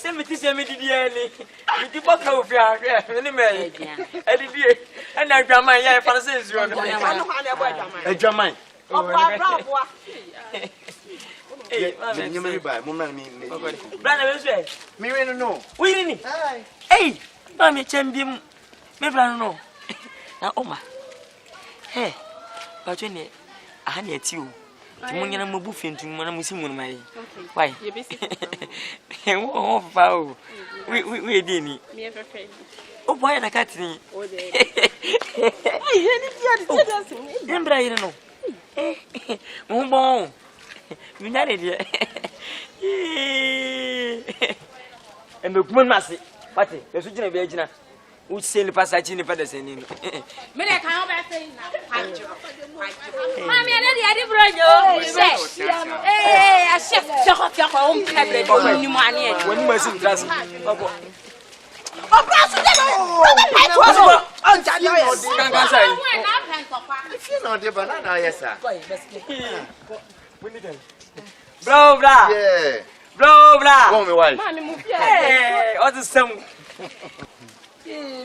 Send me this immediately. You did what of your enemy. And I got my hair for the sense you are a German. You may buy Mumma. Brother, me no. We didn't. Hey, Mammy Champion. Maybe I don't know. Now, Oma. Hey, but you need a honey at you. When you're moving to Manamusim, why? You're busy. Oh, foul. We didn't. Oh, why I got me? Remember, I don't know. Bon, you not idiot. And the woman must say, Patty, the Sujan of Virginia. Who sail the passage in the Pedersen? May I come back? Mammy, I didn't bring you. Hey, I shift your home cabinet for you money when you must dress. If you know the banana, yes, sir. Bro, blah, yeah, bro, blah. Call me wife. Hey, what's the song? Hey,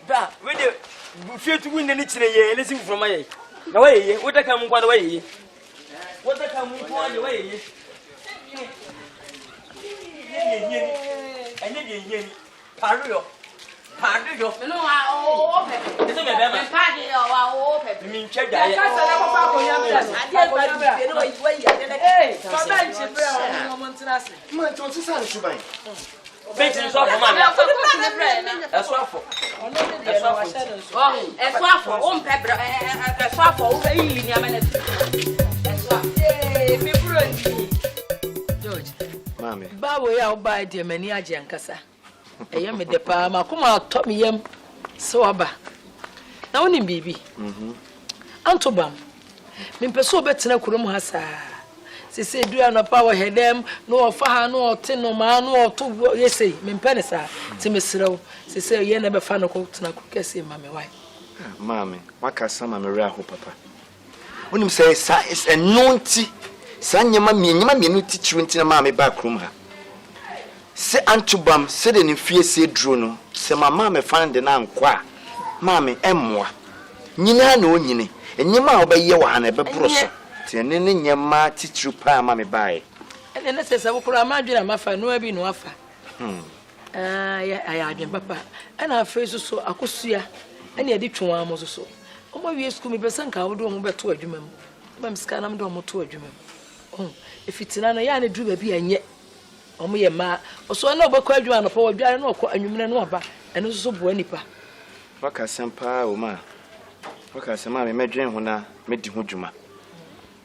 bra, when you fear to win the niche, listen from my way. What I come one way? What I come one way? And then Pario. No, I open. It's a party or open. You mean, check that. Mammy, Babu, I'll buy the many Ajankasa. I am the palm, come out, top me yam, so aba. Now, only baby. Antobam. Mimpeso better kurum hasa. She said, do not power head them, no fire, no tin, no man, no two. Yes, say, Mimpenisa, Timmy. She said, you never found a coat to Nakukesi, mammy. Why? Mammy, what can some Maria hope, papa? When you say, sir, it's a naughty. San your mammy, you teach you into a mammy back room. Se Antubam said in fear, say Druno, say my mamma found the name qua. Mammy, Emwa. Nina no nini, and your ma obey your hand a brosa. Tianin your ma teach you pa mammy by. And then I says, I will call a margin, my father, no, be no offer. I had papa, and our face so I could see her, and you did 2 hours or so. Oh, my years could be Besanka, I would do better to a human. I'm scanning down to a human. Oh, if it's an ayana drew a beer and yet. Omo ma so na obekwa adwa no po adwa no okọ anwumene no oba eno so bo anipa waka sempa o ma waka sema me medwen ho na medi ho dwuma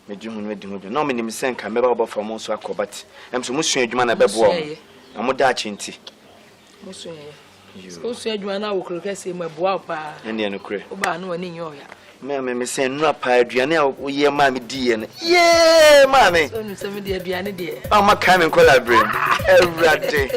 no me nim senka me ba obofa mo so akobati em so musua adwuma na bebo o amo da chinti musua so so adwuma na wo krokese ma boa pa ene no kure oba no ani nyo ya me say nura pa aduane a wo ye ma me di ye no ye ma me so no se me di aduane de o ma ka me kola brain everyday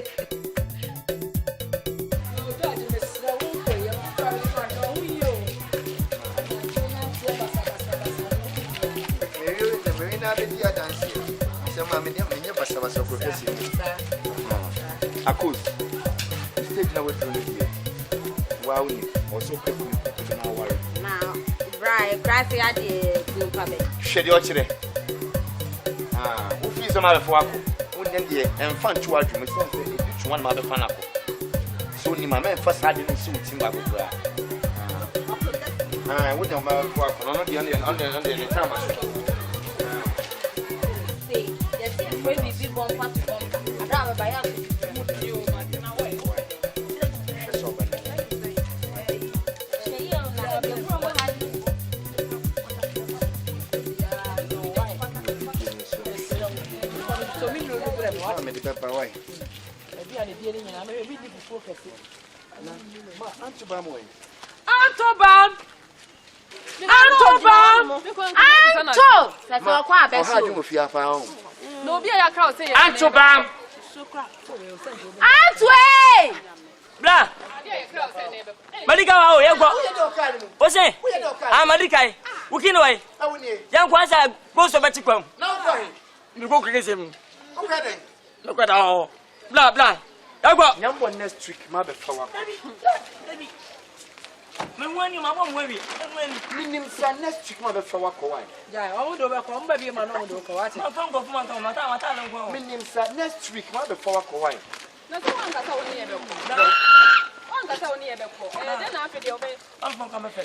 Akos stage na we through here wow ni also pay now worry now right grassy ade no pabe shede o kire o fi so ma be fo akọ o dem de enfan tu adwuma sense e tu one ma be fan akọ so ni ma me fa sade no so tim ba go bra What am I for? I'm not the only time. See, yes, when we be born, what to come, I don't buy out. Blah. Malika, oh, yeah, what's it? I'm Malika. Working away. Young Kwanzaa goes to Mexico. No, you go against him. Look at all. Blah, blah. Young one next week, mother flower. When you mamma worry, Meaning, next week, mother flower. Yeah, I would overcome baby, my own do what I don't go for my time. Meaning, next week, mother flower. No one got only a one got only a book. And then after the obey, I'm from Camefe.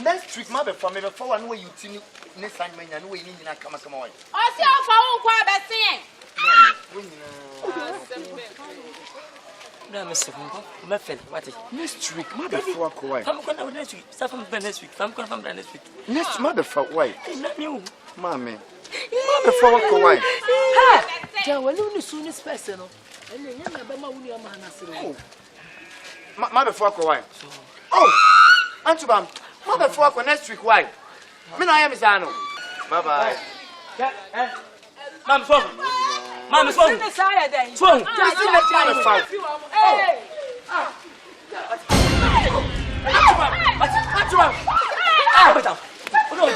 Next week, mother from me before I know you see next time when you know you need to come on. I see how far quite bad Mr. Meffel, what is next week, mother for a I'm going to next week. Start from next week. I'm going to next week. next mother for white. Not you, Mammy. Mother for a white. Joe, when you soon is personal, and then you're Mother for a white. Oh, Antubam, mother for next week, why? Me, I am Zano. Bye bye. Ma'am, swung. Ma'am, swung. Swung. Just in the channel. Hey!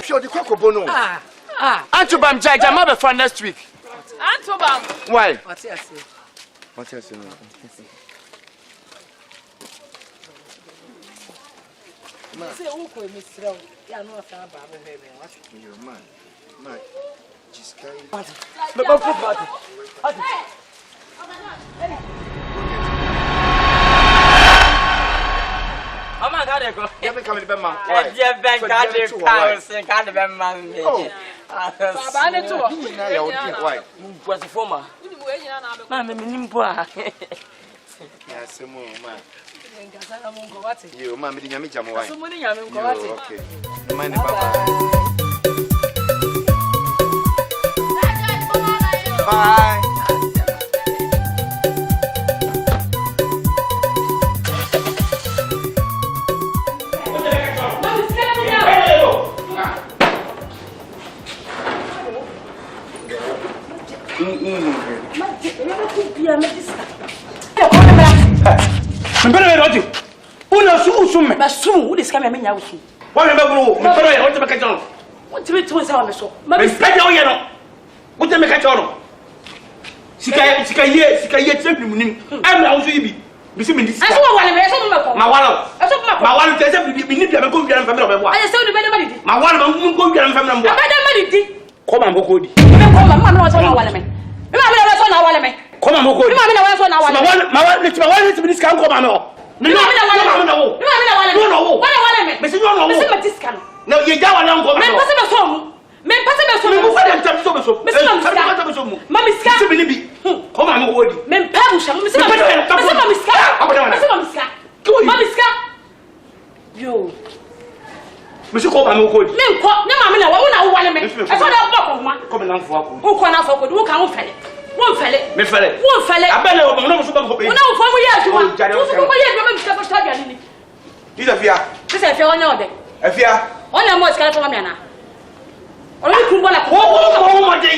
Pure the cocoa bono. Antubam Jaja, mother for next week. Antobam. Why? What's it? What's it? Say, who could miss Row? Yeah, no, I found Baba. Your man. Just carry. Oh my God, I go. You have come to Bema. Jeff Ben got your powers and got the Ben man. Oh, Baba, why? Was the former. Mamma, Nimpoa. Yes, man. What's You, Mammy, you make your wife. Somebody, I'm going to Okay. Mind bye. Bye. Who is coming? What remember? What to make a job? What to be to us on so? Maybe spend your year. What to make a job? Sika, I'm also be. Bisi this. I saw one. My one tell me we need to go get family of one. I saw the better. My one go get family of one. Come on, Bokodi. Come on, Come on, Bokodi. My one to be this can come on. No. No, you don't know what I'm going on a more skeleton. Or you could want to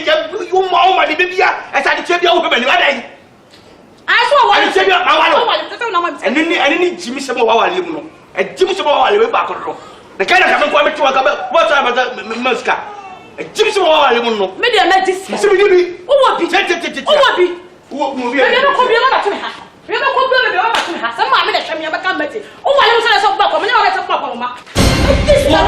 you my baby as I tell you women. I saw one. And then Jimmy Samoa, and Jimmy Samoa back on the kind of haven't come to about what time about Muska. Jimmy Samoa, maybe I met this. Who will be? Who will be? Who will be? You don't come to her. Some mamma that me about comedy. Oh, I don't say so. But I'm not a papa. This is what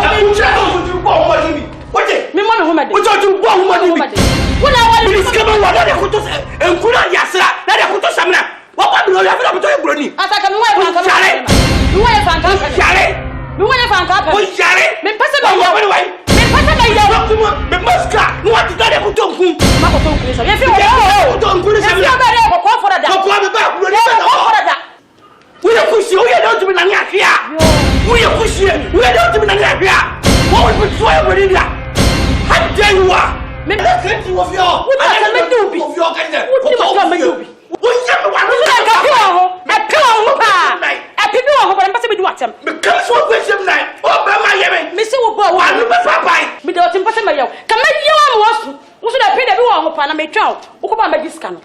me money who made what you want money. When I want to come on, and could and could not yasra, that I could to Samna. What will you have to do? I can fan ka pa. O yare. Me pese ba ya. Me pese ba ya. Me maska. No ati dare ko tonku. Ma ko tonku se. Ye fi o. Tonku se. Ye fi o ba re ko for da. Ko ba ba ku ni ko for da. We are pushing. We are not to be nani afia. We are pushing. We are not to be nani afia. What would be so every day? How dare you are? Me na kenti wo fi o. What na me do bi? Wo fi o kan de. What na me do bi? Wo nya me wa. Wo na ka fi o ho. E pe o ho pa. E pe bi o ho ba me pese bi du atem. Me kan so question nai. O ba ma ye me. Me se wo bo wo. Anu be papai. Me de o tim pese ma ye. Ka ma ye wa mo wo su. Wo so da pe de bi wo ho pa na me twa o. Wo ko ba ma diska no.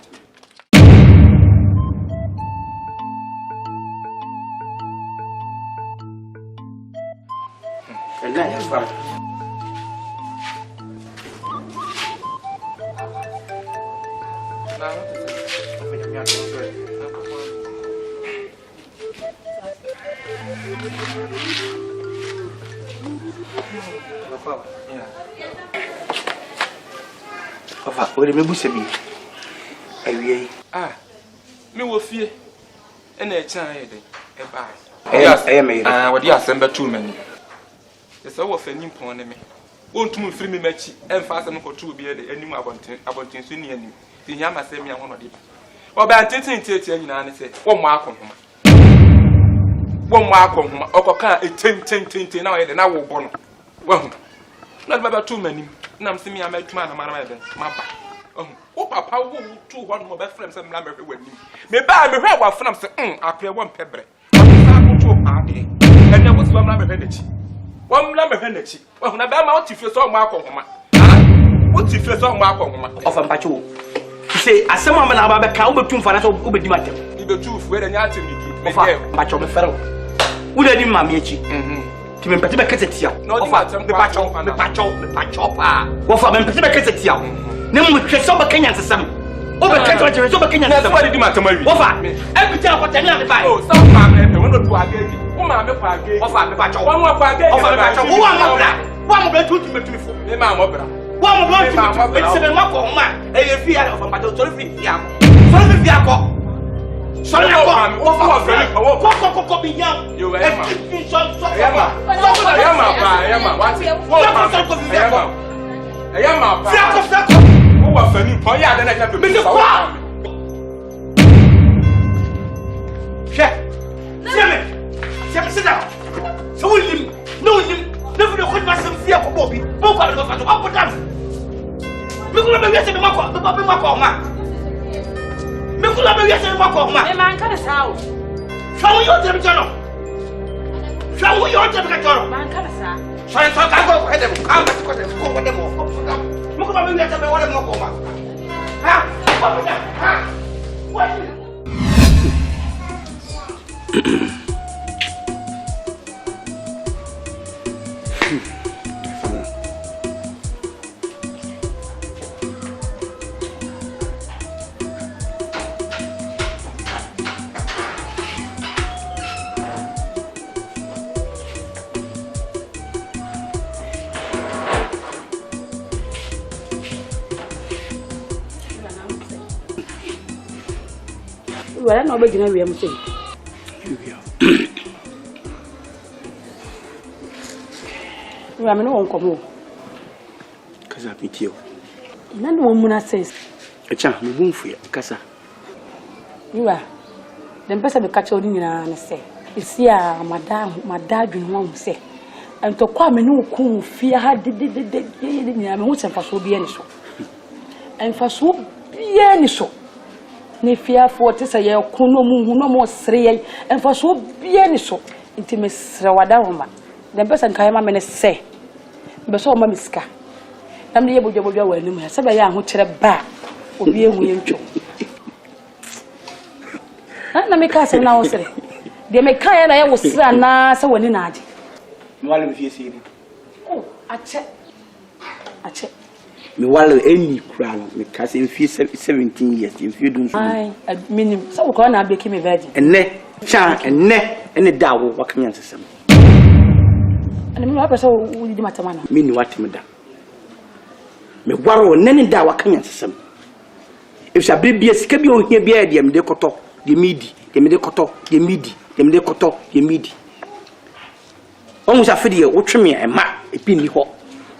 Papa, we me busa bi. Awie. Me wo fie. Na e chan ye de. E ba. Me. Wo di asem betu mani. Ye se wo fanim pon ne me. Wontum firi me machi. Emfa asem ko tu bi ye de anim abonten so ni anim. Ti nya ma se me ho no de ba. Wo ba tintin tietie nyina ne se wo mo akonhoma. Wo mo akonhoma. Okoka etentententen na wo ye de na wo bo no. Wo na ba betu mani. Na mse mi ametuma na mara ebe maba o papa wo tu ho no be frem se mla mehwe wani me ba mehwe wa frem se akre wo mpebre sa ko tu pa de ene wo so mla mehwe nachi wo mla mehwe nachi wo na ba ma o ti fie so mo akonhoma wo ti fie so mo akonhoma Ofa mpacho say asema ma na ba be ka wo betu mfa na so wo bedi matem ni be tu fu ere nya atem di me Ofa mpacho me fere wo de di ma me echi ti me pete be ketetia Ofa me pacho pa Ofa me pete be ketetia ne mu hwese oba Kenya nsesam oba ketetia hwese oba Kenya nsesam na di ma tamawi Ofa e bi ta kwata ni ame bai o sa ma me pe wono tu agegi o ma me kwa agegi Ofa me pacho wo mo kwa agegi Ofa me pacho wo wa mo bra tu fo me ma mo bra wa mo bra tu me se me ma ko ma e ye fi ya Ofa pacho tori fi ya ko Sorry, what? Be young. You are Me kula be yese ma ko ma. Me man ka sa o. Shawu yo te bitano. Shawu yo te bitano. Man ka sa. So ka go he dem ka ma ko dem ko dem mo. Mo ko ba me yese be wala mo ko ma. Ha? Ha? What? Wala na obegina wi am sei. Wa me no won komo. Kasa pitio. Na no muna sense. Echa me bumfu ya kasa. Yiwa. Dem pesa be kacha odi nyina na se. Isi a madadwun ho se. Ento kwa me no ku fie ha de nyina me ho semfa so bia ni so. Emfa so bia ni so. Ne fiafo te se ye kono mu hu no mo sere ye emfa so bia ni so nti me sere wada homa dem pesa nkai ma me ne se be so ma miska nam ne ye bodwa wa anim ya se be ya ho kire ba obi ehu ye ntwo na me ka se na wo sere de me kan ya na ye wo sere na se woni na ade Me wala me fie se ni. oh ache Me wala any kura no me ka se fie 17 years in fie dun. ai minim so ko na abeki me virgin Enne cha enne da wo wakanya nsesam. ana me wa pesa wo di matamana Me ni watem da. Me waro nene da wakanya nsesam. If sa bibia sika bi o hia bia de me de koto, de midi, de me de koto, de midi, de me de koto, de midi. On was afraid you would me a ma a pin ho.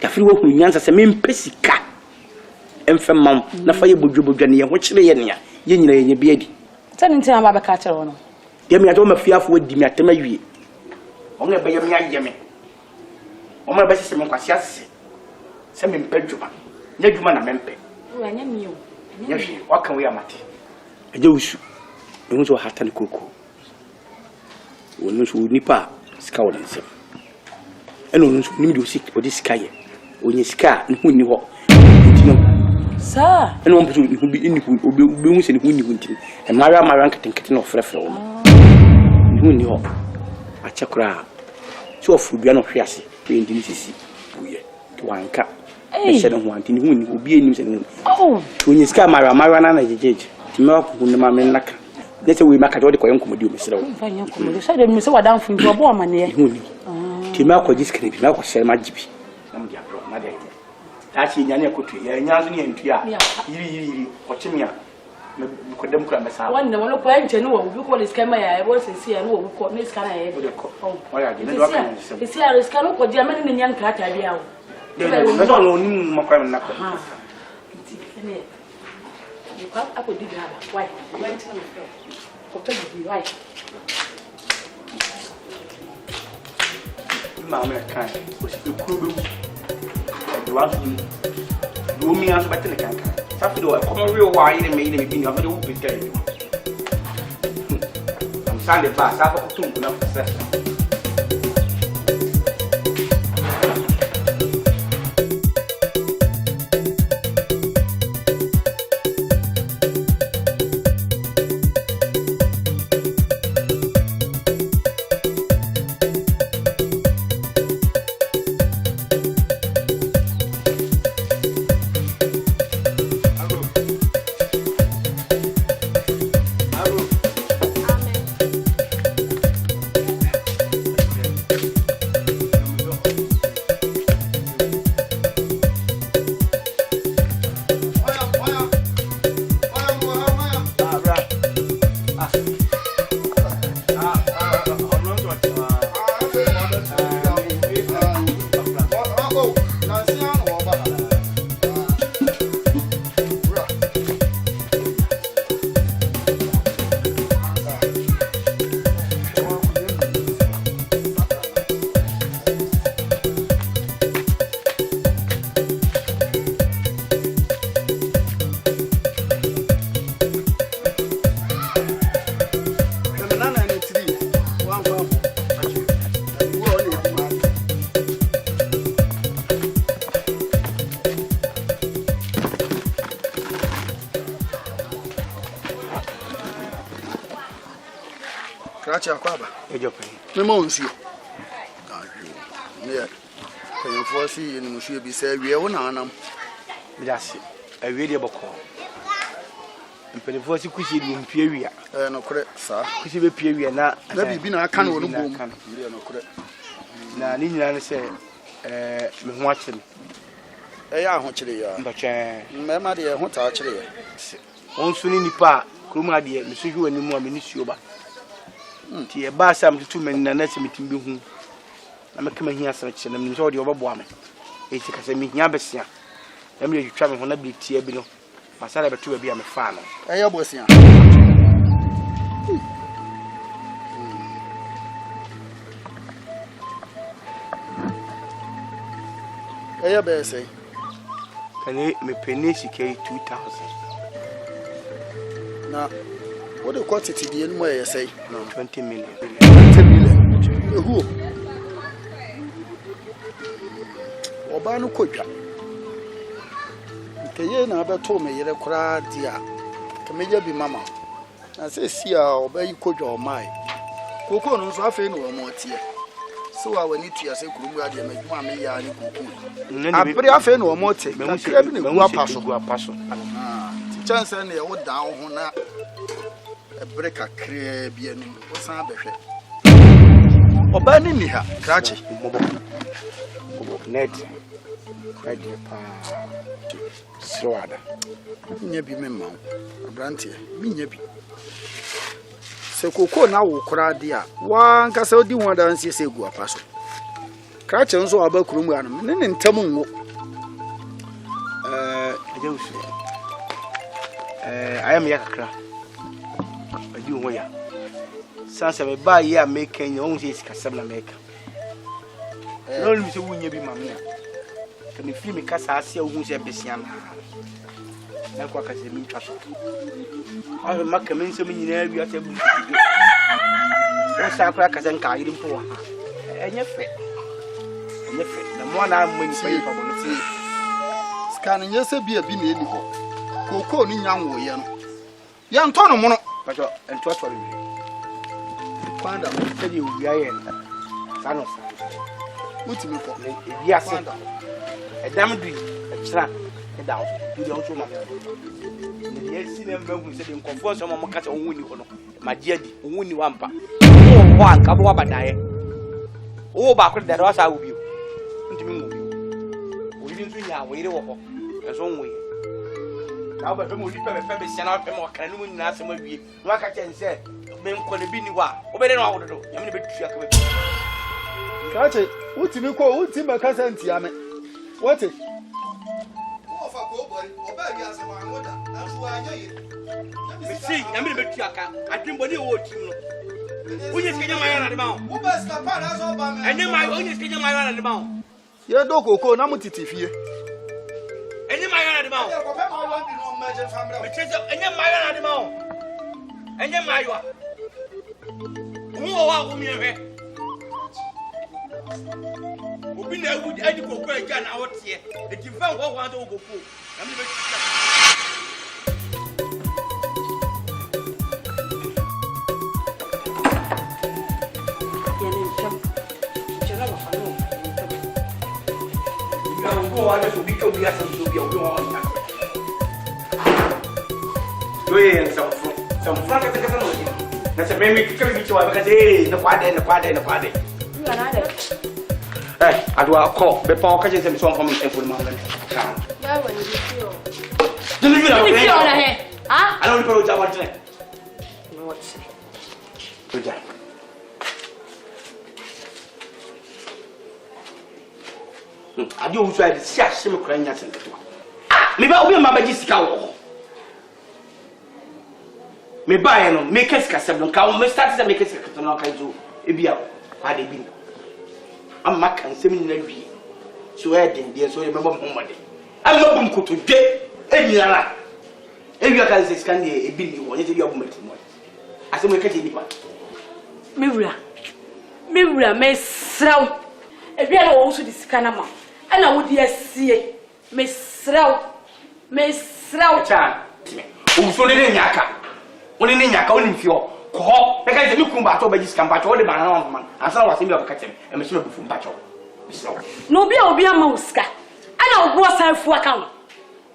The free work with Yansa Semin Pessica. And from Mom, na fire Bujubujan, which lay in your beard. Tell me, I'm a catcher on. Yemi, I don't fear for Dimatema. Only by your Yami. On my best, some Quasias. Some in Pedjuman. Nedjuman a mempe. Yes, what can we amati? A Jewish. You want to hat and cuckoo. When you should nipper, scout and some. And on you do sick for this sky. When you scar and who knew sir, and one person who be in who will be wings and winning winting, and Mara Maranka and Catin of Refro. Who knew a chakra. So of Rubiano Fiasi, being DCC, to one cup. I said, wanting who will be in news. Oh, when you scar Marana, the judge, to milk whom the mamma lack. That's a way Macado Coyum do, Mr. So then, Miss Wadam from your woman, who Timako discreet, Malco Sel Magibi. That's in Yanya Country, Yanni and Tia, watching me. Could them come as I wonder, one of them to know who call his camera. I was in see and who called Miss Canna. Oh, I didn't see a risk canoe for German and young cat idea. I don't know Macron. You come up with the why? Went to the right. Mamma can't. You me as better than Safi do a common real wine and made him of the whoop is getting. I'm Sunday pass, I have to enough success. Memonsi. Yeah. Can you foresee in Monsieur be said we are on That's it. I really about call. And for the voice you could see in Pieria. No correct, sir. Could you be Pieria now? Maybe been a can of boom. No correct. Now, Nina say, watching. I am watching. But my dear, what actually? On soon in the park, Kuma dear, Monsieur, you and the more ministry. Tia Bassam to 2 men and let's meet him. I'm coming here such and I'm already overwhelming. It's because I mean Yabesia. Let me travel when I be tea below. My son ever to be a farmer. I was here. I better say. Can you me pay 2,000? Now. What the quantity the anyway say? No, 20 million. 20 million. Who? Obano Koja. Kayena about told me you're a crowd, dear. Can be mamma. I say, see, I'll obey Koja or my. Coco knows half no more tear. So I will need to say, Kumba, and make mamma yarn. I put half no more take. I'm craving a pass. Chance and the old down. A break a crabbian was a better. Obani me her, Cratchy. Net. Cried your pa. Swada. Nebi memma. A branty. Me nebi. So Coco now will cry dear. One castle do one dance, say, go a pass. Krache nso aba kurom ya no ne ntam nwo ajawusu ayam ya kakra adi wo ya sanse me ba ye America nya won se sikasem na America no lu se wunya bi mamia ka me fi me kasa ase wo se besia na kwa kasa mi twa so ayo makka men se nyina wi ate bu o sa kwa kasa nka yiri mpo wa enye fe na mo na mmani pa yi pa bo ti scan nyese bia bi na eni ho koko ni nyanwo ye no ya nto no mo no pacho ento atwa wi kwanda se di wi aye na sano sa mutimi ko ebi ase edam du extra down to the onto ma ni yesi na mbagu se de nkofo so mo kata onwuni ho no magia di onwuni wampa wo anka bo abadaye wo ba ko dere wasa obi ntimi mu obi obi nso nya wo ire wo ho enso nwe na ba mo ri pe sia na pe mo kan mu nyina se ma wie no aka chen se me nko ne bi ni wa obere no awododo nyame ne betu aka be Krache utimi ko utimi kasa ntia me what Mesi, nyame betu aka adwembo ne wo tim no. Unye skenya mayo na de ma. Wo ba ska pa na so ba me. Enye mayo unye skenya mayo na de ma. Ye do koko na mutiti fie. Enye mayo na de ma. Ye ko pe ma lo bi no meje famre. Me chese enye mayo na de ma. Enye mayo. Wo wa wo mi ehwe. Obi na ewu adi koko eja na wote. E ti fa wo wa to koko. Nyame betu wale so biko biya so biya obi wa na doye some frank ka ka no na se memi ka bi chiwa ka se na kwade adwa ko be pa ka je se so fam en fo ma ngane ka ya wani biyo dinu bi na biyo na he ha ala ni paro jawa tene no what say to ja adi o so adi si ahye me kura nya senketo me ba obi ma ba ji sika wo me ba ye no me kesika sebno ka o me start se me kesika to no ka zo e bia ade bi amma kan se me na wi so e den de so e me ba mo mode amma bum koto de e nyara e wi kan se sika ne e bi ni wo nye se bi obo meti mo ase mo kete ni pa me wura me sraw e bia na wo so di sika na ma ana wodi asie mesraw cha o so ne nyaka oni ne nyaka oni mfio ko be ka ze mi kumba to ba jiska mpa to de ba na man asa wa se mi obakatem e me so be fu mpa cho no obi ama uska ana obo sanfu aka wo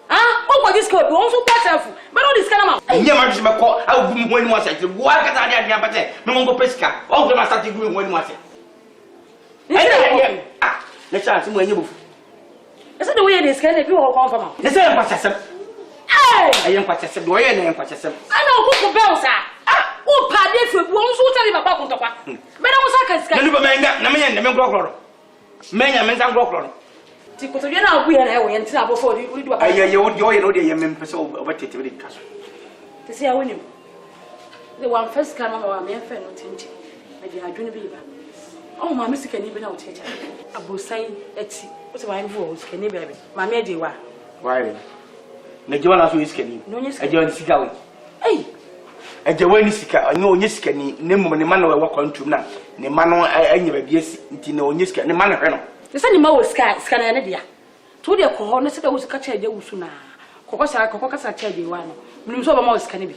o ko jiska obi won so pa sanfu be no diska na ma enye ma bi me ko a gu mu honi mo asa ti wo aka ta de ade apate me ngo pesika o go ma sa ti gu mu honi mo asa ne cha se mo enye bofu esa de we dey scan e bi wo kon fama ne se en kwasasem ayen kwasasem do ye ne en kwasasem ana okuku belsa o pa de fu bu won so tele baba kun tokwa be na wo sa ka scan ne lu ba menga na menye ne men grokro menya men san grokro ti ko to ye na abu ye na e wo ye ntina abofo ri du baba aye ye wo yo ye no de ye men pese obatete be kaso ti se ya wonim de wan first scan mama wa me fa no tinti me di adwene bi ba o ma me sika ni bi na o checha abosan eti o se wan vu o sika ni bi abi ma me di wa why na je wala so sika ni aje wani sika we aje wani sika anyo onye sika ni ne mum ne ma na wa kwantum na ne ma no anya ba bi esi nti na onye sika ne ma na hwe no se ni ma wo sika na ne dia to de ko ho ne se da wo sika cha aje wusu na kokko kasa cha aje wa no mnim so ba ma wo sika ni bi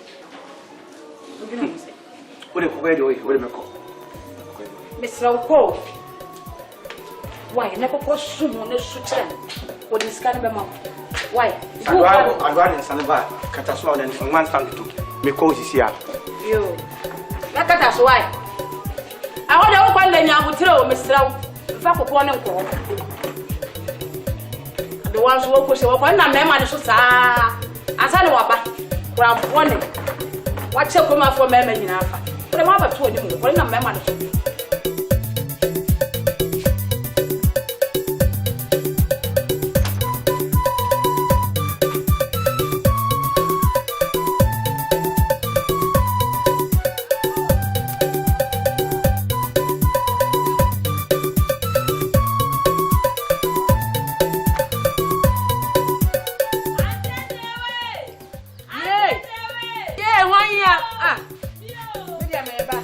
o de ko de o de me ko Mr. Oko. Why? Never go soon, no suture. What is kind of a mouth? Why? I run in Sanaba, Cataswan and from 1 stand to me cause here. You. Look at us, why? I want to open the young throw, Mr. Fakopon and Call. The ones who push over one man is so sad. As I know about Grab warning. Watch your come out for memory in Alpha. But I'm about 20 minutes, one man. Ah. Media me ba.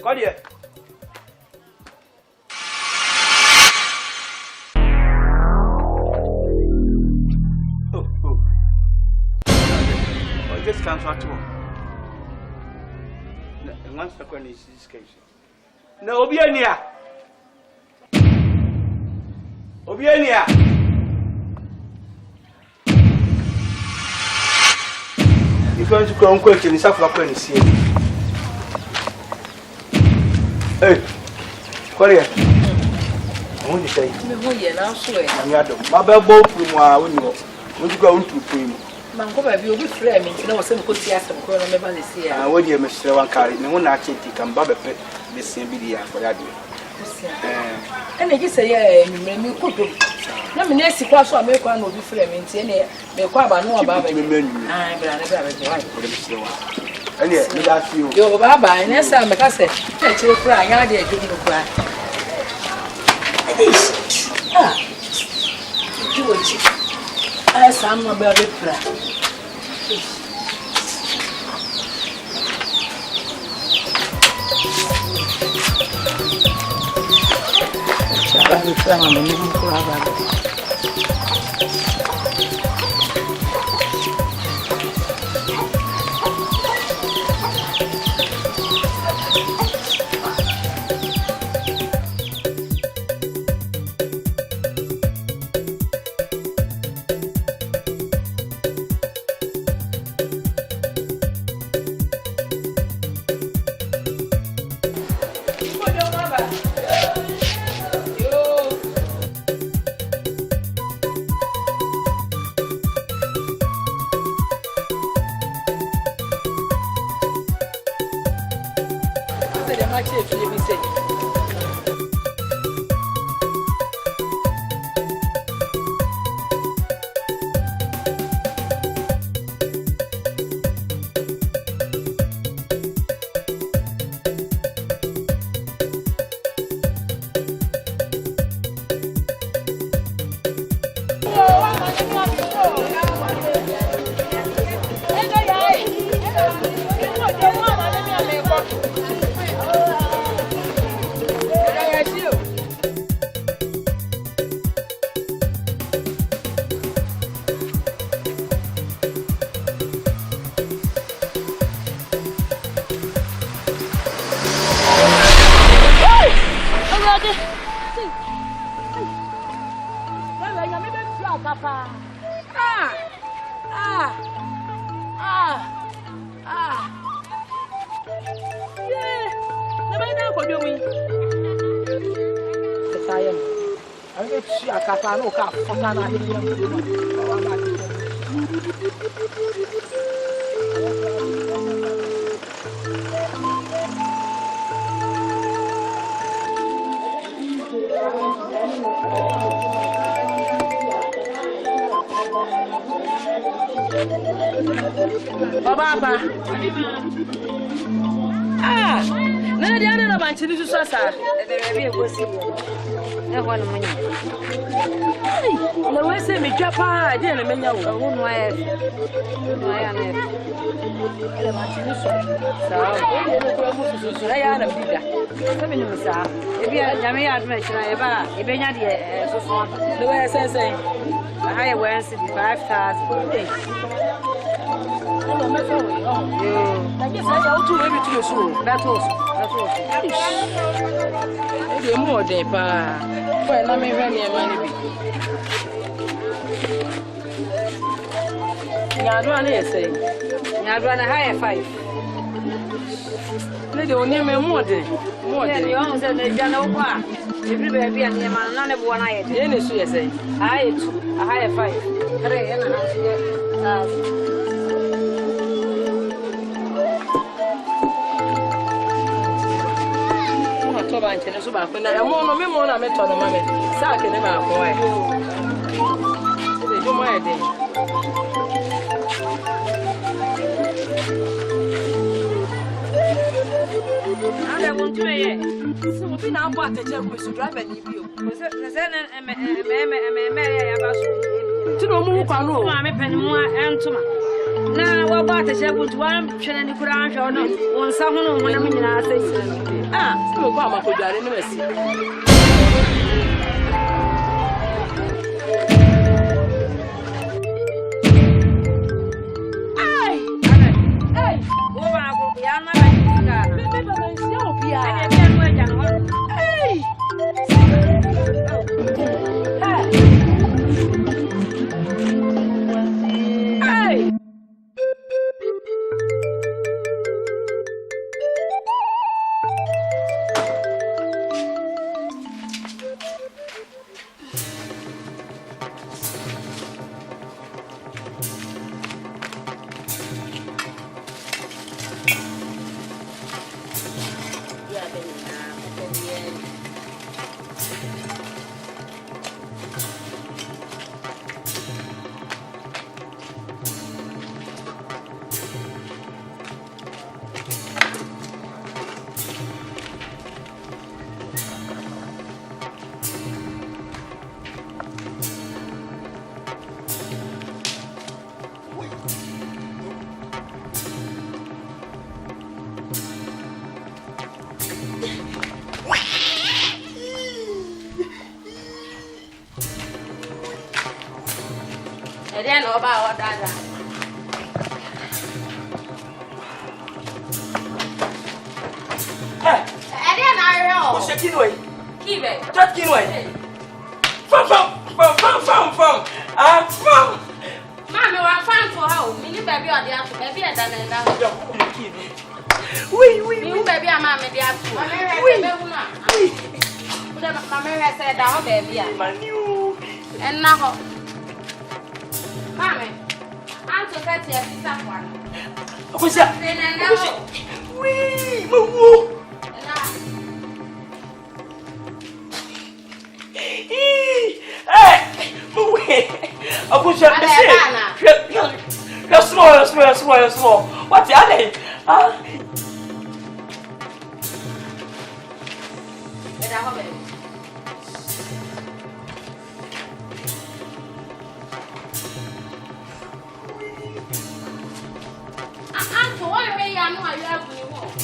Claudia. Oh. Oh, just cancel at all. And once the corner is this case. No, Obiania. Obiania. If you want to go on question, it's up for see. Hey, Korea. I want to say, I'm not my bell from when you go into Primo. Mancoba, you'll be frame, you know, some good yes, and Colonel Valencia. I want you, Mr. Wankari, no one actually can Baba Pet, the same video for that. And I just say, yeah, you could do. Let me next cross or make one will be frame in Tiene, make quite know about the menu. I'm glad and yet, you got you. Yo, Baba, and yes, I'm a cassette. Let you cry, I did give you cry. Ah, do it. I am a very proud. Baba. Ah, na dia na ba nchini so sa. Be e go si. E ho no munya. Na we se me twa pa, dia na menya wo. Wo no aye. No aye na. Ele ma nchini so. Sa, o no ko mu so ya na bida. Se me no sa. E bia nyame ya aduma chira e ba, e benya de so so. Na we sense. Ha ye wen si 5,000. Oh, me so. Na ke sa ya o tu we bi tu so. That was. Ede mo de pa. Fo na me hwe ne ma ni bi. Nyado na yese. Nyado na ha ye 5. Ne de oni me mo de. Mo de. Ne yo se ne ja na wo a. Every baby and ye man na ne bo na ye. Ye ne so yese. Ha ye 2, ha ye 5. 3 ye na ha ye. nkyɛn so ba ko na ɛmo no me mo na me to no ma me sa ke ne ba ko ai se jo mo ai de ale mo ntwe ye se mo bi na abo atache ko so driver ni bi o se na me ya ba so ti no mu kwa no ma me pani mu entuma na wa ba atache ko tuwa twene ni kura anhwe no won sa ho no mo na me nyina sai ah se mo kwa ma ko dware no asi Then about that. What's your key? Key way. Just key way. From. Mommy, I'm fine for how? Mini baby or the apple, baby, and then we baby, I'm mammy, the apple. Mammy has said, down, baby, and now. Mommy, I'm to get your pizza one. What's that? Wee, moo. I push up the small. What's the other?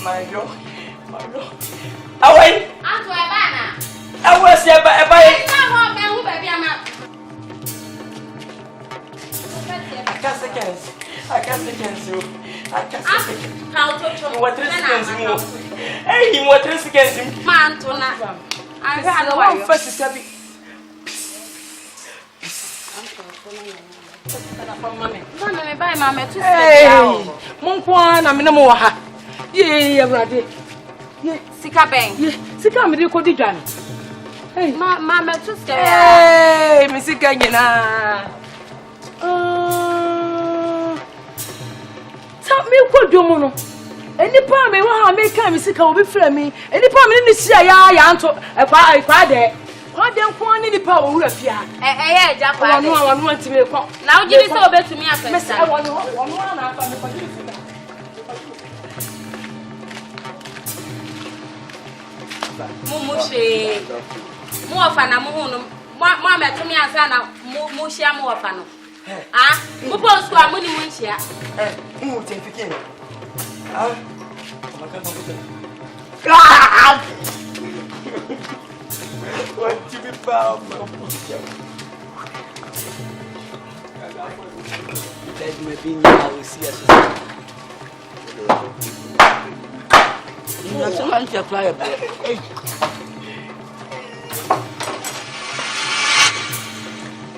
My God. Away. Aunt Wabana. I was here by a baby. I can't seconds you. How to what seconds you? Hey, what seconds you? Man, to not. I had a one first to be. Mamma, buy mamma to say, Monquan, I'm in a more. Yea, ready. Sika bang. Sika, me could be done. Hey, mamma to say, hey, Missy Gagina. Tell me what do you want? Any palm may want to make come sick will be flaming. Any palm in the sea, I answer a father. What then for any power will appear? Eh, Jack, I want to make now. You is so bad to me. I want one after Mumushe Muafana Muhunum, Mamma to me as Anna Mushia Muafano. Ah, Mupos to a money munchia. Who take the king? What to be found? Let me be now, see us. You have to hunt your fire.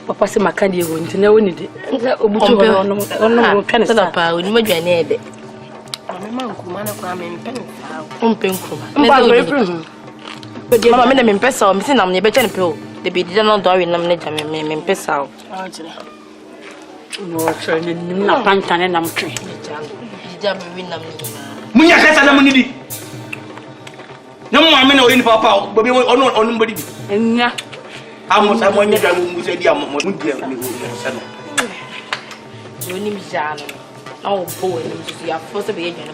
Papa se makani yego ntina woni de obuto ono kan sa pa oni madwane ede mama mankuma na kwa me mpen fa ompen kuma mama me na me mpesa o misi na me be chane pe o de be dida no do awe na me ja me mpesa o akire no chane nim na pantane na mtwe dida me wi na me munya kasa na munidi No more men or in papa, but we on nobody. Enya. I'm someone that will say, dear, Yoni Mijano. Oh, boy, you are forced to be in your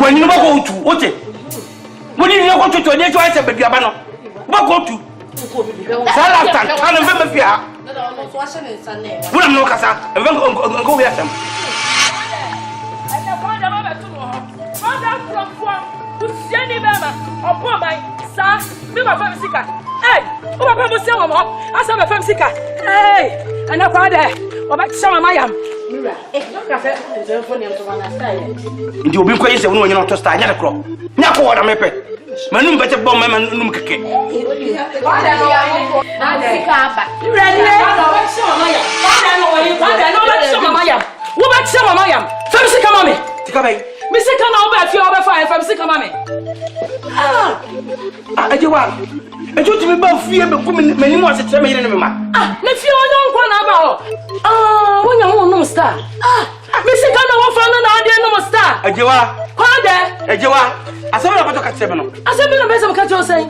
when you go to what it? When you go to a nature, I said, but Yabano, what go to? Salatan, I remember Pia. Put them no casa, and then go with them. Ndio bimko yese wono nyina to sta nya de kro nya ko wada mepe manum bete bom manum keke ejo ti me ba fie be kum mani mo asetre me yire ne me ma me fie onyo nkwa na ba ho wonya ho no star me sika na wo fa no na ade no star ejewa kwa de ejewa asebe na pato ka tebe no asebe na bese ka jo sen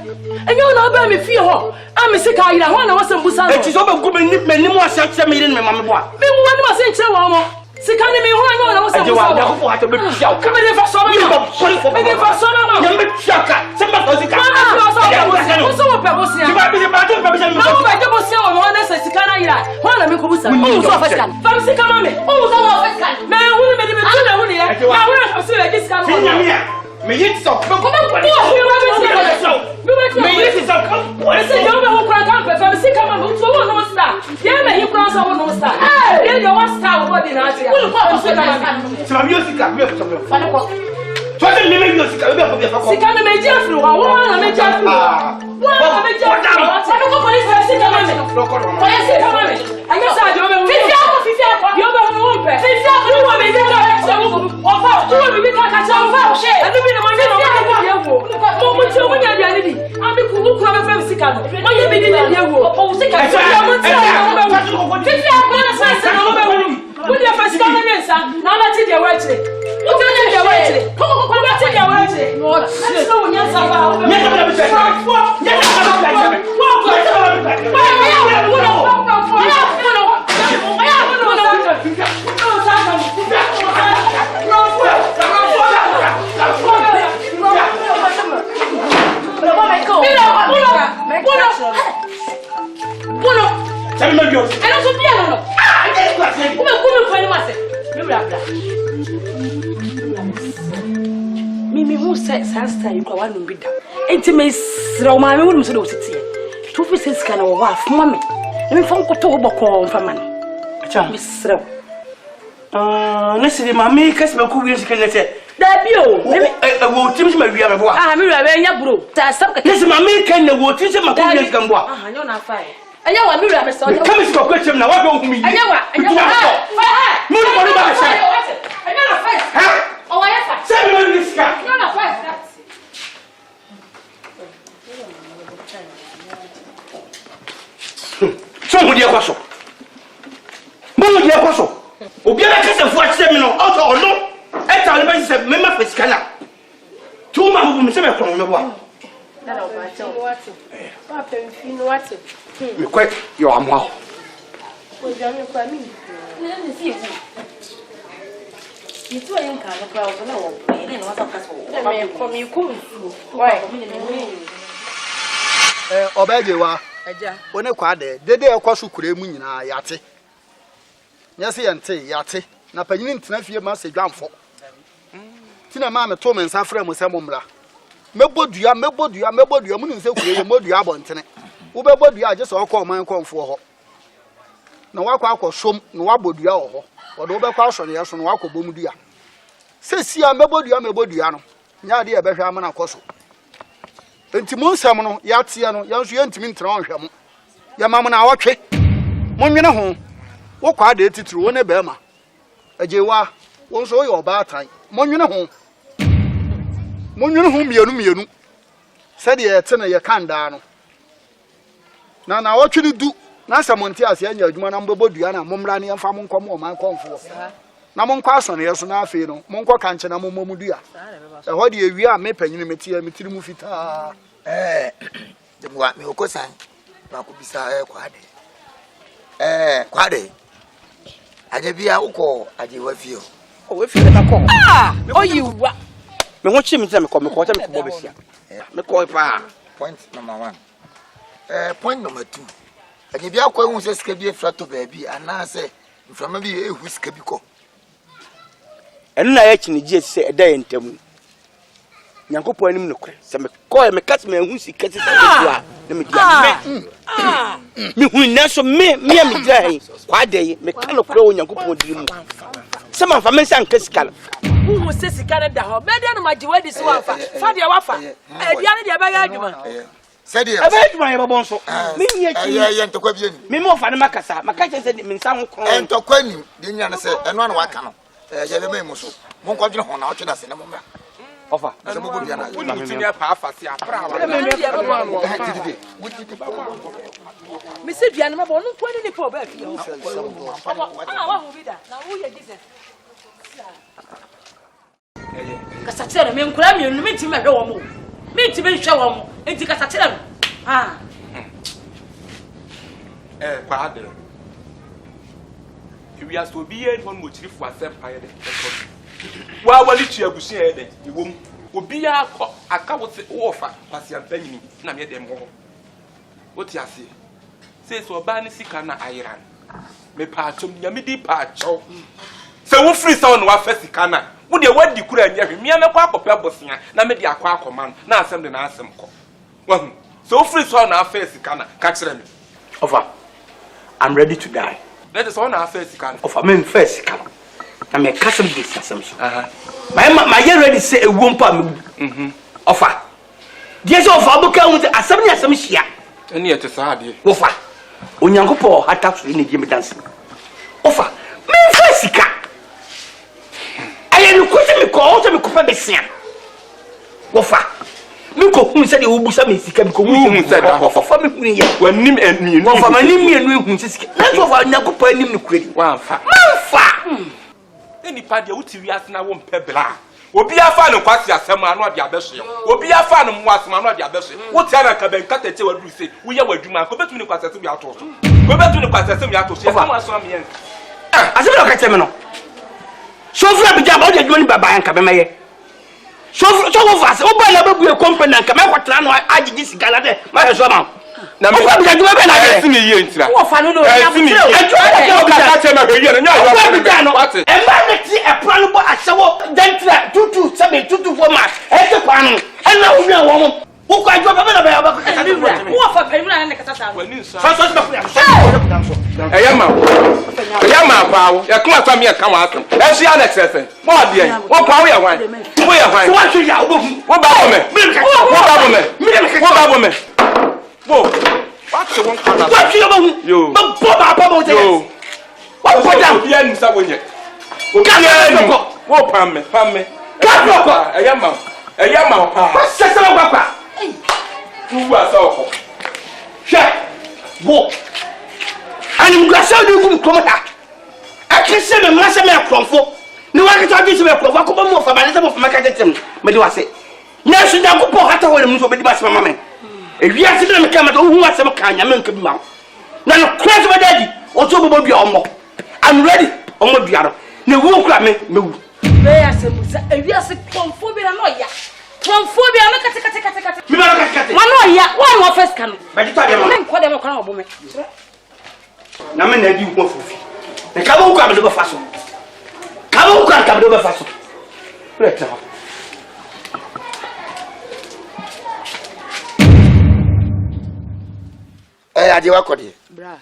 enyo na ba me fie ho me sika yira ho na wo se mbusa no eti so be kum mani mo asetre me yire ne me ma me bo a me wo ni ma se nche wo mo sika ni me ho enyo na wo se mbusa ejewa ya ko ha to be tia o ka me de fa so me de fa so no ya me tia ka se ma ko sika Mimi who says Sasta, you go on with them. Intimacy, Roma, we wouldn't do it. 2 pieces can of wife, mommy. Let me phone to Boko for money. Miss Row. Listen, mammy, because my cool is can say that you will teach my real boy. I'm a bro. That's something. Listen, mammy, can the water teach my cool is can walk. You're not fine. I know I'm not a son. Come to a question now. What don't me? I know oh, I have 7 minutes. So, what do you want? What do you want? Obiara kasa fu akyere me no auto ono eta ole be se me ma fiskana tu ma bu me se me kon me bo na o ba cha what papa mfi no what me kwai yo amwa o ja me kwa mi na ni si fu itu ayen ka na kwa o na wo pe na wasa kasa o me ko mi ku fu why obajewa aja one kwa de dede ekwaso kure mu nyina yate nyase yente yate na panyini ntena fie ma se dwanfo tina ma me to me nsa fra mu se momra mebodua mu nse kure mebodua abontene wo bebodua age se okọ man konfo ho na wakọ akọsom na wabodua ho wo de wo bekọ aso ne yeso na wakọ bomdua se sia mebodua no nya de e behwa amana koso enti mu nsam no yate no yanso yentimi ntena onhwe mu ya mamu na awotwe monwene ho wo kwa de titru wo ne bema ajewa wo so yo ba atan monwene ho mienu se de yete na ye kanda no na awotwe ne du na samonti ase anya adwuma na mbebodua na momra ne yemfa mo nkom o man konfo na monkɔ asɔne yeso na afei no monkɔ kanche na mommu dua ɛhɔ de ewie a me panyine metie metiri mu fitaa de mo me okosan na ko bisa kwade aje bia ukọ aje wafio o wafio na kɔ oyiwa me ho chi me tira me kɔ bɔ besia me kɔ pa point number 1 point number 2 aje bia kɔ hu se sika bi efrato baabi ana se mframa bi ehu sika bi kɔ ɛno na yɛ chini gye se ɛda yɛ ntam nyankopɔn anim no kɔ se me kɔ me kat me hu sika se a na me dia me hu na so me dia he kwade yi me ka no kɔ wo nyankopɔn diri mu se man fa me san ka sika wo se sika na da ho me dia no magye wadi so wafa fa dia wafa dia ne dia ba ga adwuma Sadia. Abetuma ye babon so. Me nya chi. Ye ntokwa bi ani. Me mo fa ne makasa, maka che se me nsa ho kron. Entokwa ni, de nya ne se eno na waka no. Ye be me so. Mo nkwa dwene ho na otwe na se ne mo mra. Ofa. Se mo bodu ya na. Woni mutumi apa afase apra wa. Me se dua ne mabo no nkwa ni po ba fi. Wa ho bi da. Na wo ye Jesus. Kasa tere me nkura me no me ntimi hwe wo mo. Me ntimi hwe wo mo. Enti kasa tere me. Kwade. Iwi aso bi ye no mo chiri fu asempa ye de. Wa wali tu abusu ye de. Iwom. Obi ya aka wo se wo fa kwase ampanyini na me de mo. Wo ti ase. Se so ba ni sika na ayiran. Me pa atom nyame di pa acho. Se wo free sound wa fa sika na. Wo de wadi kura nya hwe. Mia me kwa akopɛ bosia na me de akwa akoma na asem de na asem kɔ. Wahu. So free sound na fa sika na ka kire me. Ofa. I'm ready to die. That is all na fa sika na. Ofa me first sika. Na me ka some this asem so. My ye ready say e wo mpa me. Ofa. Die so ofa buka hu say asem ni asem hia. Eni ete saa de. Ofa. Onyankopɔ hata so ni die me dance. Ofa. Me first sika. Aye no kwese me ko me kopa besia. Ofa. Me ko hu say de wo busa me sika me ko hu say da. Ofa me hu ye. Wanim eni. Ofa manim me enu hu sika. Na so ofa onyankopɔ anim no kure. Wa fa. Manfa. Eni pa de wuti wi asena wo mpe bla. Obi afa no kwase asem anu ade abehwe. Obi afa no mo asem anu ade abehwe. Wuti ana ka ben kata che wadu se. Wo ye wadwuma ko betu ni kwase asem ya to so. Ko betu ni kwase asem ya to so. Asem aso am yen. Asem no ka che me no. Sofra bi ja ba o de dwoni baba yan ka be meye. Sofra so wo fase o ba na bebu e company nka me kwatra no agigi sika na de ma he so ma. Na me kwa bi ja dwuma be na de. Esi me ye ntira. Wo fa no no ya Esi me. butre. O ka che me hwe ye na nya yo. Kwa bi ja no. E ma ne ti e plan bo asewo dentra tutu 724 ma. E te kwa no. E na wo wi wo mo. Wo kwa dwuma be na be ba ka ta Wo fa panimu na ne kasa sa. Wani nsa. so ba ku ya so. Eyama paawo. Ya kuma fa me ka wa asem. E hia na ksefe. Mo ade en. Wo paawo ya wan. Wo ya wan. Wa so ya wo hu. Wo ba bo me. Wo ba bo me. Wo ba bo me. Wo. What you want kana? Wa so ya wo hu. Yo. Ba bo mo je. Yo. Wa ko dam. Obi anu sa wonye. Obi anu. Wo pam me. Ka bloko. Eyama pa. Wa sese wa kwa. Tu wa sa oko. Hwe. Wo. Ani mugasa de gum komata. Akese me mase me akromfo. Ni wa ke taji se me akromfo ko ba mo fa ba ne se mo fa maka tetem. Me di wase. Na so da ko po hata wo mu so be di ba se mama me. E wi ase de me ka mata hu ase me ka nya me nka bi ma. Na no crash ba daddy. O to bo bia omo. I'm ready. Omo biaro. Na wo kura me wu. Be ya se musa e wi ase konfo bi na no ya. Konfo bi na kate. Mi ba kate. Ma no ya, wa no first kan. Ba di ta de ma. Me nko de mo kan obo me. Na me na di wo fofi. Na ka bo kwa me do fa so. Ka bo kwa ka me do fa so. Let ta. Aje wakode. Bra.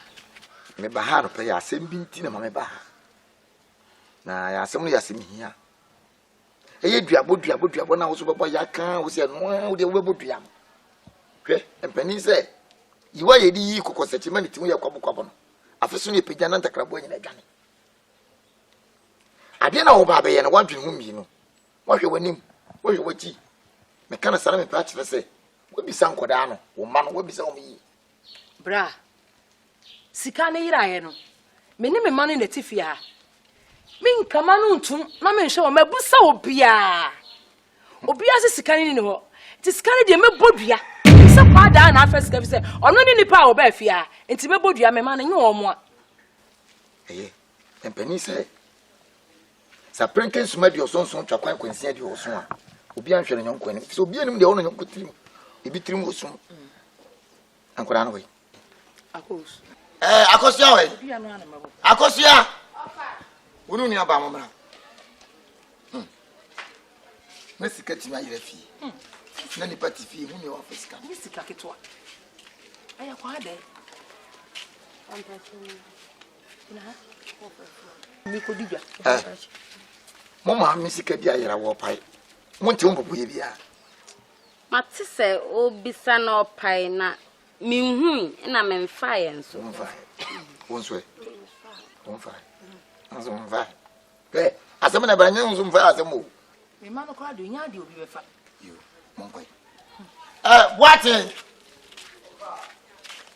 Me ba ha no pe ya asem bi nti na ma me ba ha. Na ya asem no ya asem hia. Eye duabo na wo so bebo ya kan wo se no wo de wo bebo duam. Hwe, empani se yiwa ye di kokosechi mani ti wo ye kwabo no. Afeso ne pegya na ntakrabo nyina dwane. Ade na wo ba be ye na wadwen hu mi no. Wo hwe wanim, wo hwe wachi. Me kana sara me pa kire se, wo bisa nkoda no, wo ma no wo bisa wo yi. Bra. Sika ne yira ye no. Me ne me ma ne tifi ha. Min kama no ntum na me hwe wo mabusa obia. Obia se sikani ni ho. Ti sikani de mebodua. Se kwada na afa sika fi se ono ni nipa wo ba afia. Enti mebodua me ma na nye wo mo a. Eye. Empani se. Sa prenken suma di osonson twa kwan kwansia di oson a. Obia nhwe no nyonko ani. Se obia nim de wo no nyonko tirim. Ebi tirim osun. Ankora no we. Akos. Akosia we. Obia no ana mabo. Akosia. Wonu ni aba momra. Na sika ti ma yire fi. Na ni pati fi hu ni wa fisika. Ni sika ketwa. Aya kwa ade. Mi ko digwa. Mama mi sika bi ayira wo pai. Wonte won popo ye bia. Mate se obisa na opai na minhu na memfa ye nso. Wonso e. Wonfa. Aso wonfa. Asem na branya nso mfa asem o. Me ma no kwa do nya de obi befa. Yo, monkoi. What?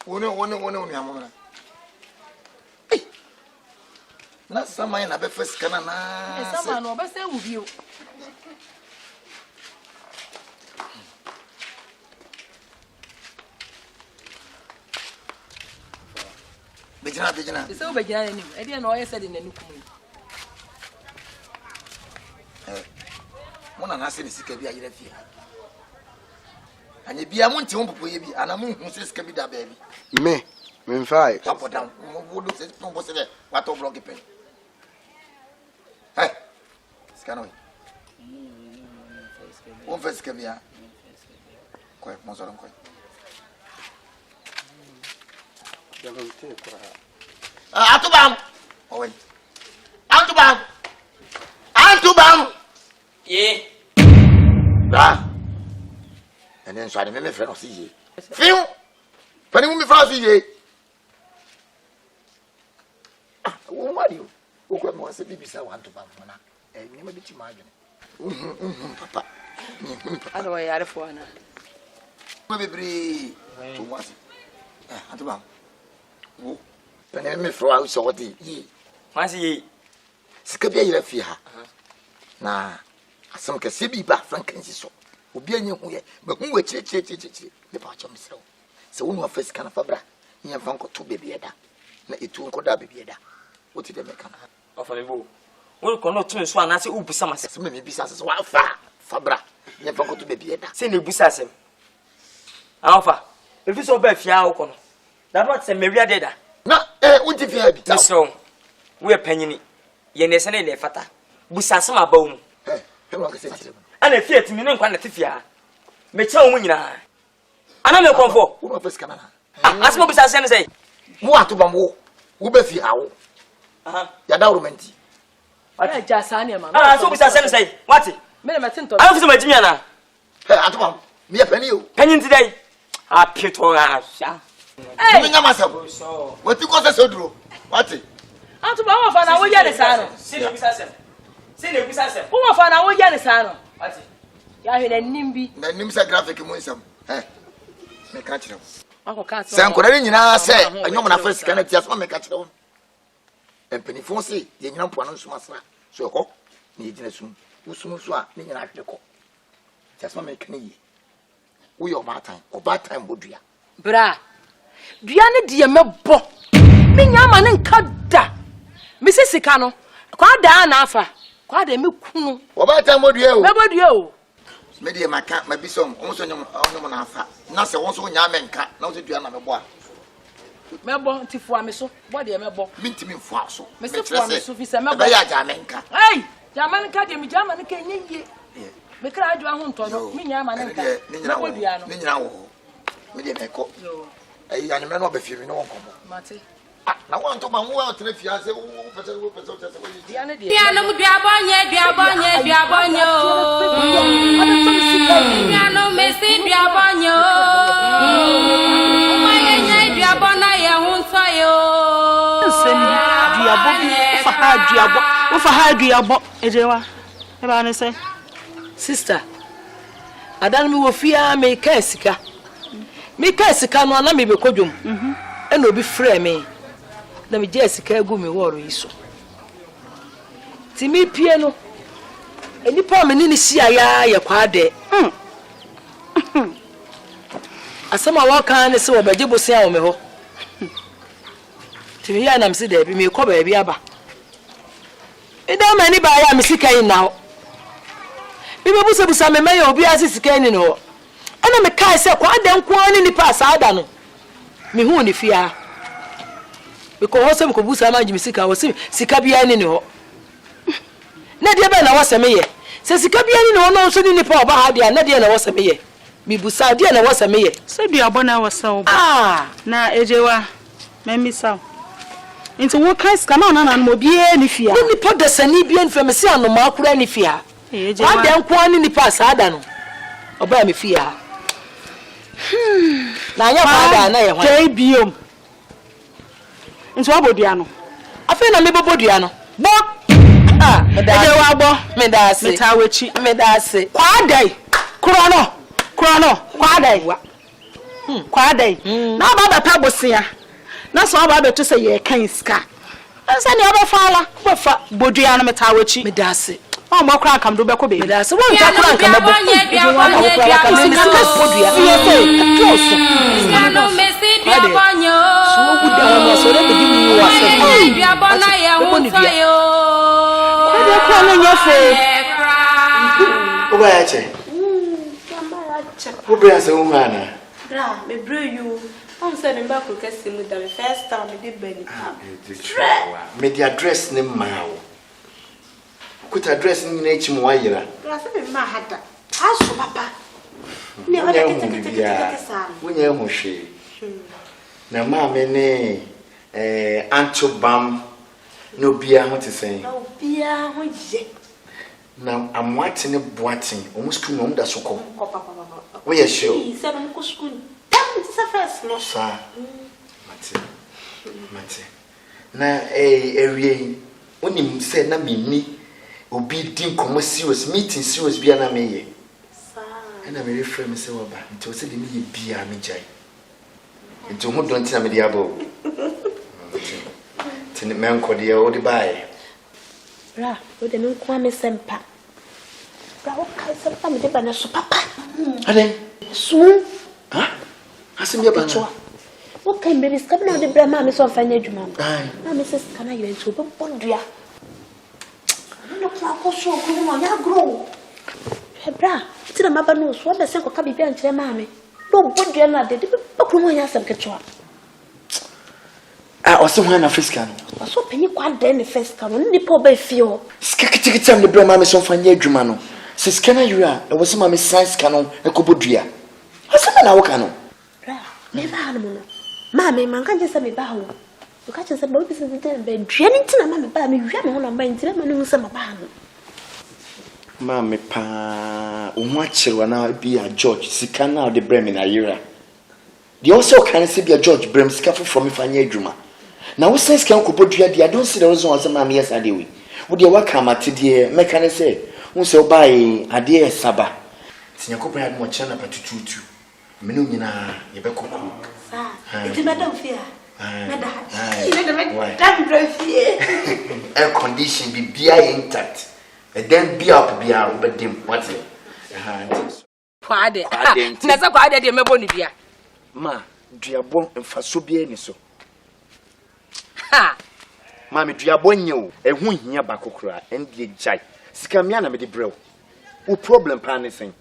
Woni amona. Na sama na be first kana na. Sama no be se wu bio. Bejina. Se o bejina ni, e de na o yese de nanu kum. Mona na se ni sika bi ayira fie. Anye bia mo nti won popo ye bi ana mo hu se sika bi da ba bi. Me mfai. Tapo down. Mo do se pombo se de wato block pen. Hey. Scan away. Won fa sika bia. Koi mo so ron koi. Atubam. Oh wait. Antubam. Ye. Da. And then so I me friend of see. Fiu. Pani me friend see. Wo ma di o. Wo ko mo se bibisa wa antubam na. Ni ma biti ma adwene. Papa. Ado wa yare fo ana. Ma bebre. To wasi. Antubam. Wo. Pani me friend wa so wodi. Ye. Masi ye. Sika bia yira fi ha. Na asem ke se bi ba frankensi so. Obi anye hu ye. Ba hu wa chire. Ne pa cha misro. Se wonu afa sika na fabra. Ni ya fanko to bebi eda. Na etu nko da bebi eda. Oti de meka na. Ofa me bo. Wo ko no tun so anase ubusa mase. Se me bisa se wa fa fabra. Ni ya fanko to bebi eda. Se na ebusa asem. Alfa. Efi so ba fia wo ko no. That what se mewia deda. Na unti fi abi. Misro. Wo e panyini. Ye ne se ne le fata. Busa asem abawo mu. He mo ka se tire. Ana fie timi ne nkwa na tefia. Me che wo mu nyina. Ana me konfo. Wo fa sika na. Asem busa asem ne sei. Mo atubam wo ba fi ha wo. Aha. Ya da urumenti. Ora ja sane ma. So busa asem ne sei. What? Me na metinto. Ana fuso majimi ana. Atubam. Me pani o. Panyin ti dai. A pito a sha. Me nyama sabo. Wati ko se soduro. Wati. Antu ba wo fa na wo ye ne sa no. Se ne busa asem. Se ne busa asem. Wo fa na wo ye ne sa no. What? Ya hwe na nim bi. Na nim sa graphic mu nsam. Me ka kire. Ako ka so. Se ankora ni nyina se anyom na fa sika na tia so me ka kire wo. Empani fon se ye nyina mpo no nsuma sra. So ko ni gina sum. Usum so a ni nyina hwe ko. Tia so me ka ni yi. Wo yo ma time. Oba time bodua. Bra. Dua ne de mebo. Me nyama ne nka da. Me sisika no. Kwa da na afa. Kwa da me kunu. Oba time bodua o. Me bodua o. Me de maka mabisom onso nyom na afa. Na se wonso nya menka. Na wo dua na mebo a. Mebo tifu ame so. Bo de mebo. Mintimi mfo aso. Me se fu ame so fi se mebo. Ba ya ja menka. Hey! Jamanka de mi jamanka nyenye. Me kra adwa ho nto no. Me nya manka. Ni nyina wo. Bodua no. Ni nyina wo. Me de meko. Yo. Ayi anime no be fi mi no wonkomo. Mate. Na wan to ma wo o tre fi ase wo pese wo yi. Dia ne de. Bia no duabonye o. Bia no mesi duabonye o. Mayenye duabona ye hunso yo. Seni duabo. Wo fa ha duabo. Ejewa. E ba ne se. Sister. Adan mi wo fia me ka sika. Me ka sika no na me be kodwom. E na obi frɛ me. Na me je sika gu me woro yi so. Timi pie no. Enipa me ni sia ya ye kwade. Asama wa kan ne se obaje bosia wo me ho. Timi ya na mse da bi me ko ba bi aba. Ida mani ba ya misika yin now. Bibe busa me maye obi asisika ni no. Ana me kai se kwa de nko ani ni pa saada no. Me hu ni fia. Because ho se ko busa ma jimisika wo se sika bia ni ho. Na de be na wo se me ye. Se sika bia ni no no so ni pa oba ha dia na de na wo se me ye. Mi busa de na wo se me ye. Se bia bona wo se wo. Na ejewa. Memi saw. Into what kind of na mo bia ni fia. Ni pa de sani bia ni fia me se anoma akura ni fia. Wa de nko ani ni pa saada no. Oba me fia. Na nya faada na ye ho. Ke biom. Into abodua no. Afi na me bobodua no. Bo. Me da se. Me ta wechi. Me da se. Kwa dai. Kuro no. Kwa dai. Kwa dai. Na ba ta bosia. Na so ba beto se ye kan ska. Ansa ne obafa fa bodua no me ta wechi. Me da se. O mo kra kam do be ko be. Me da se. Won ta kra kam bo. First time me did belly. Me the address ne mawo. Kuta address ni na echi mo wayira. Me ma hada. Aso papa. Ne wala kete sa. Wonye ho hwe. Na ma me ne Antobam no bia ho tesen. No bia ho ye. Na amwate ne boaten. Omo school no da soko. Papa. Wo ye sure. Se no ko school. It's a first no. Sa. Mate. Na ewie onim se na mini obi din komo serious meeting serious bia na meye. Sa. Na me refer me se wo ba. Nti o se de me ye bia me jai. Nti ho don ti na me dia ba o. Tini men ko de o de bae. Ra, o de nko ame sempa. Ra o kai sempa me de ba na so papa. Ade. Su. Ha? Asim ba na. Okay, baby, come now the brand mammy so fanya juma. Mammy says, can I get into a bondria? I don't know so good on ya grow. Hebra, it's a mabba knows what the second cabby and tell mammy. No bondria na did but come on yasam ketchup. I also want a fiscal. So penny quite then the first come on the poor bay feel. Skakitikitam the brand mammy so fanya jumano. Says can I was mammy size canon a cobodria. What's a man cano? Never animal. Mammy, man can't just say me bow. You catch us about this and then training to mammy by me, ram on a mind, and some ban. Mammy pa, watch you now be a George, Sika now the Bremen a year. The also can see be a George Brem scaffle from if I near Juma. Now, what says Can Cobodria? I don't see the reason as a mammy as I do. Would you work at dear mechanic say, who so buy a dear Saba? Sinyacopa had more chana but to two. Menuna, Yabeko. It's a matter of fear. Air condition be beer intact. And then be up be out, but dim what's it? Quade. That's a quade de mebonibia. Ma, Diabon and Fasobia so. Ha! Mammy Diabon you, a wound near Bacocra, and the jai. Scamiana with the bro. Who problem panicing?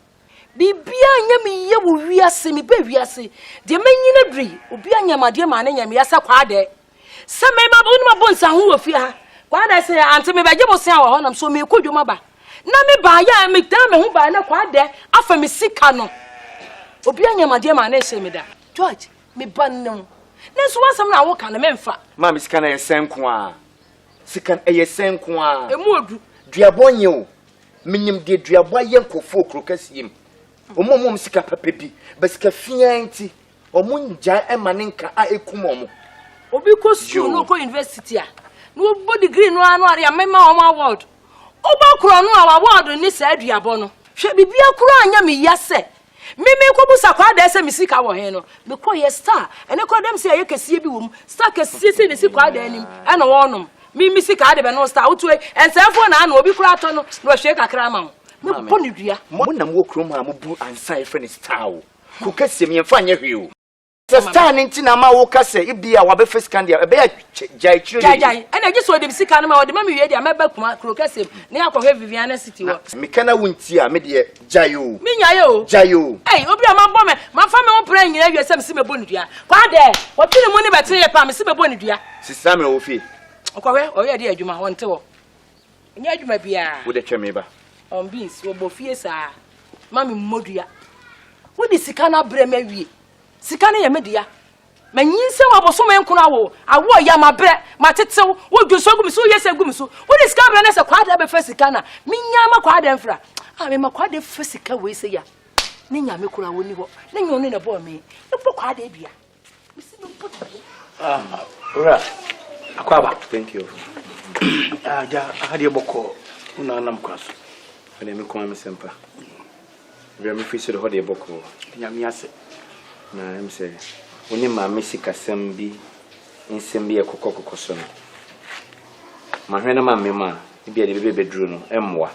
Bibia nyami ye wo wiase me ba wiase de manyina dri obi anyama de ma na nyame yasa kwade se me ma bo no bonsa ho wo fi ha kwade se ante me baje bo se a wo honam so me kodwoma ba na me ba ya me da me ho ba na kwade afa me sika no obi anyama de ma na se me da George me ba no na so wasam na wo ka na memfa mama sika na yesenko a sika yesenko a emu odu duabon ye o minim de duabo yenkofo krokasiem omomom sika papebi basika fianti omunja emaninka a ekumomo obi ko school no ko university a no bo degree no anu are amema o award oba kro no award ni sa aduabo no hwe bibia kro anya me yase mimi ko busa kwa da se misika wo he no me ko ye star ene ko dem se ye kese bi wom star kese se ne si kwa da anim ana wonom mi sika de be no star wotu ensefo na obi kura to no na hwe kakra ma me bo ne dua mo na mo krom ha mo bu ansa e friend star o ku kase me mfa nya hwe o star ninti na ma wo kase ibia wa be face candia e be jai chiro jai ena je so de sika no ma wo de ma mi wie de ameba kuma kro kase ne akọhwe Viviana City wo me kana wunti a me de jai o mi nya yo jai o obi ma bo me ma fa me wo pra nyina wie sem se me bo ne dua kwa de wo pini mu ne betre ye pa me se me bo ne dua sisa me wo fi akọhwe o ye de adwuma won te wo nya adwuma bia wo de tweme ba on beans wo bo fie sa mami mmodua wo di sika na bre ma wie sika na ye media manyinse wa boso men kono awo awo ya ma bre ma tetew wo dwoso gum so yese gum so wo di sika bre na se kwada be fa sika na minya ma kwada mfra a me ma kwada fa sika we se ya ni nya me kura woni ho na nya oni na bo me e bo kwada bia mi si no put ora akwaba thank you ja ahade boko una nam kwaso ene me ko am sempa we am fi so hode boko nya mi ase na em say oni ma me sika sembi ensembi ekokokoko so no ma hwe na ma me ma bia de bebe bedru no emwa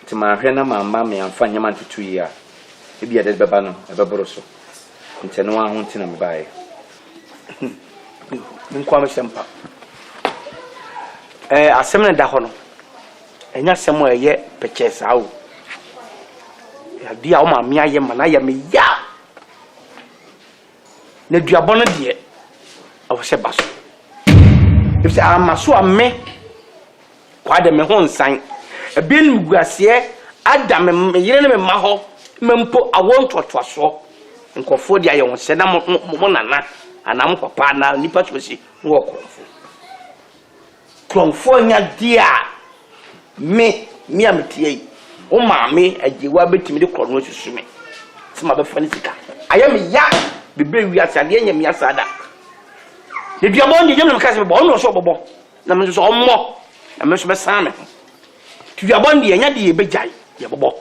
ti ma hwe na ma ma me amfa nyama ntutu yi a bia de beba no ebeboro so ntene wa ho ntina me bae min kwa me sempa asem na da ho no enya sem a ye purchase awo ya dia o ma me aye ma na ya me ya na duabon de awo se baso if say amaso ame kwa de me ho nsan ebe nu guase adam me yire ne me ma ho mempo awon totoaso nkofo de aye ho se na mo nana anam papa na nipa chosi wo kromfo nya dia me ametie o maame ajewa betimi de krono susume sima be fani sika aye me ya bebe wi asade enya me asada de duabon de yem na kase bo no so bobo na me so ommo na me so be same duabon de enya de be jai ye bobo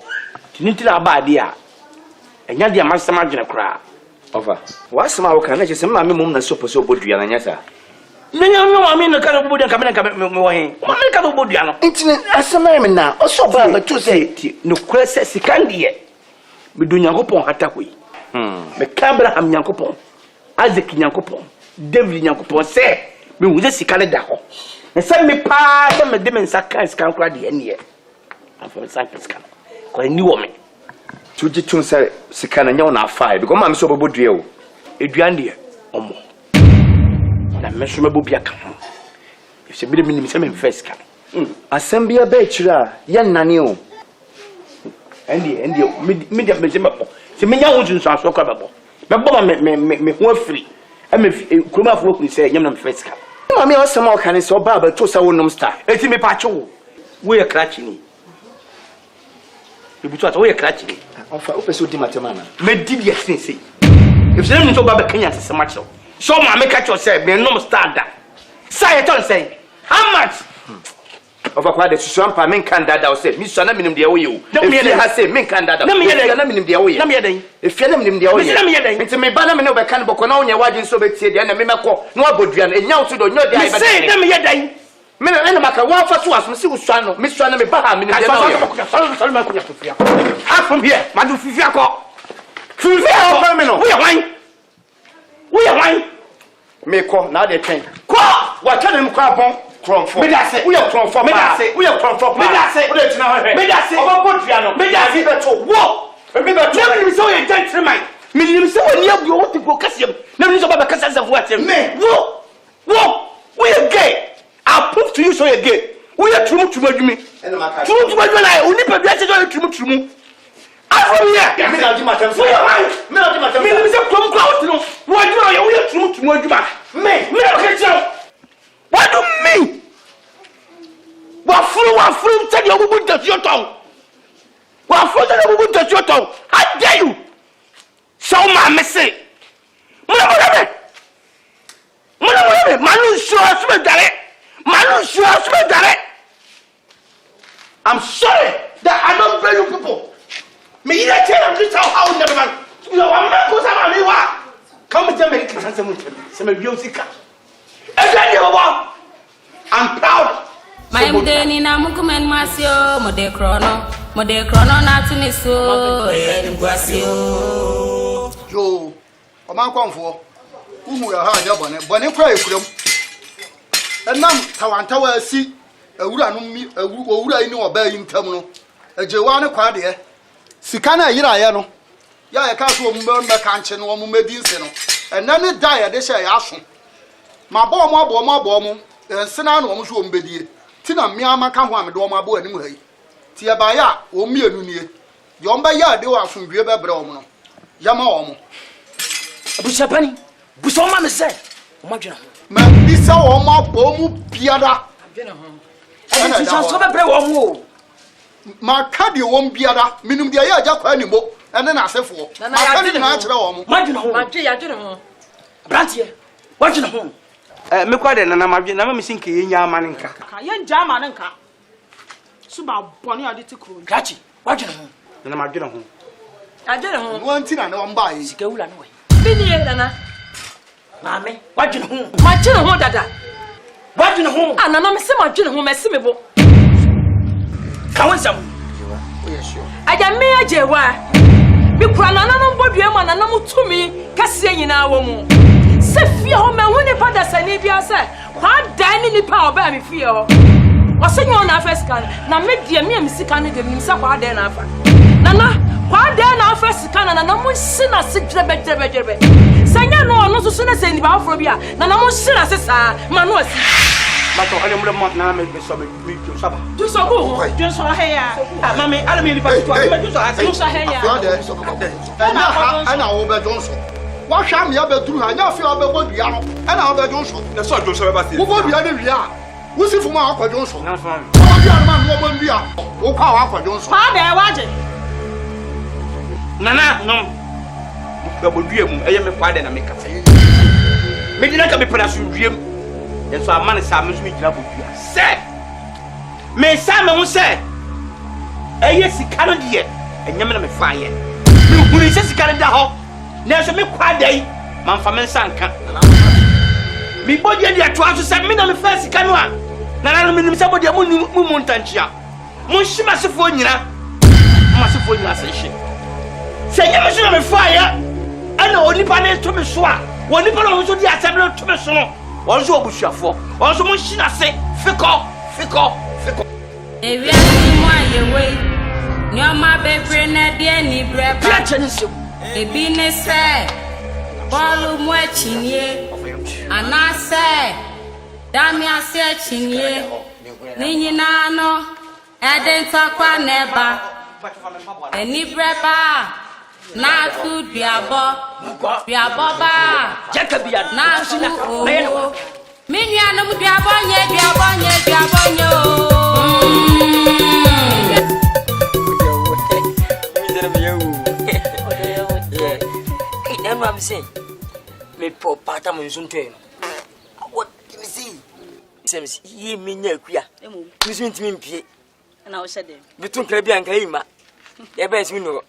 tinintira aba de a enya de amasama dwene kra over wasema wo kana chese maame mum na sopo so bodua na nyasa nenya no maame no kana bodua kamena me wo he maame kana bodua no intine asema me na o so ba to say no kwese sikandie me do nyankopon hata koyi me Abraham nyankopon Isaac nyankopon David nyankopon se me hu ze sikale da ho na se me pa se me de me nsaka sika nkra de ene afọ nsaka sika ko ni wo me tuji tunsa sika na nyawo na afai because maame so bobodua o eduan de omo na me so mebobia ka ho se bi de me se me first ka asembia be chira ya nane o endi me de me se mebo se me nya ho tunso aso ka bebo mebo me ho afiri e me kuruma afo kun se nyam na me first ka maame o sema o kan se o ba to sa wonum star eti me pa cho wo ye krachi ni ebutu ata wo ye krachi ni onfa o pese o di matemana me di bi asense if se nem nso ba be kanya se ma cho so maame ka cho se me nom star da say ton say how much ofa kwa de susu ampa men kan dada o se mi susu na minim de wo ye o e ha se men kan dada na minim de wo ye na me den e fie na minim de wo ye nti me ba na me no be kan boko na onya waje nso be tie de na me mekọ na obodua no enya wo to do nyo de ai ba say na me ye den me na maka wa fa to aso si usua no me susu na me ba ha minim de na wo ye sorry ma kunya fifia from here ma do fifia ko fifia o me no wo ye wan me ko na de twen ko wa twa nem ko abon kromfo me da se wo ye kromfo me da se wo ye kromfo me da se wo de tina ho he me da se oba bodua no me da se beto wo me beto na me so ye gentleman me nim se woni agu wo ti go kasem na me so ba kasa se fo atem wo ye gay I prove to you so ye gay wo ye tumu adwumi tumu adwumi na oni pa bia se so ye tumu afro here me na di matem so me nim se krom kwa wo wo adwuma ye wo ye tumu adwuma me no ke chao what do you mean wa furu tell you obubu ntasio ton wa furu tell you obubu ntasio ton how dare you so ma me say muna manu sure dare I'm sorry that I don't blame you people me ira tell am this how never man you know I'm not go sama me wa come tell me can say me se me biosika e ga ni baba I'm proud. My mdeni na mukumen masio mode krono na tuniso edwasio yo o ma konfo umu ya ha nya bone kura ekuram enam tawantawa asi awura no mi awura yi ni oba yi ntam no ajewa ne kwa de sika na yira ye no ya ka so mu me kanche no mu medi nse no ena ne da ya de hye ya aso ma bo mo ensena na o mu so mbedie tina miama ka ho amede o ma bo anim ha yi ti ya ba ya o mienu nie yo mba ya de wa asundwe bebre o mu no yama o mu Abusapani buso ma me se o ma dwena ho ma bisa o ma bo mu biara dwena ho ana so bebre wo mu ma ka de wo biara minum de ya agya kwa animo ene na asefo ma ka de na akere wo mu ma dwena ho ma dwe ya dwena ho brantie wa dwena ho me kwa de na ma dwena ma me sinke yenya amane nka ka yen jama ne nka suba boni ade ti kro kachi wa dwena ho na ma dwena ho adwena ho no antina na mba yi sika wula no we bini nana mame wa dwena ho ma dwena ho dada wa dwena ho anana me se ma dwena ho me se me bo ka wonsam aja me ajewa mi kura nana no bodue ma nana mutumi kase nyina wo mu se fie ho me hu ne pada sani bia se kwa dan ni nipa oba mi fie ho o se nyo na afesika na me die me am sika no de mi se kwa dan na afa nana kwa dan na afesika na nana mu sina se jrebe sanya no no so na se ni ba afro bia nana mu sina se sa ma no asi Mato ale mule mo na me so me tu saba. Tu so go. jo so he ya Mami ale me ni pa tu me tu so ha. jo so he ya ana wo be jonso wa hwa me ya be duru ha nya fi obe bodua no ana wo be jonso Na so jo so be ba se. wo bodua de wi a wo si fu ma akwa jonso Na so. wo bia ma no bo bia wo kwa wa akwa jonso pa de waje Nana no. Ga bodua mu eye me kwa de na me ka se. Me dina ka me para so duam. En so amane sa me so me dina bodua. Se. Me sa me hu se. Eye sika no de enyam na me fa ye. Me huni se sika no da ho. Na so me kwa dai man fa me sanka. Mi bodua de ato aso se me na me fa sika no a. Na no me nim se bodua mu ntanchia. Mo hima sefo nyina. Ma sefo nyina se hye. Se nyame so na me fa ye. Ana onipa ne to me so a. Wonipa no so di asem no to me so no. Won so obusuafo. Won so mo hina se fiko. Ewi asi mo ayewe ni o ma bebre na de ni breba Bia chene se. ebi ne se bolu mo achinie ana se dami ase achinie ni nyina no edenta kwa neba eni breba na tu diabo ba Jaka bia na su na ye no. mi nua no diabo nye o I'm saying, me poor part of my son. What do you see? Seems ye mean your queer. You seem to me, and I said them between Caribbean and Kaima. Your best we know.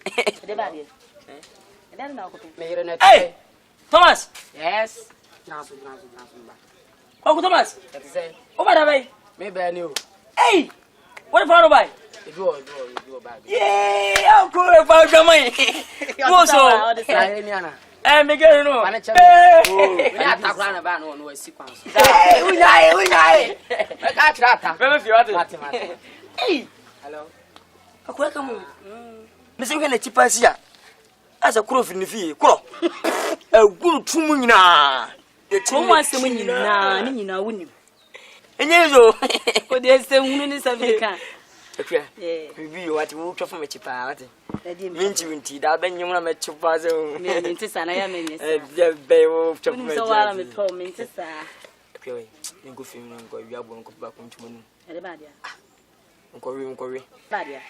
Hey, Thomas. Yes. Uncle Thomas. That is it. Oh, by the way, Maybe I knew. hey, what if I buy? Do bad. Yeah, Uncle, if I come in. Also, Miguel, no. I attack round about no sequence. Hey, we lie. I can't try. Hey, Hello. a quick come on. Miss, you can let you pass here. As a crow in the field, crow. A good 2 million. The 2 months when you know, wouldn't you? And you know, there's the woman is American. We what you walk from a chip out. Minty, that then you want to make your puzzle. Mintis and I am in Beowulf. so while I'm at home, Mintis. Okay, you go film and go. You are going to go back into moon. Inquiry. Badia.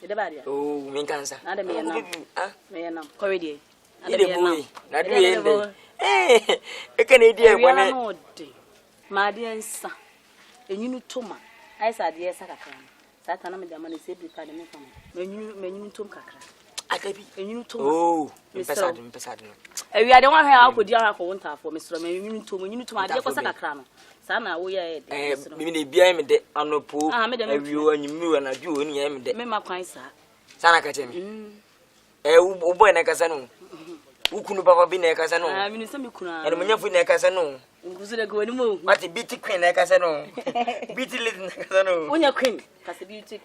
The Badia. Oh, me cancer. Not a man, Corridier. Eh, a Canadian one. My dear son, and you know Toma. I said, yes, I can. Satana, the money saved the party when you took Kakra. I can be. And you told oh, Pesado. we are the one here akodi akọ wonta for Mr. Menyu to ma de ko sakakra no sa na wo ye me ne bia me de anopo awiwo anyimi na dwo oni ya me de me ma kwan sa sana ka temi wo boy na kasa no ukunu baba bi na kasa no me se me kuna ene munyafu na kasa no nguzure go ni mo ati beauty queen na kasa no beauty lady na kasa no wonya queen kasa beauty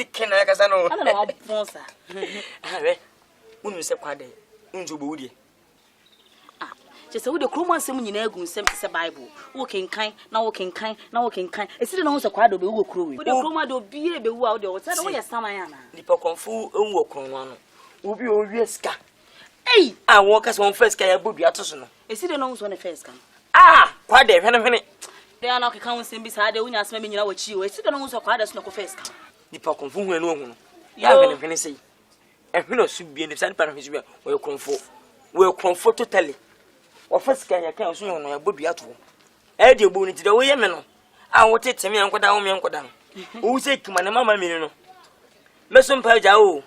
king na kasa no ana na bonsa awe unu se kwade unjo bo wudie se wo de kroman sem nyina agu nsem se bible wo kenkan na wo kenkan esi de no so kwado be wo kro we wo de kroma do bie be wo a wo de wo se no wo ye saman ana nipa konfu enwo kron no ano obi o wie ska ei a wo ka so first ka ya bodu atoso no esi de no so ne first kan kwade hwene de ana ke kan nsem bi sa de wonya asema me nyina wo chi wo esi de no so kwado so no ko first kan nipa konfu hu enu hu no ya hwene sei ehwene so bie ne san pa no hu bia wo kronfo totally office kan ya kan so no ya bodu ato e de bo ni ti de wo ye me no a wo tete me enkoda wo me enkoda no wo se kuma ne mama me no meso mpa ja o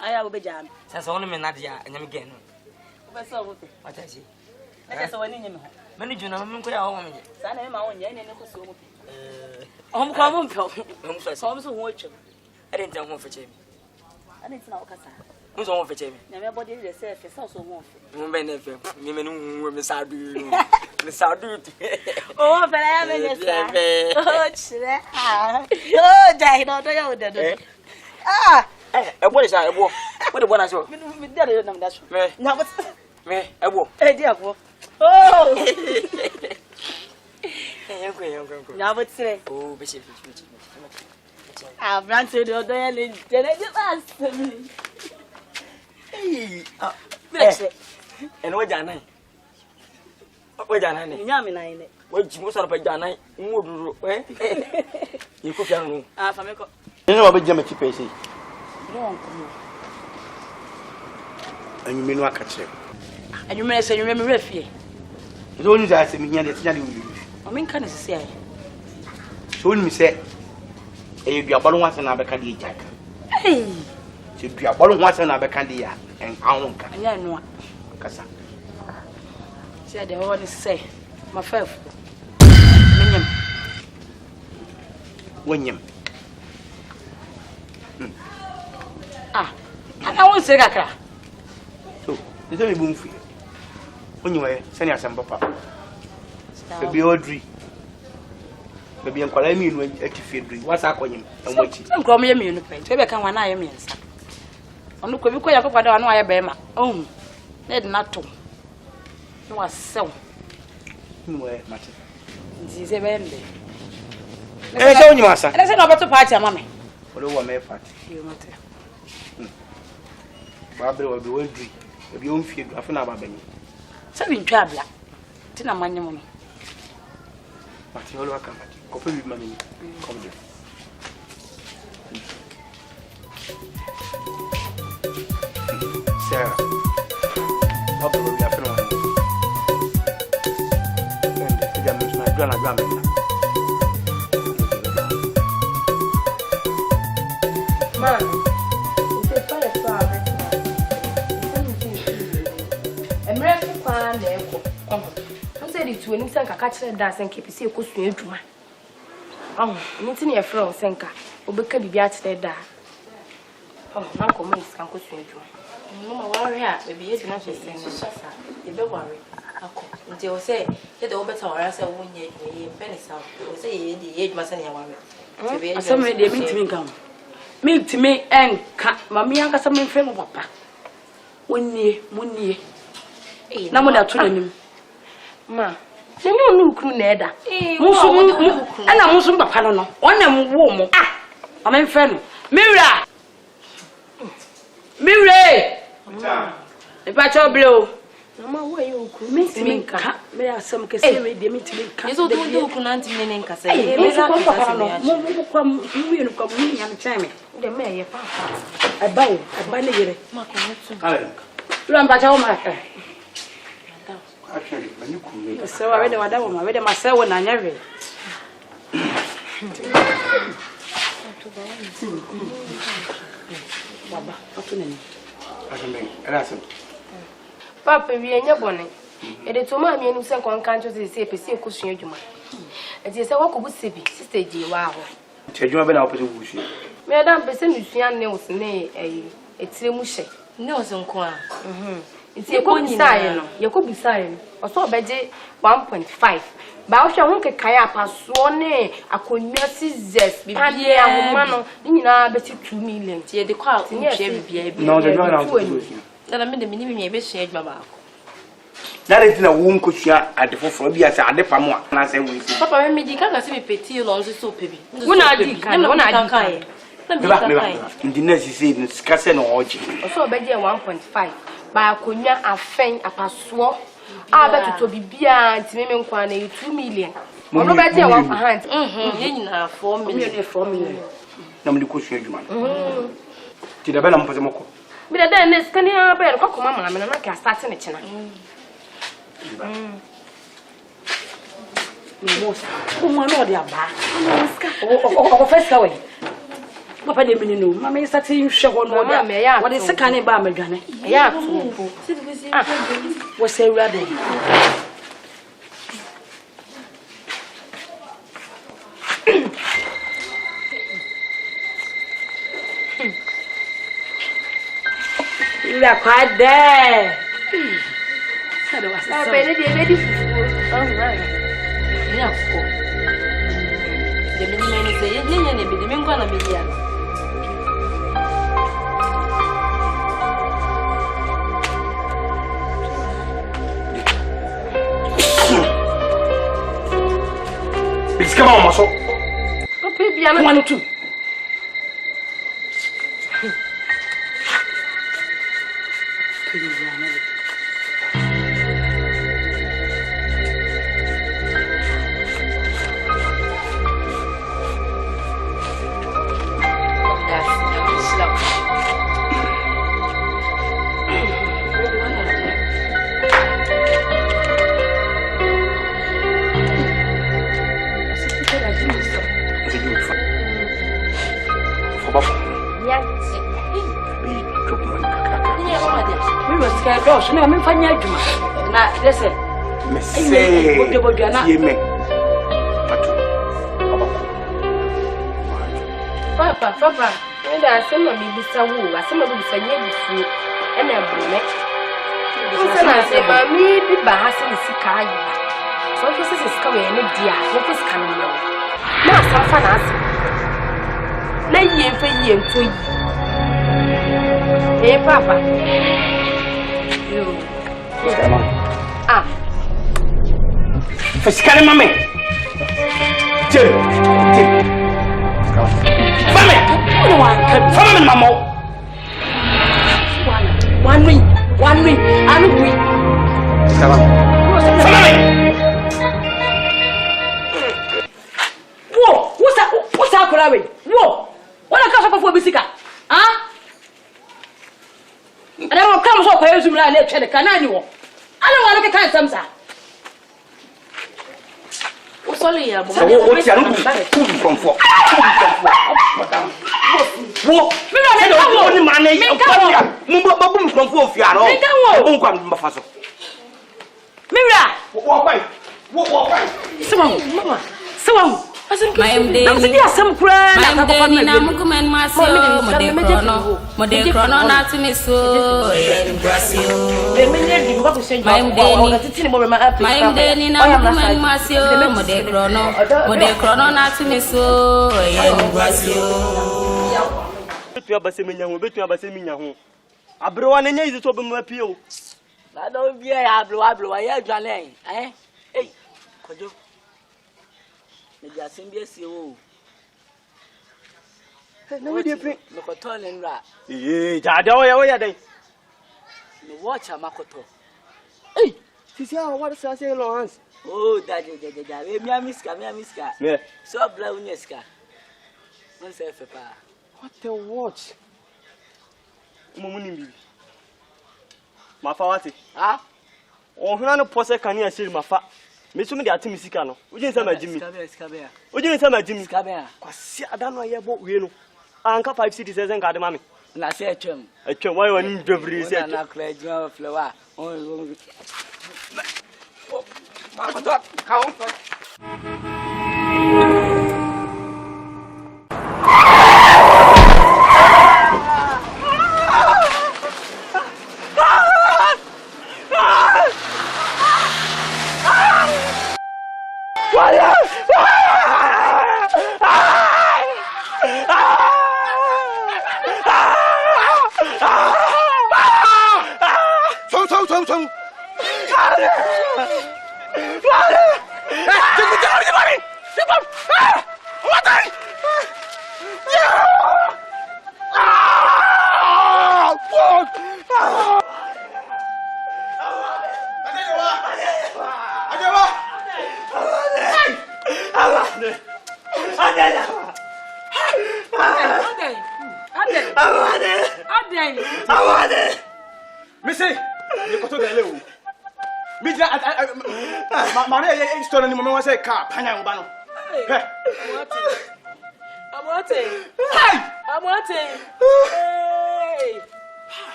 aya wo be ja sasa wono me na dia anyam gen no wo be so wo pe atachi aka so wani nyem ho mani juna me ko ya wo me sa na me ma wo nya ne ko so wo pe om ko mo mpa mo so so mo so ho atwa ade ntan ho feche mi ade ntina wo kasa mo so ho feche mi na me body de se fe so ho fe mo be na fe mi me no me sadu oh fela ya me nyesa oh chire oh dai no do yo de do ebo de sa ebo wo de bo na so me de na me da so na but me ebo di abo oh yanko na but sire oh be se brand de do ya le de je pass mi ene wo jana wo jana ne nya me na ine wo ji mo sara pa jana mo duro ni ko fian no fa me ko ni no be jama ti pese no ko anyu menu akachire anyu me se anyu me refie so ni za se mi nya de tia de wi o min kan se se ai so ni mi se e dua balo wanse na be ka de jaka se dua balo wanse na be ka de ya en awonka anya no kasa se de ho ni se ma fef menyem wonyem ana won se kakra so nse mi bu mfu wonyem e se ni asem papa se bi odri bebi enkwala mi nu atifi dri wasa akonyem enwachi se nkro me ye mi nu pe to be kan wana aye mi nsa onu ko bi ko ya papa da wana aye be ma na de na to no wasew nu e mate nzi se be nde se wonyem asa ene se no beto party ama me ole wo me party yo mate babre wo bi wondri bebi o mfie du afa na babani se bi ntwa bla ti na manyem no mate ole wakamati ko pe bi mami ko de Sarah babre wo bi afa na wani and ya me na gana Man, it's a fire flower. American fan, I said it to him, Sanka catch a dance and keep his equals to you. Oh, meeting your friend, Sanka, or become the at their da. Oh, Uncle Miss can cost you. No, warrior, maybe it's not just saying, you don't worry. Until say, get over to our answer when you penny south, or say the age must any worry. Some they meet me come. Me to me and mammy and some friend of papa. 1 year, 1 year. Na mo da to nanim. Ma, se no no kru na eda. Musu ana musu papa no no. Onam wo mo. Amen fe no. Mira. E pa cho blow. Mama, where you kru? Me ka. Me asem ke se me de me ti me ka. Yeso do kru na ntimi ne nka se. E me za papa no. Mo kwa mu wi no kwa mu nya me chame. De me ye papa. Aba ne yere. Ma ko mutu. ale Lu mpa cha wo ma ka. actually mani ku Se wa we de wada wo ma we de ma se wo na nya we. Baba, atu nani? Asembe, era assim. Papa, we are bonnet. And it's my man who sent on country to say, Pessi, cushion, you might. And yes, I walk with Sibi, Sister G. Wow. Tell you about our position. Madame Bessin, Nails, nay, a Trimushe. No, some coin. It's a good sign. You could be sign. Or so budget 1.5. Bausha won't kaya pass one, I could mercy zest. Be a man, you know, bet you 2 million. Yet the crowd, yes, no, the ground. Then I made the minimum a bit shade, Mamma. That is a wound could share at the Phobia at the Pamo, and I say, Papa, maybe can't see me petty along the soap. When I did, when I did. In the next season, scarcely no orgy. Also, budget 1.5. By a conya, a feign, a password. I bet to be beyond Timmy Kwane 2 million. I'm not better 1 hand. 4 million, 4 million. No, the cushion, you man. Did a bell for the Moko? But then this can you have a cock, Mamma, and I can start in a channel. Most woman or the back. Oh, first away. Papa de menino, mama is starting show on what is a cannibal Megana. Yeah, what's a rather? You are quite there. I'm ready for all right. The minimum is a young and the minimum gonna be here. It's come on, muscle. Okay, be a 1 or 2. Listen, Papa, and I send my baby Sawu, I send my baby Sawu, and I'm brunette. I say, Mammy, be Bahassi is Sikai. So this is coming, and dear, what is coming now? Now, some fun as lay ye for ye and for ye. Eh, Papa. For scanning mammy. Family, mamma. 1 ring, and we. Whoa, what's that? Whoa, what a cup of Bissika? Huh? And I don't come so close to me. I don't want to get some, sir. Sorry, so what's your food from for? What? Only money. Mumbo from 4 Fiano. Mira, what? Someone. My day, some cry. My day, I'm coming myself. Mode chrono, not me so. My day, I'm coming myself. Mode chrono, not me so. Betu abasemenya ho, betu abasemenya ho. Abrewa nenya izi to be mapio. Na do bia ya abrewa ya adwane eh kojo me dia sembi esi o na we dey pin me ko to le nra jada wo ya den me watch amakoto sisi a what say Lawrence ja we mi amiska me so bla unyeska won say fe pa what the watch mumuni bibi mafa wati ohuna no pose kan ya shiri mafa me so me dey atimi sika no ujin say majimi ujin say majimi kwasi adano ye bo we no anka 5 cities ezen ka de mame na se atwam atwam why wani ndobri se na kra adwuma flower on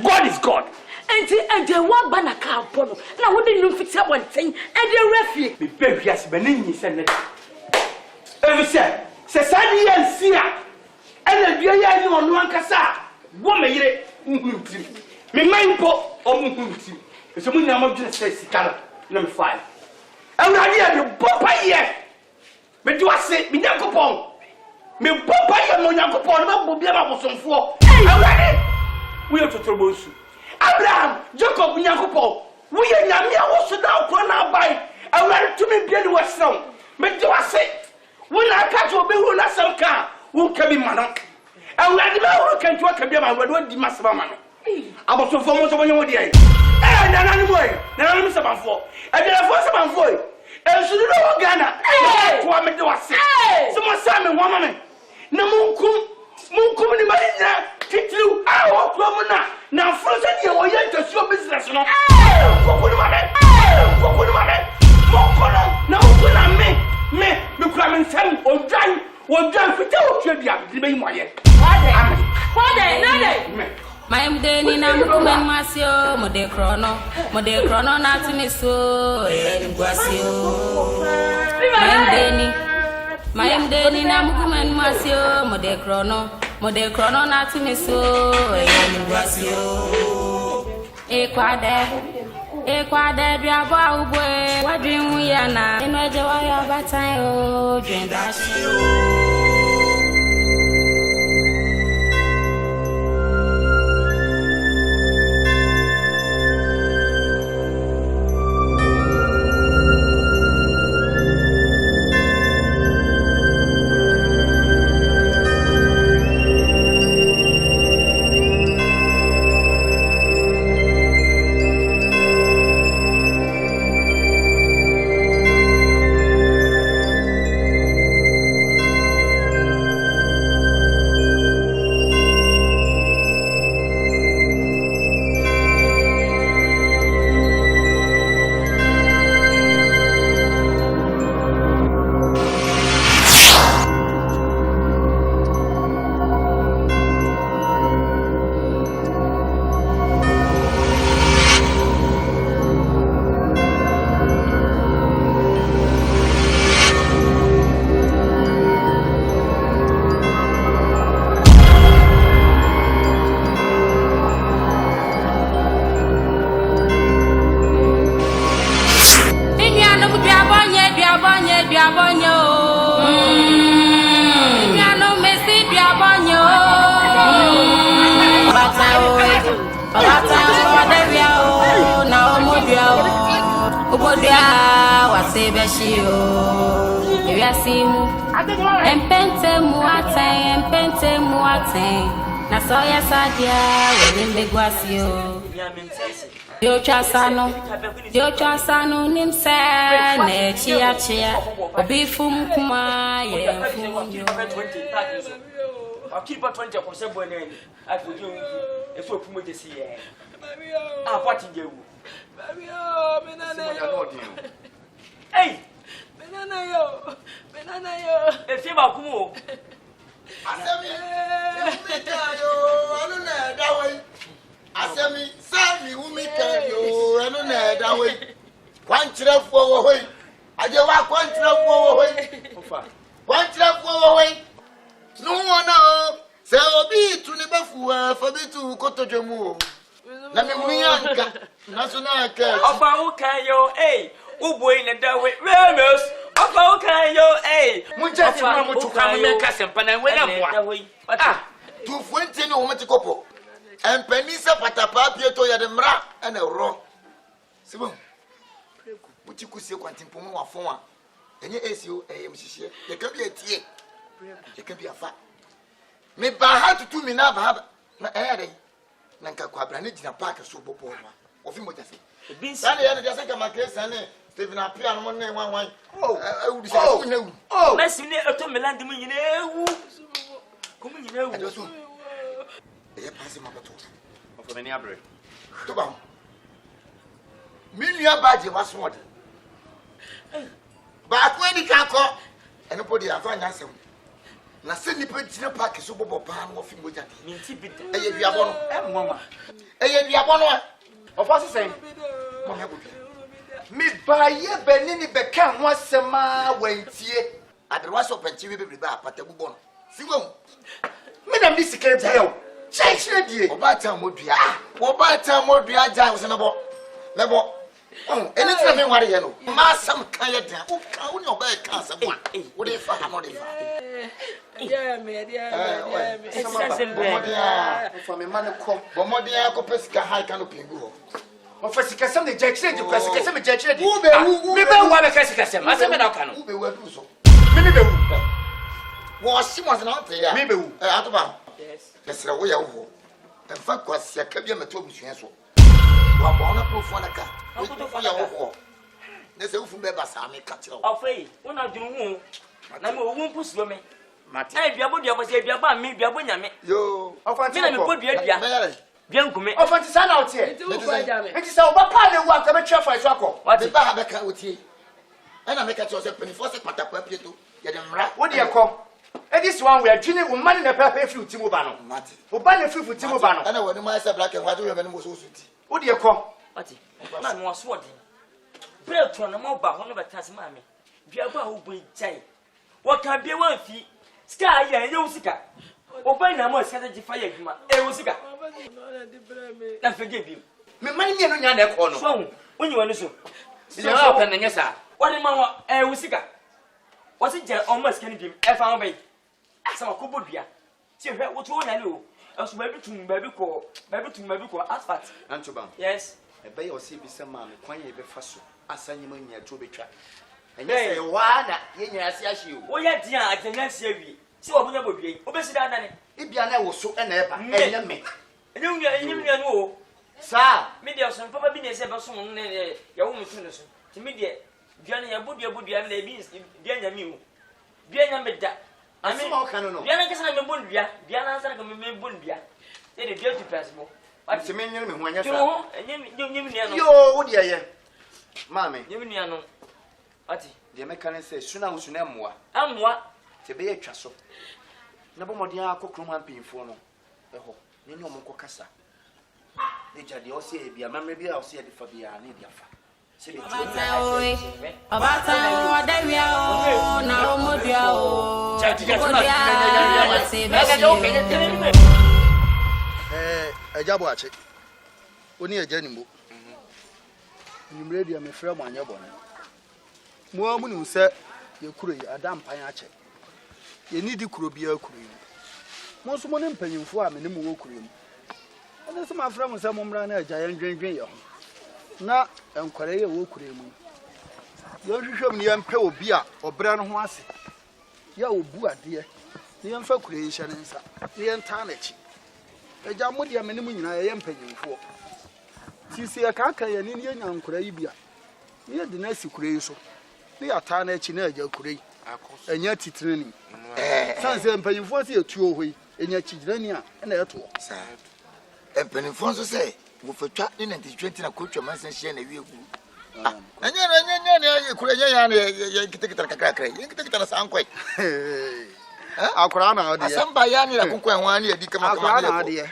God is God. And the one banner car pono. Now what did you fix up one thing? And the refuge. Me baby has been in his and every say Sadi and Sia. And the dear you on one cassa. Woman, me mind po or Muti. It's a moon I'm just say Sicala. Number 5. I'm not here to pop here. But do I say, me never go Me papa ya mo Nyankopon me bo bia ma bosomfo. Awurade. We are totrobosu. Abraham, Jacob Nyankopon. We are nyame a wo so da ko na bai. Awurade tumi bia ni wasom. Me de wase. We na ka to be hu na sam ka. Wo ka bi ma no. Awurade ba wo kan to ka bia ma awurade di masaba ma no. Abosomfo mo so bo nyo di ai. Nana ni boy. Nana ni sabanfo. E de la force sabanfo. Ensu do wo Ghana. Ko me de wase. So mo sa me wo ma me. Na munkum ni marina titlu awo ko mu na froze die wo ye ntasuo business no ko ni ma me mo kono na wo na me kura me nsam odwan fita wo twa bia de be mo ye Kwade nade Mayemdeni na mkumen masio mode krono na timiso ngwasio Mayemdeni na mkumen masio mode krono na timiso ngwasio Ekwade biaba ubwe wadwin ya na enweje wa ya batan o dwen dasio Empente muaten na soya sadia welimbe gwasio Dio chasano nimse ne chia obifum kuma ye funyo Keep 20% when I put you if you promote this year. Ah, what in you? Hey, Benana yo. If you are cool, Asemi, Sammy, who make you run on that way. One trap for away. I just walk one trap for away. One trap for away. No one now. Say, be to the Bafu for me to go to Jamu. Let me National Care. About can you, eh? Uboy in the way, Ramos. About can you, eh? Mucha to come and cast and pan and when I'm one. Ah, 220 no one to couple. And Penisa Patapa Pieto Yademra and a raw. Simon, but you could see quantum Puma for and you SU AMC. There can be a tea. There can be a fat. Maybe I had to 2 minutes have my Nanka Quabranit in a park of super poor. Of him, what I say. Been Sunday, I just think my case and Stephen appear on one name, one. Oh, I would say, oh, let's see a Milan to me. Come in, you know. They pass him up For many abre. to bound. Million badge was what? But when he can't call, and nobody have found answer. Na send the put in a pack of super palm of him with that. A Yabono, a Yabono. Of what's the same? Me by ye Benini Beckham was some went here. At the was open TV bar, but the bubon. See one. Madam, this came to you. Check, Obata Mudria. Obata Mudria Giles and a boat. Level. Oh, anything me worry no. Ma some kind of thing. Who no buy cancer one. What if I no dey fa? Yeah, me. For me man come. But more dey go pesika high canopy go. O fasika sem de jekire di fasika sem jekire di. Who be me be wa be fasika sem. Ase me da ka no. Who be do so? Me be wu. Wo si mo se na te ya. Me be wu. Atoba. Yes. Esra wo ya wo. En fa kwasi aka bia meto busua so. Wa bo na profo na ka. Wo ya wo. Ne se ufu be ba sa me ka kire wo. Ofei, wona dwunu hu. Na me owu mpusuo me. Mate. Eh biabo dia bo se biaba me biabo nyame. Yo. Ofanti. Me na me podua bia. Bia nkume. Ofanti sa na otie. Enti wo kwa jame. Enti sa oba pa le wu aka be twa fa so akọ. Wati ba ha be ka otie. Ana me ka kire wo se penifo se patapa pieto. Ye de mra. Wo de ekọ. This one we are drinking with money na papa fi utimu ba no. Mate. Oba na fi utimu ba no. Ana wo ni ma se black and white we be no so suti. Wo de ekọ. Ati. Na no so odi. Break to na mo ba ho no betase ma me. Biabo a wo bo jai. Wo ka bia wan fi. Sky ya enye wo sika. Oba na mo sika ji fa ya adwuma. Wo sika. Na fege bi. Me mani mi no nya na ekọ no. So, wonyi wani so. Bi na o kan na nya sa. Wani ma wo wo sika. Wasi je on ma sika ni bi. E fa wo bai. Asa ma ko bodua. Ti hwe wo to nya le o. Aso ba bi tum ba bi ko asphalt. Antoba. Yes. E be yo se bi se ma me kwan ye be fa so. Asanye ma nya to betwa. Enye se wa na ye nya ase ahye o. Wo ye dia agenya se awie. Si wo bunya bodua yi. Obesi da dane. Ibia na wo so e na e ba. Enye me. Enye mi anu o. Sa, Me dia so papa bi ne se be so ne ya wo mutu ne so. Ti me dia bia na ya bodua na e bi dia nya mi o. Bia nya me da. asema o kan no. Bia na kesa na me bon bia. Bia na answer ka me bon bia. E de bia tu possible. Ati me nyere me ho anya sa. Yo, enye mi anu. Yo, wo de ye. Mame. Nye mi anu. Ati. De me kan se suna wo suna moa. Amwa. Te be ye twa so. Na bo modin akokrom ampinfo no. E ho. Ne ne omko kasa. Ne jade o se e bia mamre bia o se e de fa bia ne dia fa. Abata o adawia o na o modua o. Ejabo ache. Oni eje nimbo. Nimre dia me frɛ mo anye bone. Mo amu ni se ye kuro yi adam pan ache. Ye ni di kuro bia kuro yi. Mo so mo ne mpanyimfo a me ne mo wo kuro yi. Ono so ma frɛ mo se mo mra na agya ye ndwendwen ye ho. Na enkware ye wo kuro mu. Ye hwehwem ne ye mpɛ obi a obra no ho ase. Ya obu ade. Ne ye mfa kuro yi hye ne nsa. Ne ye nta na chi. Eja mo dia me ne mo nyina ye mpanyimfo. Sisi ya kaka ya ni ye nyankura yi bia. Ne ye de na si kuro yi so. Ne ya ta na chi na agya kuro yi. Enya titreni. Sanse mpanyimfo se etuo hoi. Enya chigirani a na eto. Sa. Mpanyimfo so se wo fatwa ni 2020 na kotwa mansan hye na wie gu. Enya ye kuro ya na ye kitekita kakra. Ye kitekita na sankwai. Akura na ade. Asamba ya ni la konkwan ho ani adi kama kama. Akura na ade.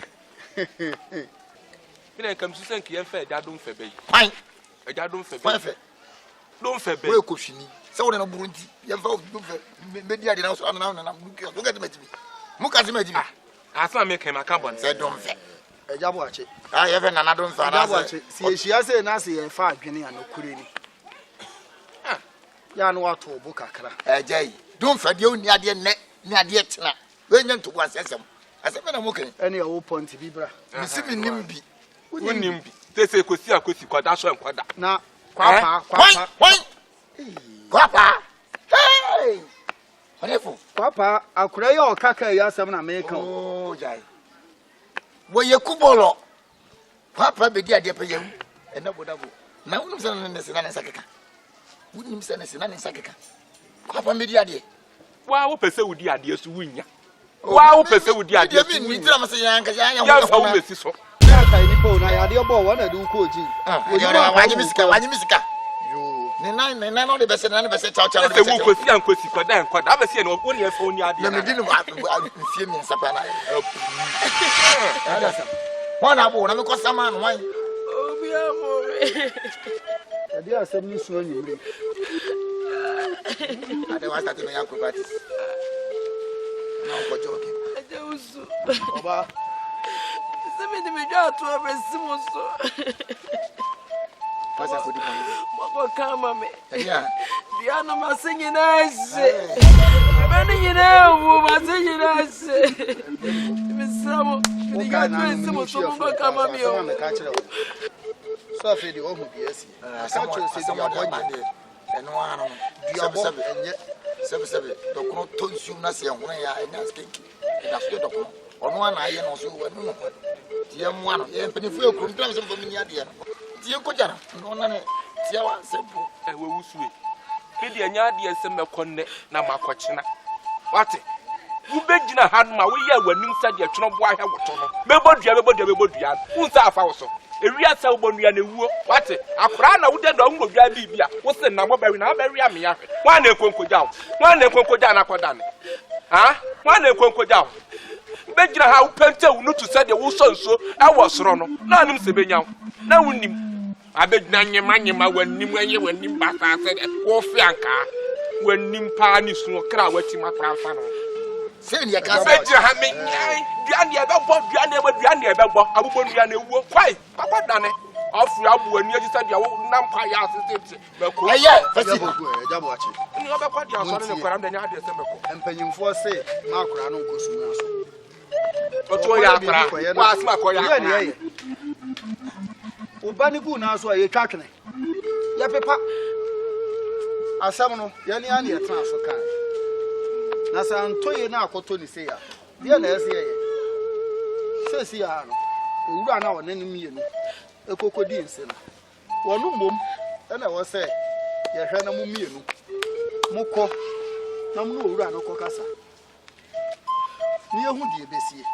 Mina kam su sen kiyen fe da dum fe be. Fine. Eja dum fe be. Fine fe. Dum fe be. We ko hwini. Se wo na burunti. Ye fa dum fe. Me dia de na so na buki. So get metibi. Muka se metibi. Asa me kem aka bon. Se dum fe. Ejabo ache. Ah ye fe na dum fe na se. Si ehia se na se ye fa adwene ya no kure ni. Ya no wato obo kakra. Ejai. Dum fe de oni ade ne. Ni ade tena. We nya nto asesem. Asem na mo kan. Ene ya wo point bi bra. Misibi nimbi. Wonim bi. Tese kosi akosi kwada so enkwada. Na kwapa. Kwapa. Hey! Wonderful. Kwapa akura ya okaka ya asem na me kan. Oh, jai. Wo ye kubolo. Kwapa be di ade pa yewu. Ena bodabo. Na wonum se na ne se na sakeka. Wonim se na se na ne sakeka. Kwapa me di ade. Wa wo pese wudi ade su wunya. Wa wo pese wudi ade su wunya. Ni tira ma se yan ka yan ya fa wo mesi so. Ya kai ni po na ya de obo wa na du ko ji. Wanyi misika. Yo. Ne na no de be se na ne be se cha cha. Se wo kosi ankosi kwada enkwada. Aba se ne wo ne fa oni ade. Na me di no mfie mi nsapa na. Ada sa. Wana bo na me ko sama no wan. Obi amore. Ade asem ni so anyimre. Ade wa start no yakko party. Na ko joke. Ade usu. Oba. Se me de me dwa to abesi mo so. Come, me. Yeah. The animal singing nice. Many you know, I say you nice. Miss Samo, you got to someone come on me. So I feel the home, yes. I can't say someone and one and yet 7 don't consume us young way and asking. That's good. On one eye and also one. Dear one, and if you could come from me, dear. Dear Kojana, no one. Tiawa simple e we wusu e de anya de asem konne na makochina wate wo begina ha ma wo ye wanim sa de twono bo ahwe woto no mebodua unsa afa wo so ewia sa wo bonua na ewuo wate akora na wo de do wo dua bibia wo se na mo bawi na bawi ame ahwe wa na ekonkoja na koda ne ha wa na ekonkoja begina ha wo pente wo nutu sa de wo so nso e wo soro no na anim se benya na wonim abedna nyema wanim basa se wo fianka wanim pa ni so kra wati makranfa no se ne ka se je ha menyai duane e bebo abubo duane ewuo kwai papa dane afu abu ani agisa dia wo nam pa ya asese beko eye fasi jabo achi ni obekwa dia so ne kwara ndanya ade se beko empanyimfo se makora no nkosu na so oto ya akra wa asma ko ya akra ubani ku na so ye twatwene ya pepa asam no ye ne ani etra so kan na san toye na akoto ni se ya bia na ese ye se si ya no owura na wona ni mienu ekokodi nse na wonu mom na wo se ye hwe na mu mienu mukọ na mu owura na kokasa ni ehu die besie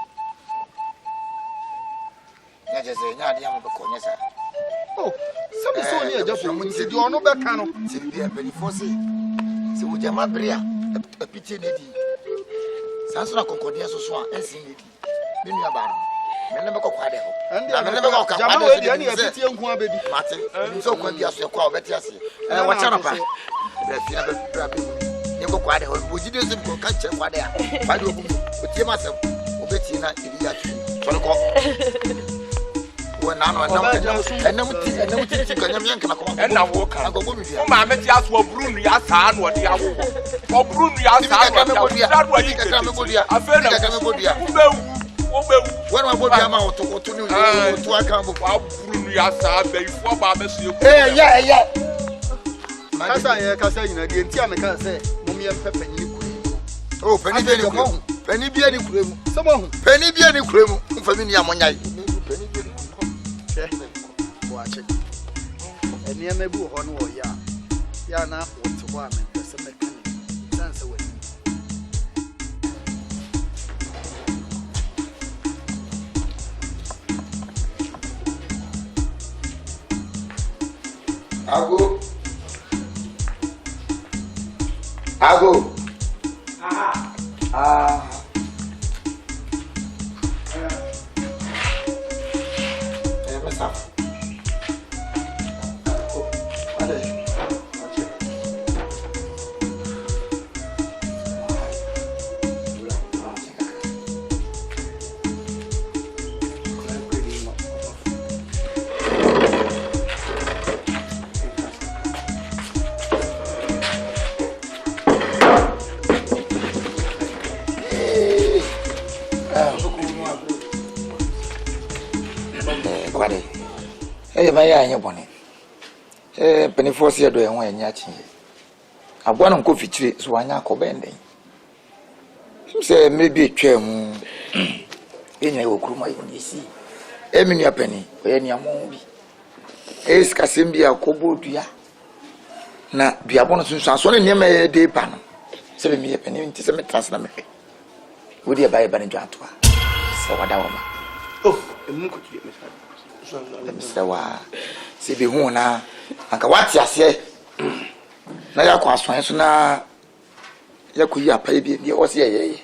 ya jeze nya ade am beko nya sa oh sabi so ni eja fo mu di ono be ka no ti bi e beni fo se wo jama bria apiti ne di sanso na kokodia so so a ensin ne di me nua ba no me ne be kokwa de ho na me ne be kokwa jama we di ani apiti enku abedi mate ni so kwa dia so kwa obeti ase wo cha no pa be fi na be bra be ni kokwa de ho wo jide se ko ka che kwa de a ba de obu o tie ma se obeti na iri ya tu so no ko na no enam ti kanya me nka na ko na wo ka go mi dia o ma me ti aso brunu ya saa no de awo o brunu ya saa no de awo da do yi ka me bodia afa na ka me bodia wo bewu wona bodia ma oto ni oto aka bo wa brunu ya saa be ifo ba be so ya kasa nyina de nti ameka se mum ye pepanyi kure o pani bi ni kure pani bi ni kure mu so mo hu pani bi ni kure mu mfa mi ni amonyai watch it. And near me boo on or ya na what to one and the mechanic. Dance away. Ago. Ya anya bone penifo se do ehun anya chi agwa no nko fitire so anya akobenden se mebi etwa mu enya okuruma yesi eminu apani oye ni amon bi eska sembi akobodua na duabon sunsun aso ne nema ye de pa no se be mi ye pani nti se me transna me wodi e bae ba ne dwantoa se wada woma oh emu ko tire me Msewa sibi huna anka wati ase na yakọ aswan so na yakuyi apa bi ne o se yeye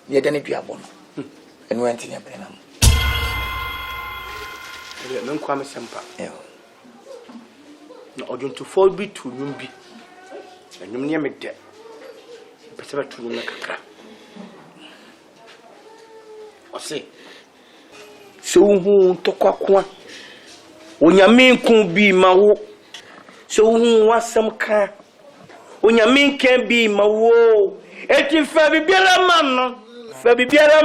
ne de ne duabo no enu enti ne bere na mo ele men kwa me sempa na odunto fo bi tu nyum bi enyum ne me de pese ba tu nyum kakra o se so hu to kwakwa onyame nku bi ma wo so hu wasam ka onyame kan bi ma wo eti fa bibiara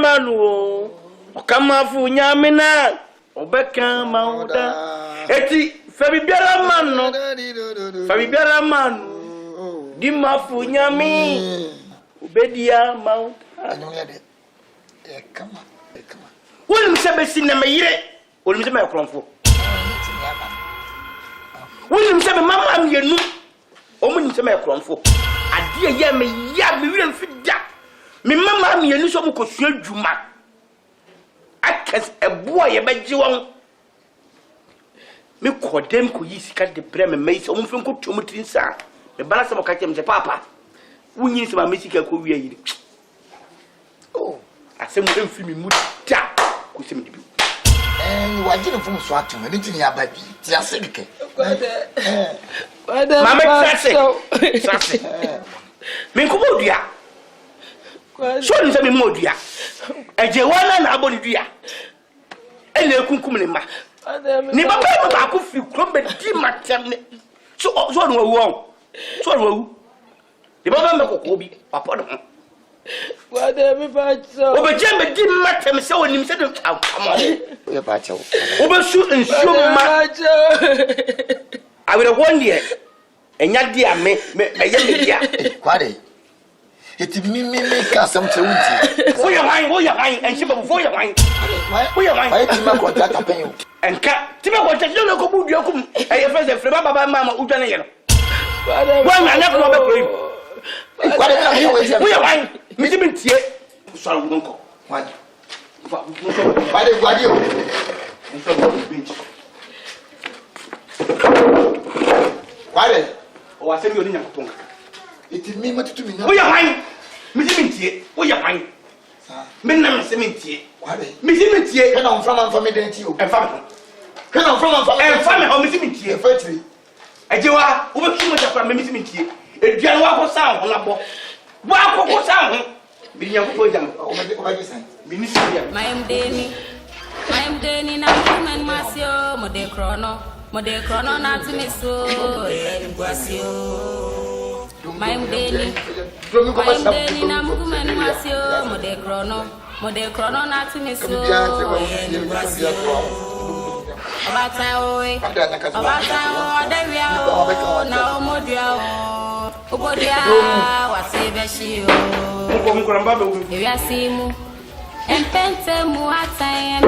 man no okama fu nyame na obeka mauda eti fa bibiara man di ma fu nyame obedia mauda kama wonim se besi na mayire wonim se makromfo wonim se mama mienu omunim se makromfo ade ye me ya me wira mfida me mama mienu so mukosua dwuma akas eboa ye beje won me kodem ko yi sika de bre me mai so mfin ko tumu tinsa me bala se boka kem se papa wunyi se ma mesika ko wi ayire oh asem mfin mi muda ko se me dibi wajine fun so atum ni tini ababi ti asedike mama sase me ko modua so ni se me modua eje wana na aboni dua ene kunkum ne ma ni baba ba ko fi krombe di matem ne so no wu so no wu ni baba me kokko bi papa no wada me ba so obeje me di matem se wonim se de akama ya ba chawo obesu nsuma awere wonde enya dia me ye me dia kwade eti mi ka sam che wunti wo ya wan en chiba wo ya wan ai ti ma contract apen enka ti ma contract no ko budu akum e ye fese fre baba mama udwane ye no wo ma na ko be pro kwade na mi wo ya wan mi ti mentie so awu nko kwade kwade o nso go bench kwade o asemi oni nyakotonga eti mi matutu mi na wo ya wan mi ti mentie wo ya wan me na me se mentie kwade mi ti mentie kana on from me den ti o e fa me kana on from me ho mi ti mentie e fa tiri ejewa wo be tumo ta kwa me mi ti mentie eduan wa ko sa ho na bo wa ko sa ho bi nya ko jam o ba ji san bi ni sia Mayam deni na kumen masio mode krono na timiso guasio Mayam deni na kumen masio mode krono na timiso guasio Obata o devia o na omodia o obodia wasebeshio ko ramba be wu Ewia simu empente mu aten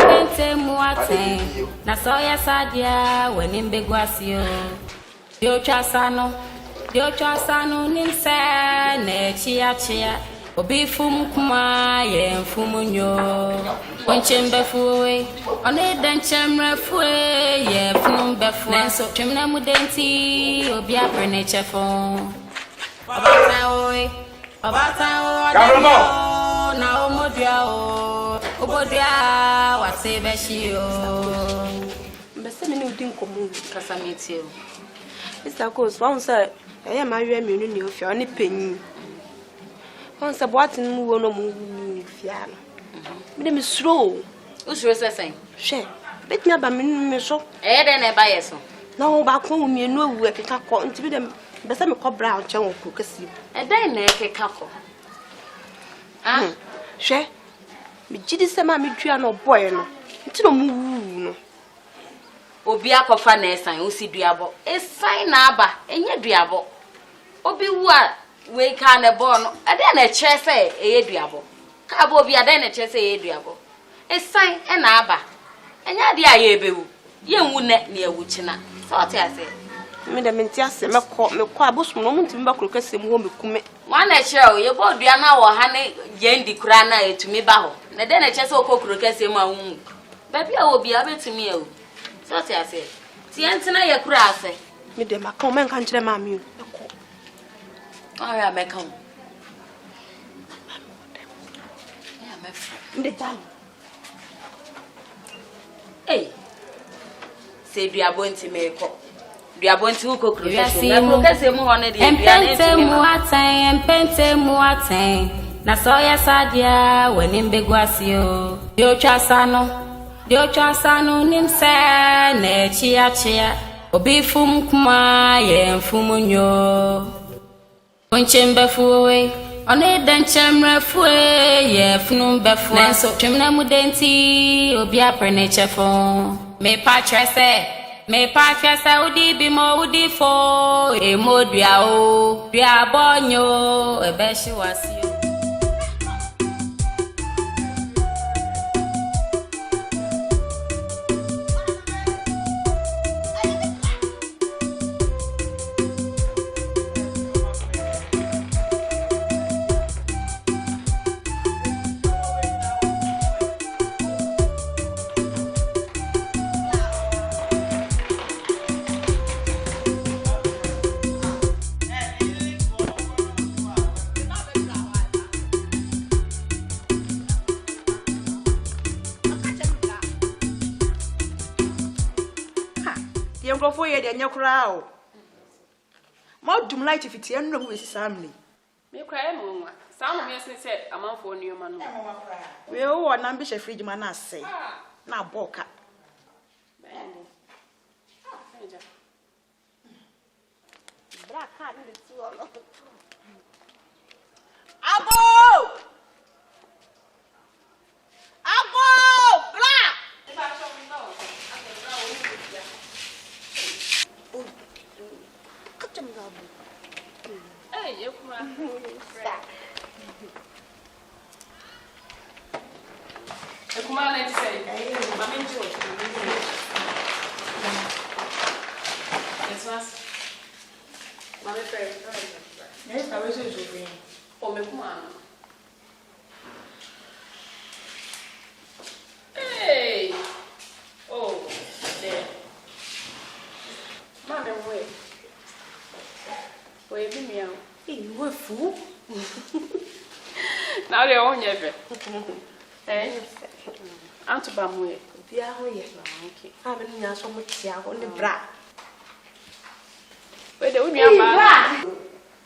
na soya sadia wani mbegwasio dio chasano nimse na chia obi fum kuma ye fumunyo onchembefuwe one denchemrefuwe ye funumbefu nenso twemna mudenti obi aprene chefo Obata o na omodia o obodia wasebeshio mbese me ni udin komu kasametio Mr. Coast won say eya ma hwe me ni ofia oni panyi won say boatin mu wo no mu fia no me dem suro usuro sesen hwe betnya ba me so de na ba yeso na wo ba ko mi enu awu akeka ko nti bi dem mbese me ko bra chen wo ko kasi den na ekeka ko hwe me gidi se ma me dua no boy no nti no mu wu no obi akofa na esan osi duabo esan na aba enye duabo obi wu a we ka na bo no ade na kire se eye duabo ka bo obi ade na kire se eye duabo esan e na aba enye ade aye ebewu ye nwu ne na ewu china so ate ase me de menti ase me ko abosum no munti mba kuro kase mu ho me kume wa na kire o ye bo dua na wo ha ne ye ndi kura na etumi ba ho na de na kire se okokuro kase mu awu ba bia obi abetumi ewu so ti ase ti entina ye kura ase me de maka o men kan kire ma mi ko aya meka o ya me nde tan se duabonti meko duabonti uko kase mu hone de empente mu aten na soya sadia wani mbegwasio dio chasano nimse na chia Obi fum kuma ye fumunyo. Onchembe fuwe. One danchemre fuwe ye funum befu. Nenso chemna mudenti obi apre chefon. Me patrese udi bimo udi fo. E modua o. Dua bonyo ebeshi wasi. Go ye de nyakura o ma dum light fiti enu na mu besi samni me cry mo nwa sam me sen se amanfo nioma no we wo na mbi she fridge ma na ase na boka bra ka ni ti o lo abo bra Hey, you come on. Come on, let's say. Mami George. Yes, mas. Mami Perry. Yes, I was just doing. Oh, me come on. Hey. Oh, there. Mami, wait. Wait, be me out. You were fool. Now they're on your bed. Eh? I'm to Bamway. Be out here. Okay. I haven't known so much here on the bra. Wait, the women are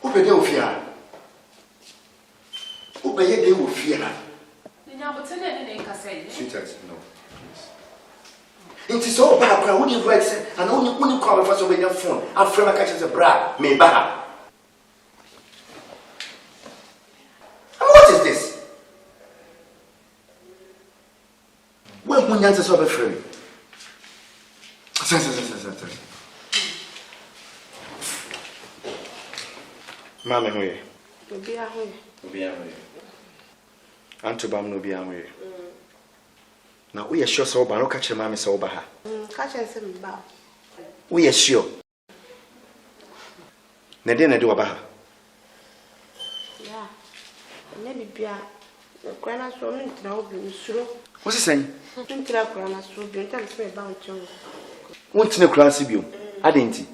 Who be there fear? Who be there with fear? the number 10 and say. Sweetheart, no. It is all bad, when you write and only when you call us over your phone, our friend catches a bra, may bah. What is this? When you answer so friend. Mamma, who you? Be out here. Be out here. Antobam no be away. Now we are sure so bad, catch your mammy so bad. Catch us in bow. We are sure. Nadine do about her. Yeah. Maybe be a grana so now be sure. What's he saying? Intra grana so be tell me about you. Won't no class you? I didn't.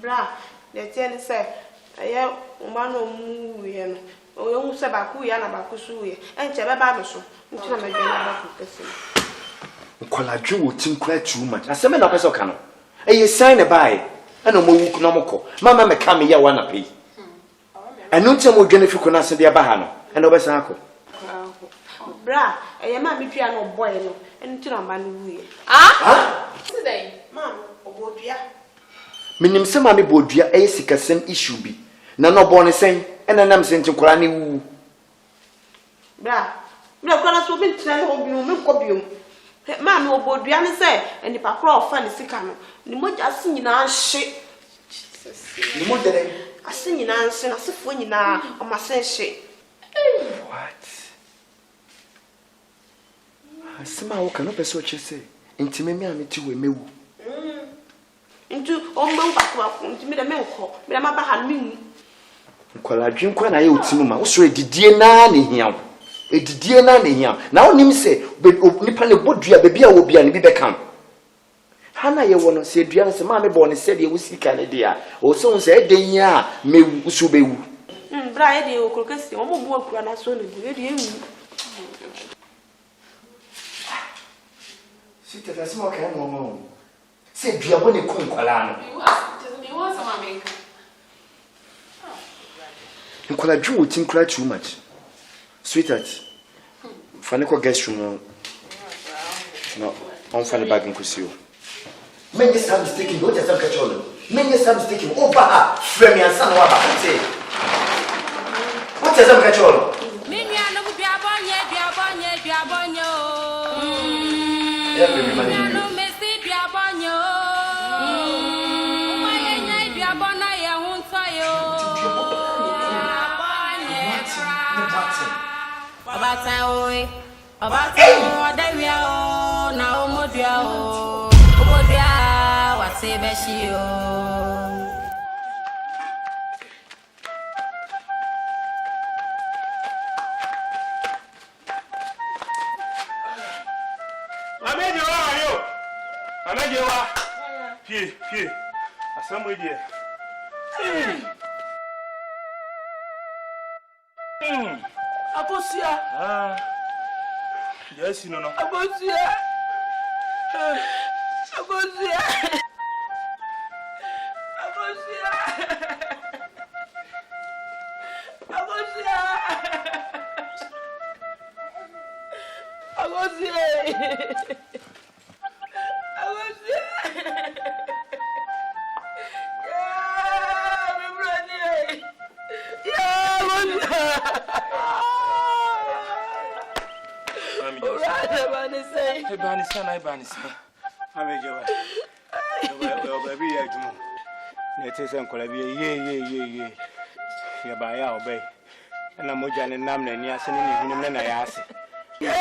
Bra, the ten say, I man no move here. Oh, you say baku ya na baku so ye. And cheba ba so. Nti na me gana ba ku pese. Nkoladwe wo tin kra too much. Aseme na pese ka no. E sign na bai. Ana mo wuku na moko. Mama me ka me ya wa na pay. Anu ntem o dwane fi ko na se de ba ha no. Ena obesan akọ. Bra, e ma me pia no boy no. Nti na ma no wuye. Ah? Today. Mam, obodua. Minim se ma me bodua e sikasem issue bi. Na no bo ne sen. Ena nam se nti nkora ne wu. Bra, me kwala so bi tina no bi me ko bi. Ma me obodua ne se enipa kra ofa ne sika no. Ni moja se nyina hye. Ni mo dere. Ase nyina nse na sefo nyina o ma se hye. What? Asema wo kana pese o chese. Nti me a meti we mewu. Nti o mba nkwa ko nti me de me nko. Me de ma ba ha me nwu. Nkwala dwen kwa na ye otimu ma. Wo so edidie na ne hia. Edidie na ne hia. Na onim se nipa ne bodua be bia wo bia ne bi be kan. Hana ye wono se dua no se ma me bo ne se de wo sika ne dia. O so se eden ya mewu so bewu. Bra ye de okrokasi o mo bu akura na so ne bu ye de ewu. Sita da sima ka no mo. Se dua bo ne ko nkwala no. Me was some America. Nkwala dwen wo tin kra too much. Sweetheart. Fane ko guest room no. On fane bag nkusi o. Make some mistake. What is some control? Make some mistake. Over her. Frame your son. What is some control? Pie. Assembly there. Akosia. Yes, you know. Akosia. Baby, I do. Let us uncle be ye. Here by our bay. And I'm Mojan and Namna, and Yasin, and I ask. Yes,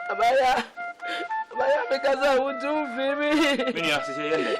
Abaya because I would do baby. Many have to say it.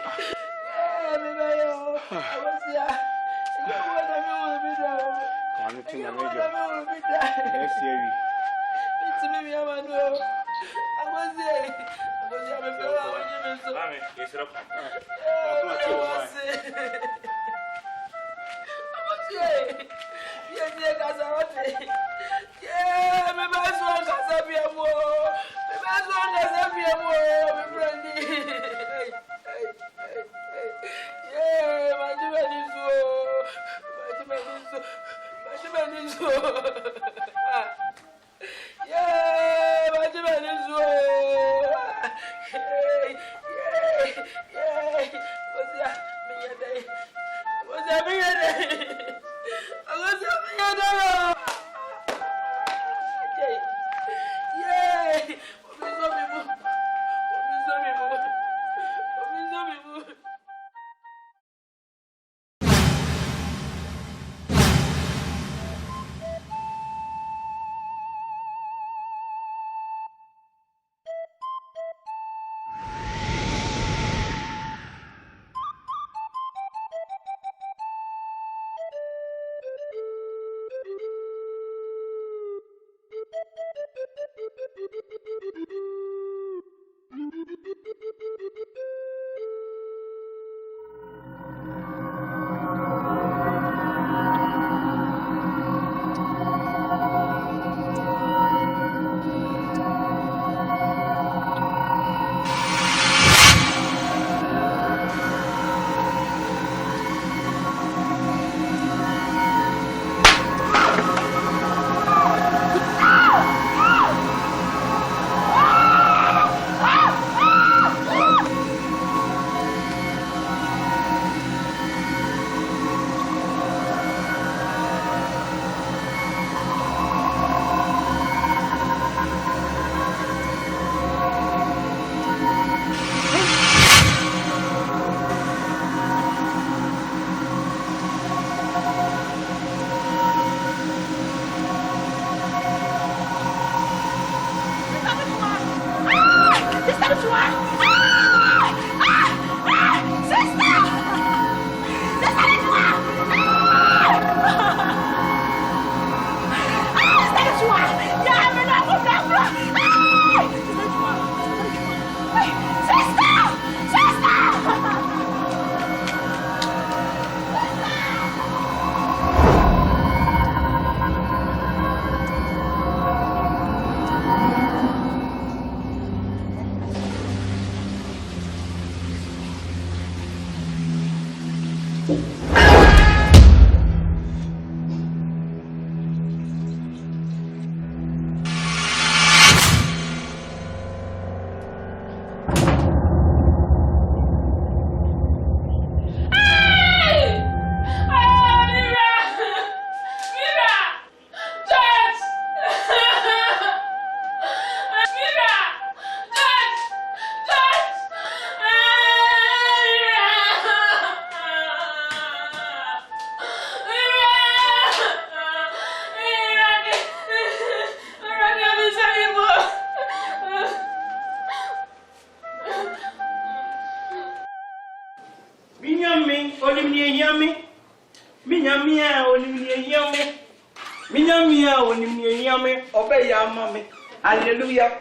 Hallelujah.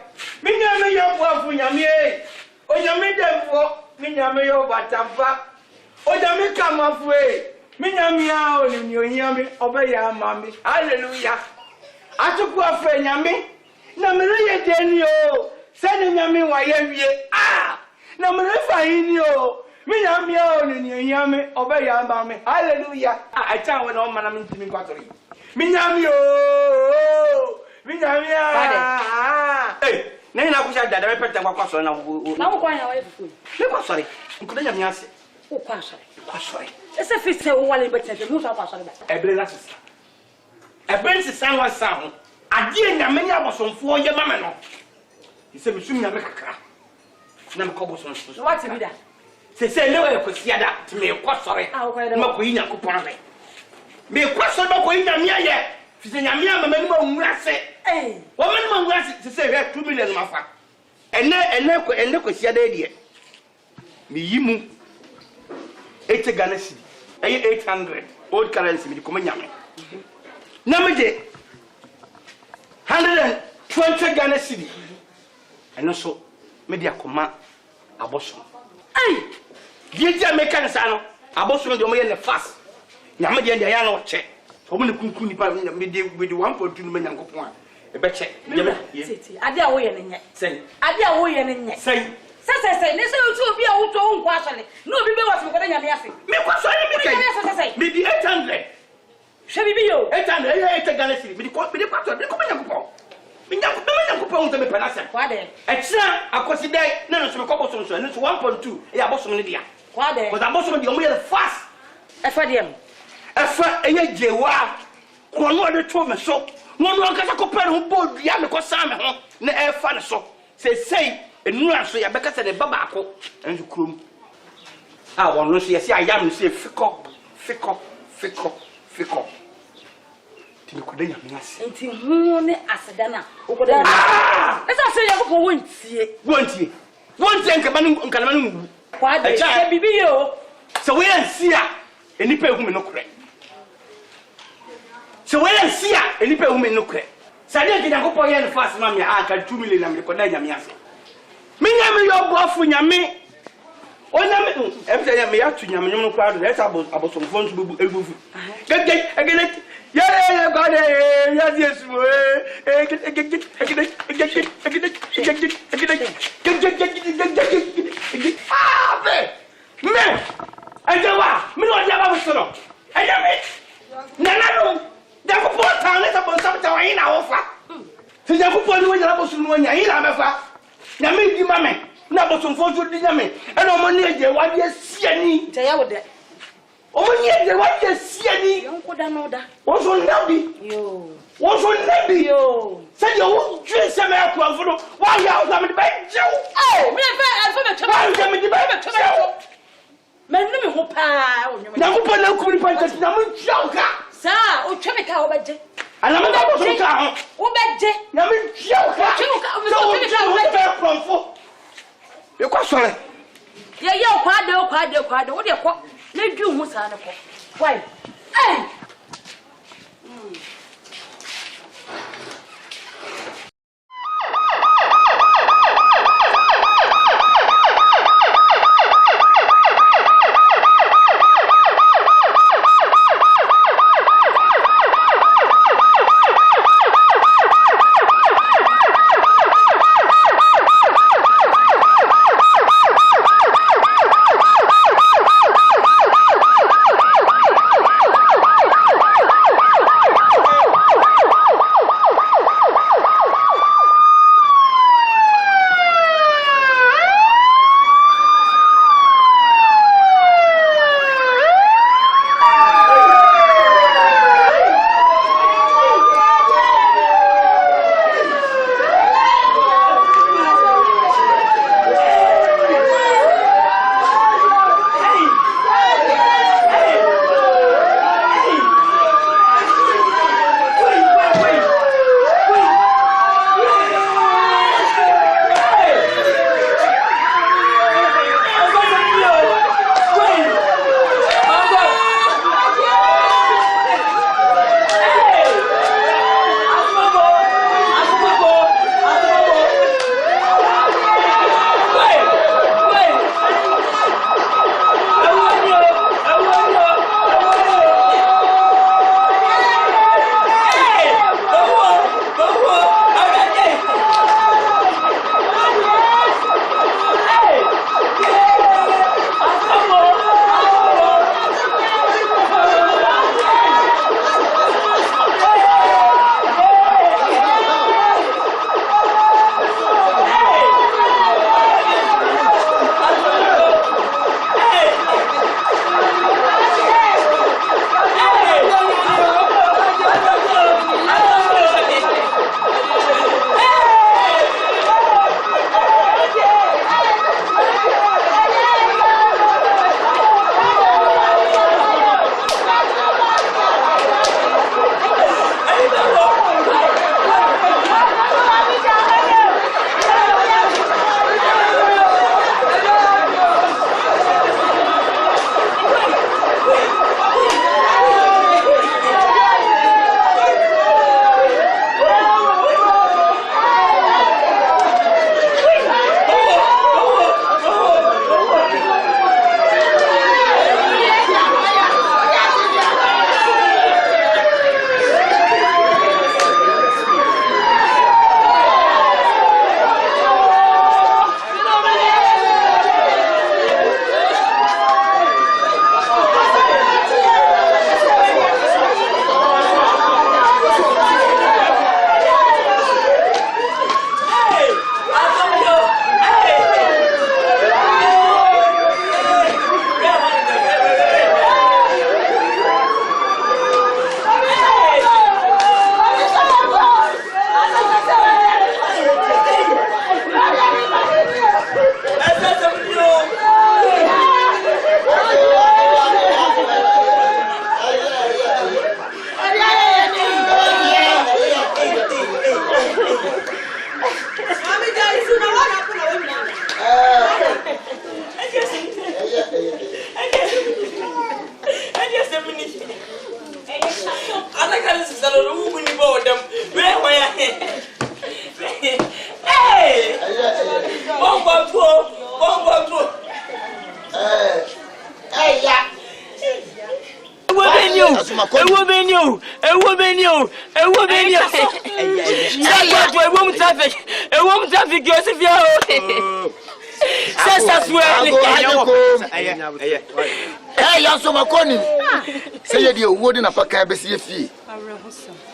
Minyame yo boafu nyame. Onyame demfo, minyame yo batamfa. Onyame kamafu e. Minyame a onimni onyame obeya mame. Hallelujah. Atuku afa nyame. Na mere ye deni o. Sene nyame wa ye wie. Ah! Na mere fa yini o. Minyame a onimni onyame obeya mame. Hallelujah. Ah, acha we no mana mintimi kwatori. Minyame o. Hey, nani nakusha dada mepeta kwa sori na na kwa ya wewe fufu. Ni kwa sori. Nkudanya miase. Kwa sori. Kwa sori. Ese fise wo wale betete mu so kwa sori ba. Ebre la sisa. Ebre sisa wa sa ho. Ade nyame nya bosomfo ye mama no. Ise misum nyame kakra. Na me kobo sonso. What be that? Se lewe ko siada ti me kwa sori. Ma ko yinya kupon re. Me kwa sori ba ko yinya miaye. Fise nyame mama ni ma nwase. Eh, woman man was to say 2 million mafa. Ene ko sia da die. Mi yimu 8 Ghana cedi. 800 old currency mi ko nyame. Na me de 120 Ghana cedi. Eno so me de akoma aboso. Ai! Die dia me kan sa no. Aboso de o me ye ne fast. Nyame de ya na o che. O me ne kunkun ni pa me de 1.2 no me nyankopon a. Ebeche yebe titi ade a wo ye ne nye sei ade a wo ye ne nye sei ne se otu obi a wo to nkwa asole na obi be wasu ko da nyame ase me kwa so ni me kai me di 800 she bibi yo 800 ye 8 Ghana cedi me di kwa to me ko nyankopon me panasa kwa de e tira akosi dai na no so me ko boso so ne so 1.2 e aboso me dia kwa de ko da boso me di o me fast e fa dem e fa e ye jewa ko no de to me so no kasa ko pere ho bodu ya me ko same ho na e fa ne so sei enura so ya bekasa de baba ako enzu krom a wono so yesi ayam no so fiko ti me ko da nyame ase enti hu ne aseda na okoda esa se ya ko wontie nka manu kwa de se bibi yo so we ansi a enipa ehu me no kore so we ansi a enipa ehu me no kore sade gida ko poye no fast ma me aka 2 million na me ko da nyame ase me nyame yo boafu nyame onyame emse nyame ya tu nyame nyom no kwa do esa abosomfo nso bebu ebufu egede yeah god yeah yes mo me ajawa me no dia ba so no ejame nananu da ko porta ne sa bon sabta wa ina ofa se ja ko poni wo jara bo sunu wo nya ina mefa na me di mame na bo somfo so di nyame e no mo ne eje wa die siani te ya wo de o mo ne eje wa die siani yonko da no da wo so nabi yo wo so nabi yo se je wo twe se me akwa fo no wa ya o me ba jew me fa me chama wa me di ba jew me ho pa onyoma na ko pona ku ni pa na mo jew ka sa o tweme ka o ba je ana mo ba so ka ho o ba je na me jew ka o ba profo e kwa sore ye kwa de wo de ko na dwu hu sa na ko why Ewo benio. Ewo traffic Yosefia. Sasa swele. Hey, yaso makoni. Say ye di owodi na paka be se fie.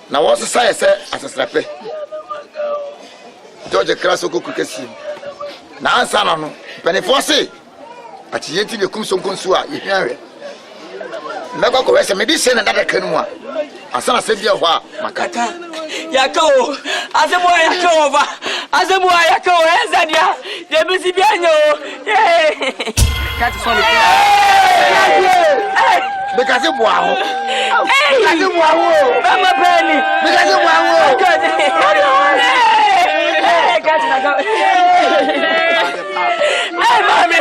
Na wo so say asesrape. George Kraso ko kukesi. Na ansa no penefo se. Ati yenti be kum sonko nsu a ye hwehwe. Meko ko wese me di se na dada kanu a. Asana se bia ho a makata. Yako, azebo yako ba. Azebo yako ezadia. De bisi bianyo. Kati soni. Because boa ho. Because boa ho. Mama Penny. Because boa ho. Kati na go. Hey, mommy.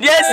Yes,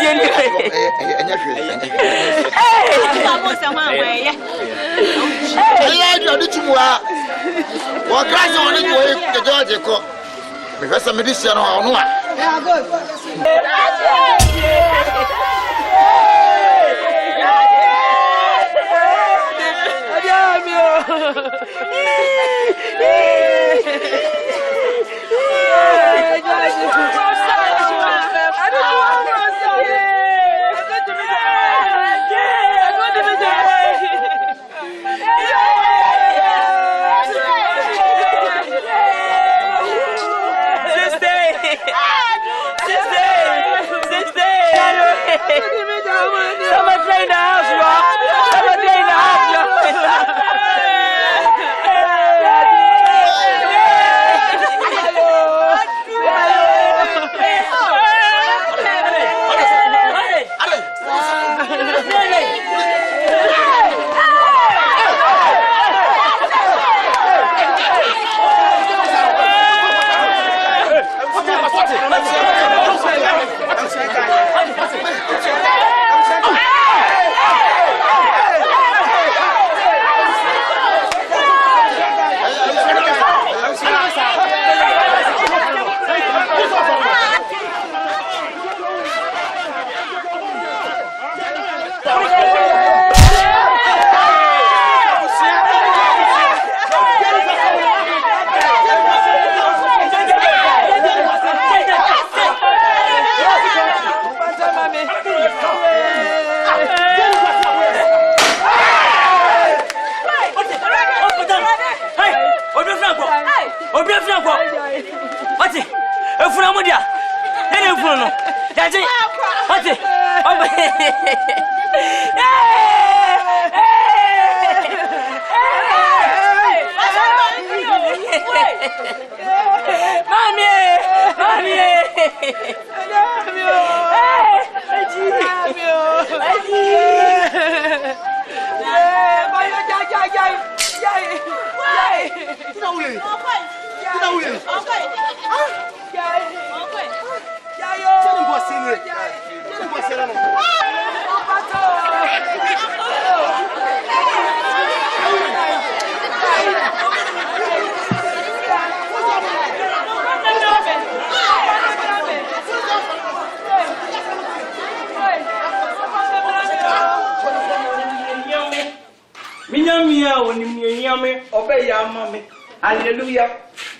Hallelujah.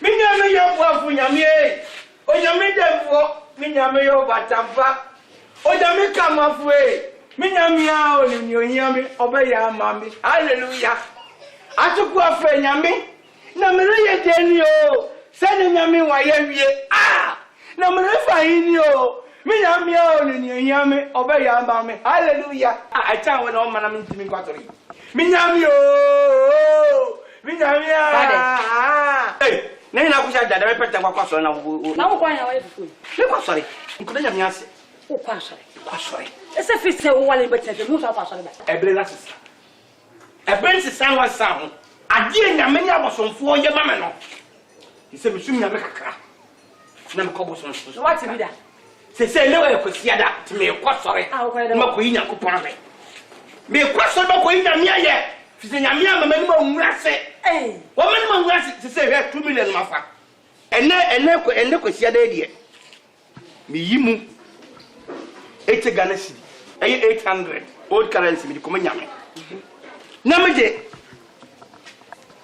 Minyame yo bwafu nyame. Onyame demfo, minyame yo batamfa. Onyame kamafu e. Minyame a oni onyame obeya mami. Hallelujah. Atuku afa nyame. Na mere ye deni o. Sene nyame wa ye wie. Ah! Na mere fa hini o. Minyame a oni onyame obeya mami. Hallelujah. Ah, acha we na o mana mintimi kwatori. Minyame o. Hey, nani na kusha dada mepeta kwa sori na wo. Na wo kwa nya wa efu. Ni kwa sori. Nkuda nya miase. Wo kwa sori. Kwa sori. Ese fi se wo wale bete mu so kwa sori ba. Ebre na sisa. Ebensi san wa san ho. Ade nyame ni abosomfo ye mame no. Ise misum nyame kakra. Na me ko bosomfo. What be that? Say no e kwasia da ti me kwa sore. Ma ko yi Nyankopon ame. Me kwa sore ba ko yi nyame aye. Fi se nyame amama ni ma nwura se. Wo ma ni ma nwura se say we 2 million mafa. Ene kwasia da die. Me yi mu 80 Ghana cedi. Aye 800 old currency me di ko nyame. Na me je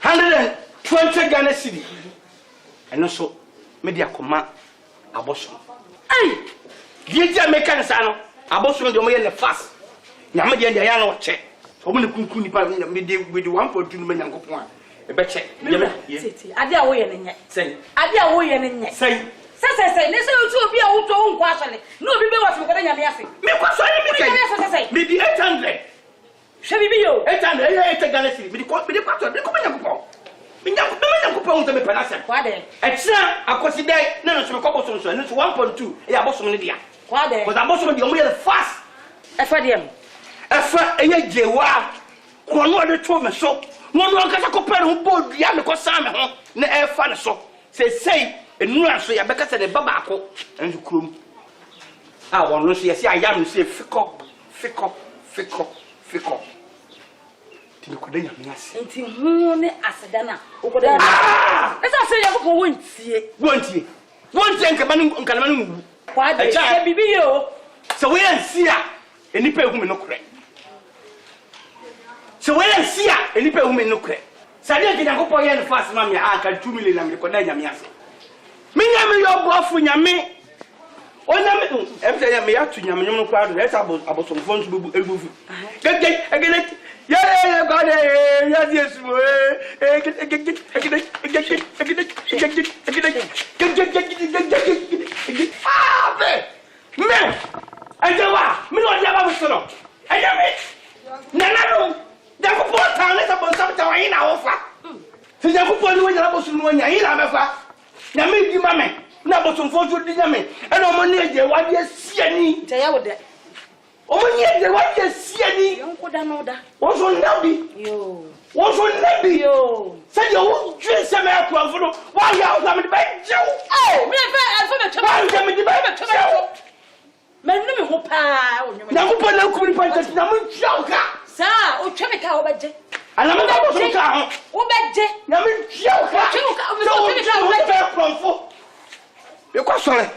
120 Ghana cedi. Eno so me di akoma abosom. Dia mekan sa no abosom de mo ye ne fast. Nyame de ya na wo che. So mo ne kunku nipa me de 1.2 no Nyankopon a e be che. Titi, ade a wo ye ne nye. Say. Ade a wo ye ne nye. Say. Say. Ne se otu obi a wo to wo nkwa asole. No obi be wo se ko da nyame ase. Me kwa so ni me kai. Me di 800. Hwe bibi yo. 800 ya 8 Ghana cedi. Me di kwa so me ko Nyankopon. Me Nyankopon to me panase. Kwa de. E tira akosi dai na no so me ko bosom so. No so 1.2 e abosom ne dia. Kwa de. Because abosom de mo ye fast. E fa dem. Efa eye jewa ko no de to me so no nkasa ko pere ho bodua me ko san me ho na efa ne so sei enu aso ya beka se ne baba ako enzu krom a won no so ye se aya no se fiko ti ko de nyame ase Nti hu ne aseda na ukoda na esa se ya ko wontie nka manu kwa de se bibi yo so we ansia enipa ehu me no kore so we ansia enipa ehu me no kore sade ke Nyankopon ye no fast ma me aka 2 million na me ko da nyame ase me nyame yo bofu nyame onyame emse ya me ya tu nyame no kwa do esa abosomfo nso bebu ebufu egede yeah god yeah yes mo me ajawa me no dia ba busoro ajame nanano dako porta ne sa bon sabta wa ina ofa se dako po ni wanya bosu no wanya ina mefa na me di mame na bosu mfo di nyame e na mo ne eje wa de siani te ya wode o mo ne eje wa de siani yonko da no da wo so nabi yo se yo wo twe se me akwa mfo wa ya o sa me ba jew me fa alfa me chama me di ba jew Menu me ho pa o nyoma. Na ko pa na ku ni pa na mo twa ka. Sa o twa me ka o beje. Ana mo ba so ka ho. O beje. Na me twa ka. O twa me ka o beje konfo. Be kwa sore.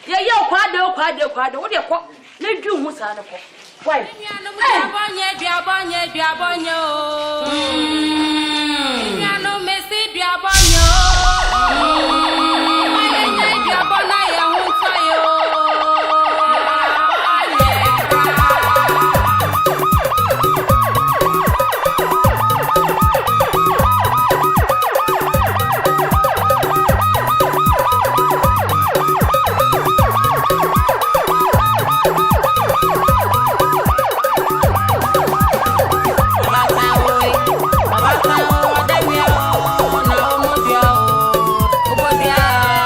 Ye o kwa de. O de ko. Na dwu hu sa na ko. Why? Duabonye o. Nyano mesi duabonye o. Aye duabona ye hu tayo. Baba,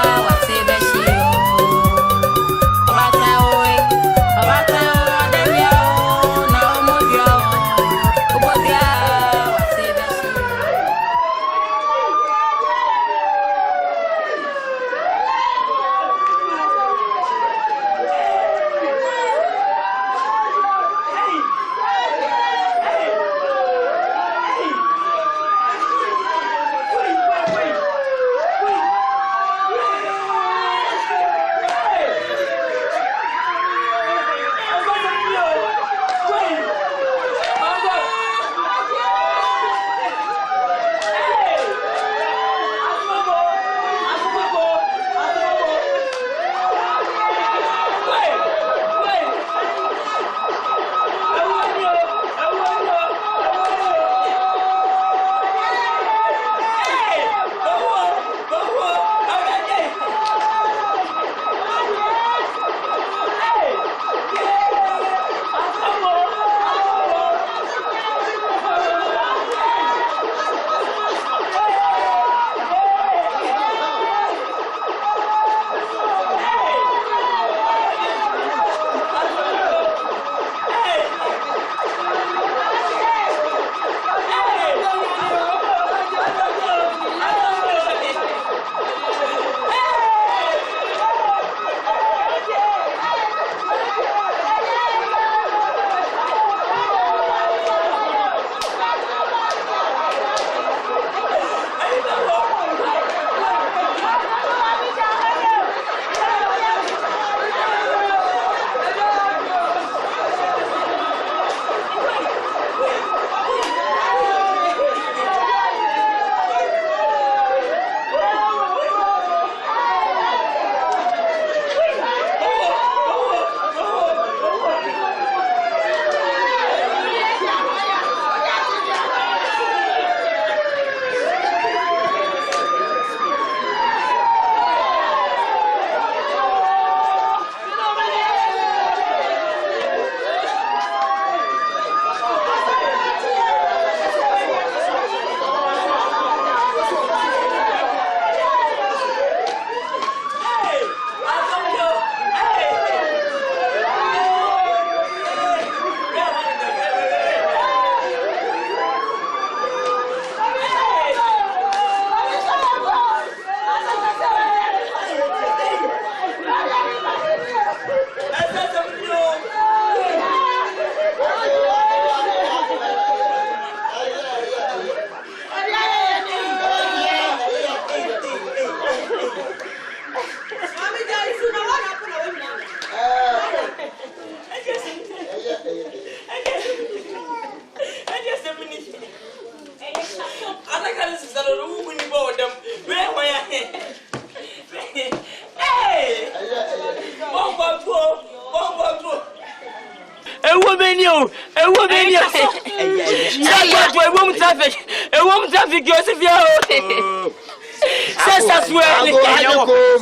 woman you, a woman you. A woman traffic, Joseph. Says as well.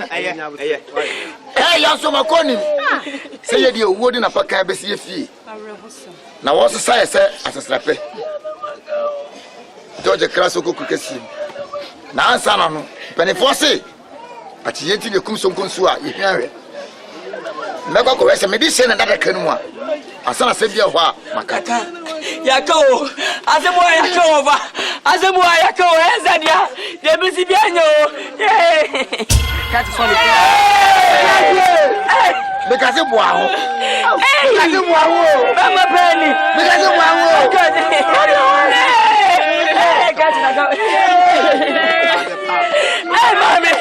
Hey, young summer corning. Say you wouldn't have a cab as you fee. Now, what's the size as a slapper? George Crasoko could see. Now, son, Penny Fossey. But you ain't in the Kumsum Consua, you hear it. Never go as a medicine and that canoe. As I said, your wa, Macata. Yako, as a boy, I go over. As a boy, I go, Zadia, the Mississippiano. That's funny. Because of wow. Because of wow. Mama Penny. Because of wow. Hey, mommy.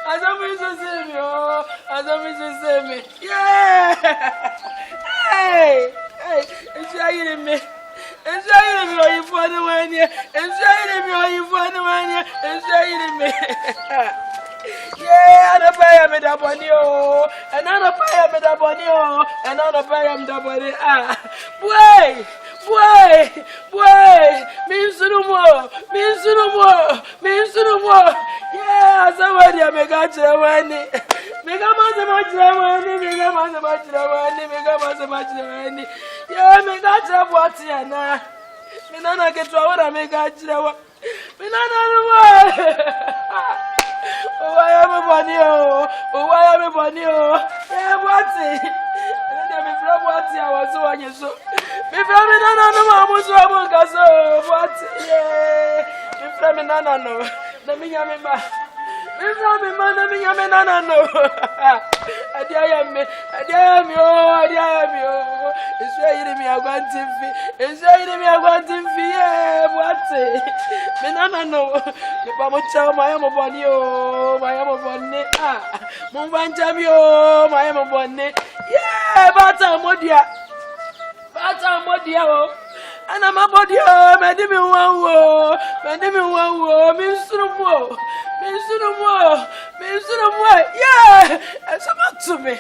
Asami so semi. Yeah, and a fire me da boni oh. Another fire me da boni oh. Another fire me da boni ah. Boy. Me sunumo. Yeah, somebody me got you money. Me got money. Yeah, me got you what ya na. Me nana get to what me got you. Me nana no. Oh, I am a bunny oh. Yeah, what's it? Me from what I was so on you so. Me from me nana no was so what? Yeah. Me from me nana no. Let me yam me ba. Me from me man me yam me nana no. Adia me oh. It's where you me agwantin fi. Yeah, what? Me nana no. Me pa mo cha my am bunny oh. My am bunny ah. Mo banja mi oh. My am bunny. Yeah, bata modia oh. Ana mabodi oh, me di mi wan wo. Mi sunumo. Yeah, asama to me.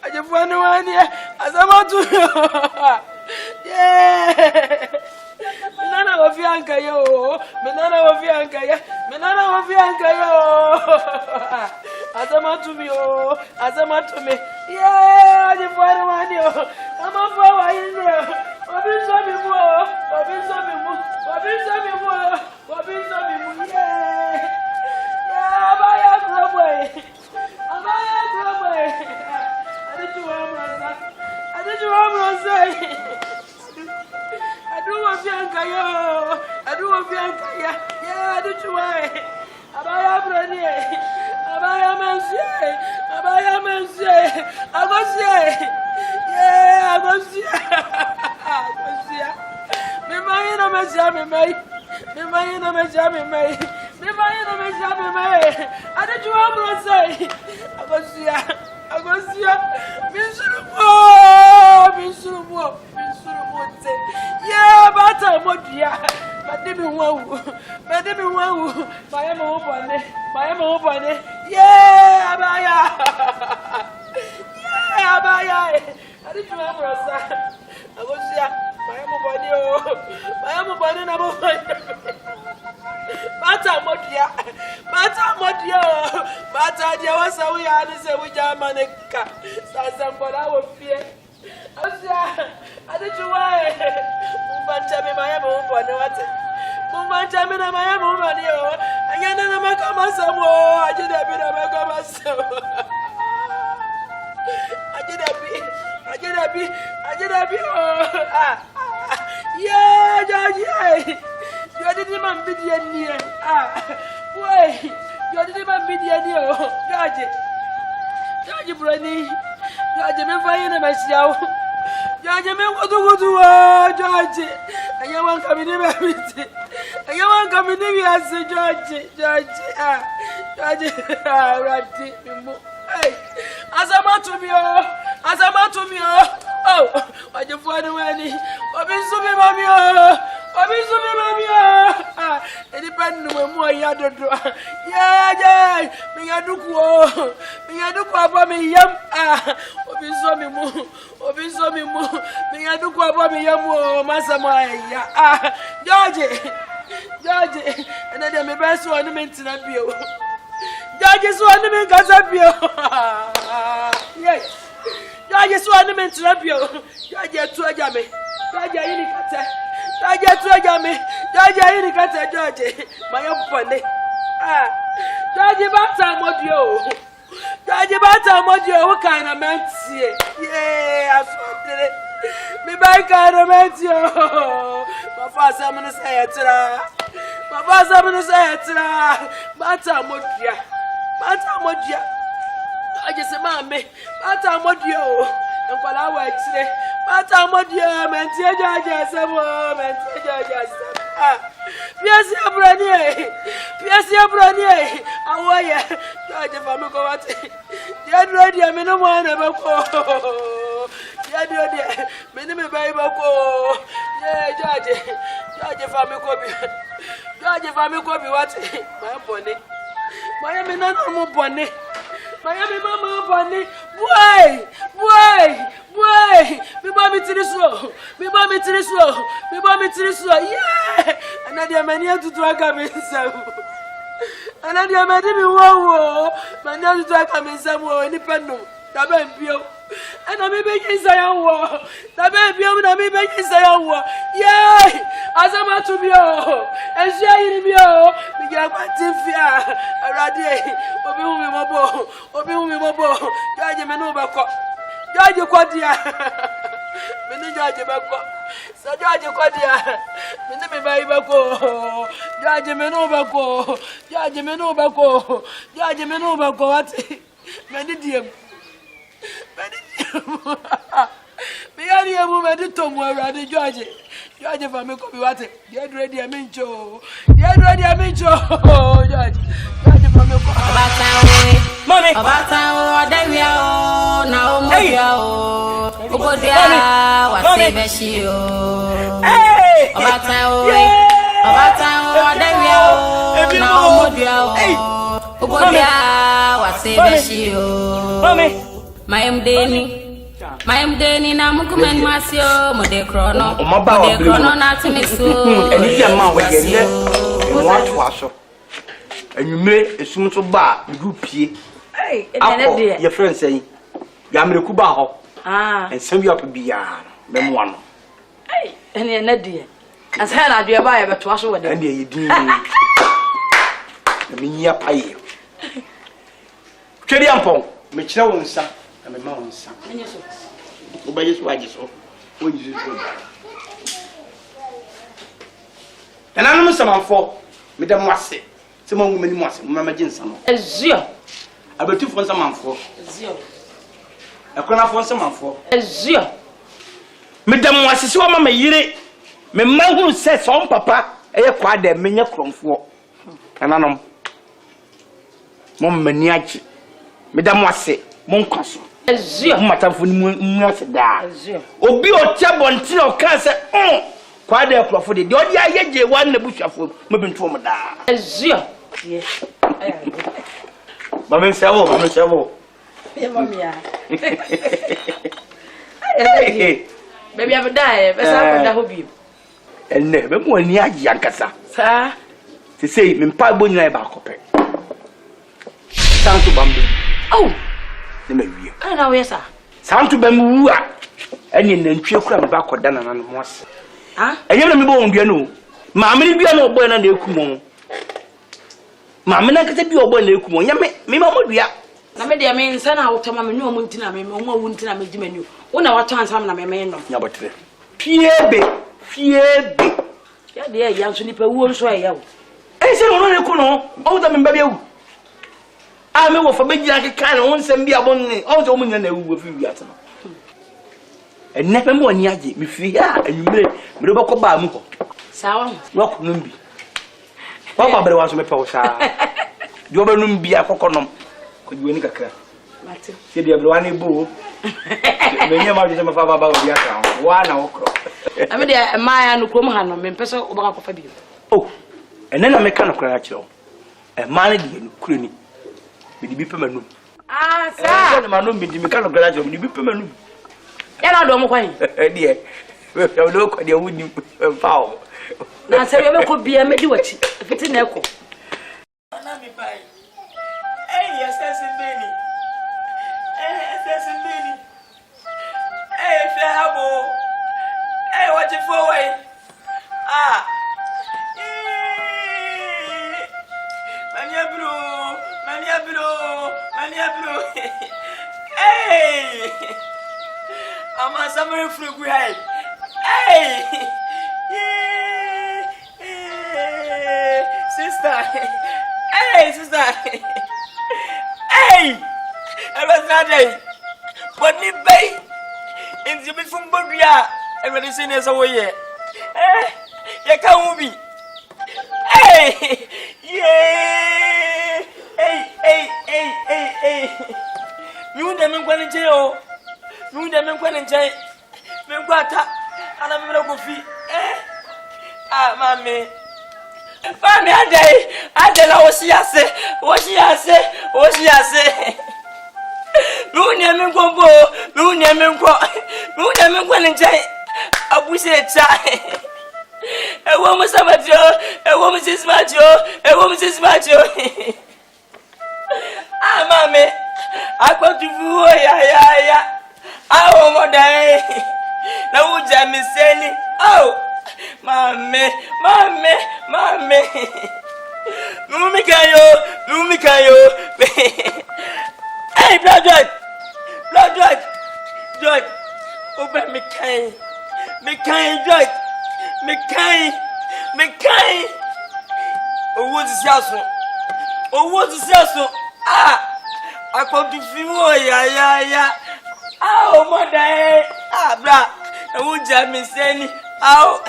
Aje fanu wani asama to. Yeah. Menana wa fianka yo. Asama to me oh. Yeah, aje fanu wani oh. Ama fa wa yin. Obi so mi mo. Yeah. Yeah, abaya grobwe. Adeju wa mrasa. Adu wa fianka yo. Yeah, adeju wa. Abaya brani. Abaya mensie. Agosie. Yeah, agosie. Me mayina me jami mai. Adeju wa mrasa. Agosia. Minsurumo. Yeah, bata modia. Mademi wawu. Mayemo bone. Yeah, abaya. Adeju wa mrasa. Agosia. Mayemo bone na bo. Bata modia. Bata dia wasa we ani se we jamaneka. Sasambola wo fie. Asia, adeju wa. Mumbancha me mayemo bone wate. Mumbancha me na mayemo bone o. Anyana na makama samo. Ajedabi na makama samo. Ajedabi oh. Yeah, George. You didn't man video near. Boy, you didn't man video near. George Brani. George, me fire na masiao. George, me go George. And you want come in everything. And you want come in every George. George, Ratty. Hey, Azama to me. Oh, what you find money? Obisumi mami. It depends on more yado. Yeah. Me yaduku aba me yam. Obisumi mu. Me yaduku aba me yam. Masama ya. George. And then me best one me tina bio. George so one me kasa bio. Yes. George so one me tina bio. George tu aja me. George yini kata. George, my opponent. George Bata Modio, what kind of man? Yeah, I saw it. Me by kind of man. My father, I'm going to say it. Bata Modia. I just say, Mammy, Bata Modio. And while I work today, Bata Modia, man, George, Piasia Branier. Awaya. George Famiko. Yad ready, I mean, no one ever go. Yad ready, minimum Bible go. Yeah, George Famiko. What? Miami nana mo bone. Miami mama bone. Boy. Me baby tiriso. Yeah. Anadia mani atutu aka me nsam. Anadia mani mi wo. Mani atutu aka me nsam wo ni penu. Taba mpio. Ana me be kinsa wo. Taba mpio na me be kinsa wo. Yeah. Azama to me o. Ensia yiri mi o. Mi ga kwati fia. Arade. Obi hu mi mobo. Jaje me no bako. Jaje kwadia. Me ni jaje bako. Sa jaje kwadia. Me ni me bai bako. Jaje me no bako. Ati. Me ni diem. Me yari emu me di tomu arade George fa me ko bi wate. Dia ready amincho. George fa me ko. Mommy. Abata o adawia o na o modia o. Obodia wa se beshi o. Abata o adawia o na o modia o. Obodia wa se beshi o. Mommy. Mayem deni na mukumen masio mode krono na timiso eni dia ma we ye ne mo aso enwume esum so ba du pie ene de ye friend say ya mreku ba ho ensem bi opbia me mo ano ene de asa na adwe ba ye beto aso wode ene ye din me nya paye twedi ampon me kire won nsa na me ma won nsa enye so Ubayesu ajiso. Oyisu. Ana no samanfo, me da mwase. Se mo ngumani mwase, mama jinsa no. Ezio. Abetu fo samanfo. Ezio. Akona fo samanfo. Ezio. Me da mwase se o mama yire. Me manhu se so papa eye kwa da menye kromfo. Ana no. Mo mani achi. Me da mwase, mo nkwaso. Ezio matamfo ni mu aseda obi o tiabonti o kan se kwa da ekrofo de odi ayeje wan na bushafo mo bintu mo da ezio ye ba men sewo ye mami ya baby abdae besa ko da hobi enne be mo ani agi ankasa sa se sei me mpa bo nyina e ba kope santo bambe ne mawie ana we sa santo bamu a ene nantwie kura me ba koda na no mo ase enye na me bo won bia no maame ni bia na obo na eku mo maame na kete bia obo na eku mo nya me ma modua na me de me nsa na wotama me nyu omo ntina me omo awu ntina me gima nyu wona wato ansa na me no nya botre fiebe ya de ya nso nipa wuo nso ya wo se no no eku no o ta me ba bia wu me wo fa begira ke kan won sem bia bonni o se o munya na ewu fi wi atama enne pe mo ni age me fi ha anwumre me do bako ba mu ko sawa wo ko numbi wa ba bere wa so me pe wo sa di oba numbi akokonom ko diweni kakra mate se dia bere wa na ebu me nyama je me fa ba obi aka wa na okro ame de maaya no krom ha no me pese obaka kofa bi enne na me kan okra akiro ma na di no kurani me di bi pe manum sa na manum me di me kan okra akiro me di bi pe manum ya na do mo kwan die we do ko dia wudi pao na se we ko bia me di wachi fiti na eko na mi bai assassin Benny Flahabo what you for way Mania bro I'm a summer fruit guy sister I was not there but me bay in the bit from Bodia and when the seniors away you can't be you never went in jail. You never went in jail. Me guata, and I'm not go fee. Mammy. Mami ade na wosiase. Muni amenkombo, muni amenko ni nchai. Abuse cha. Ewo musamatio. Ah mami, akwadufu ya. Awo modai. Na uja miseni. Oh. Mami. Mumi kayo. Hey, blood George. Open me kind, George. Me kind. Owó ti siaso. Ah, akodu fiwo ya. Ah, o moda ah bra. E wo ja mi seni. Ah,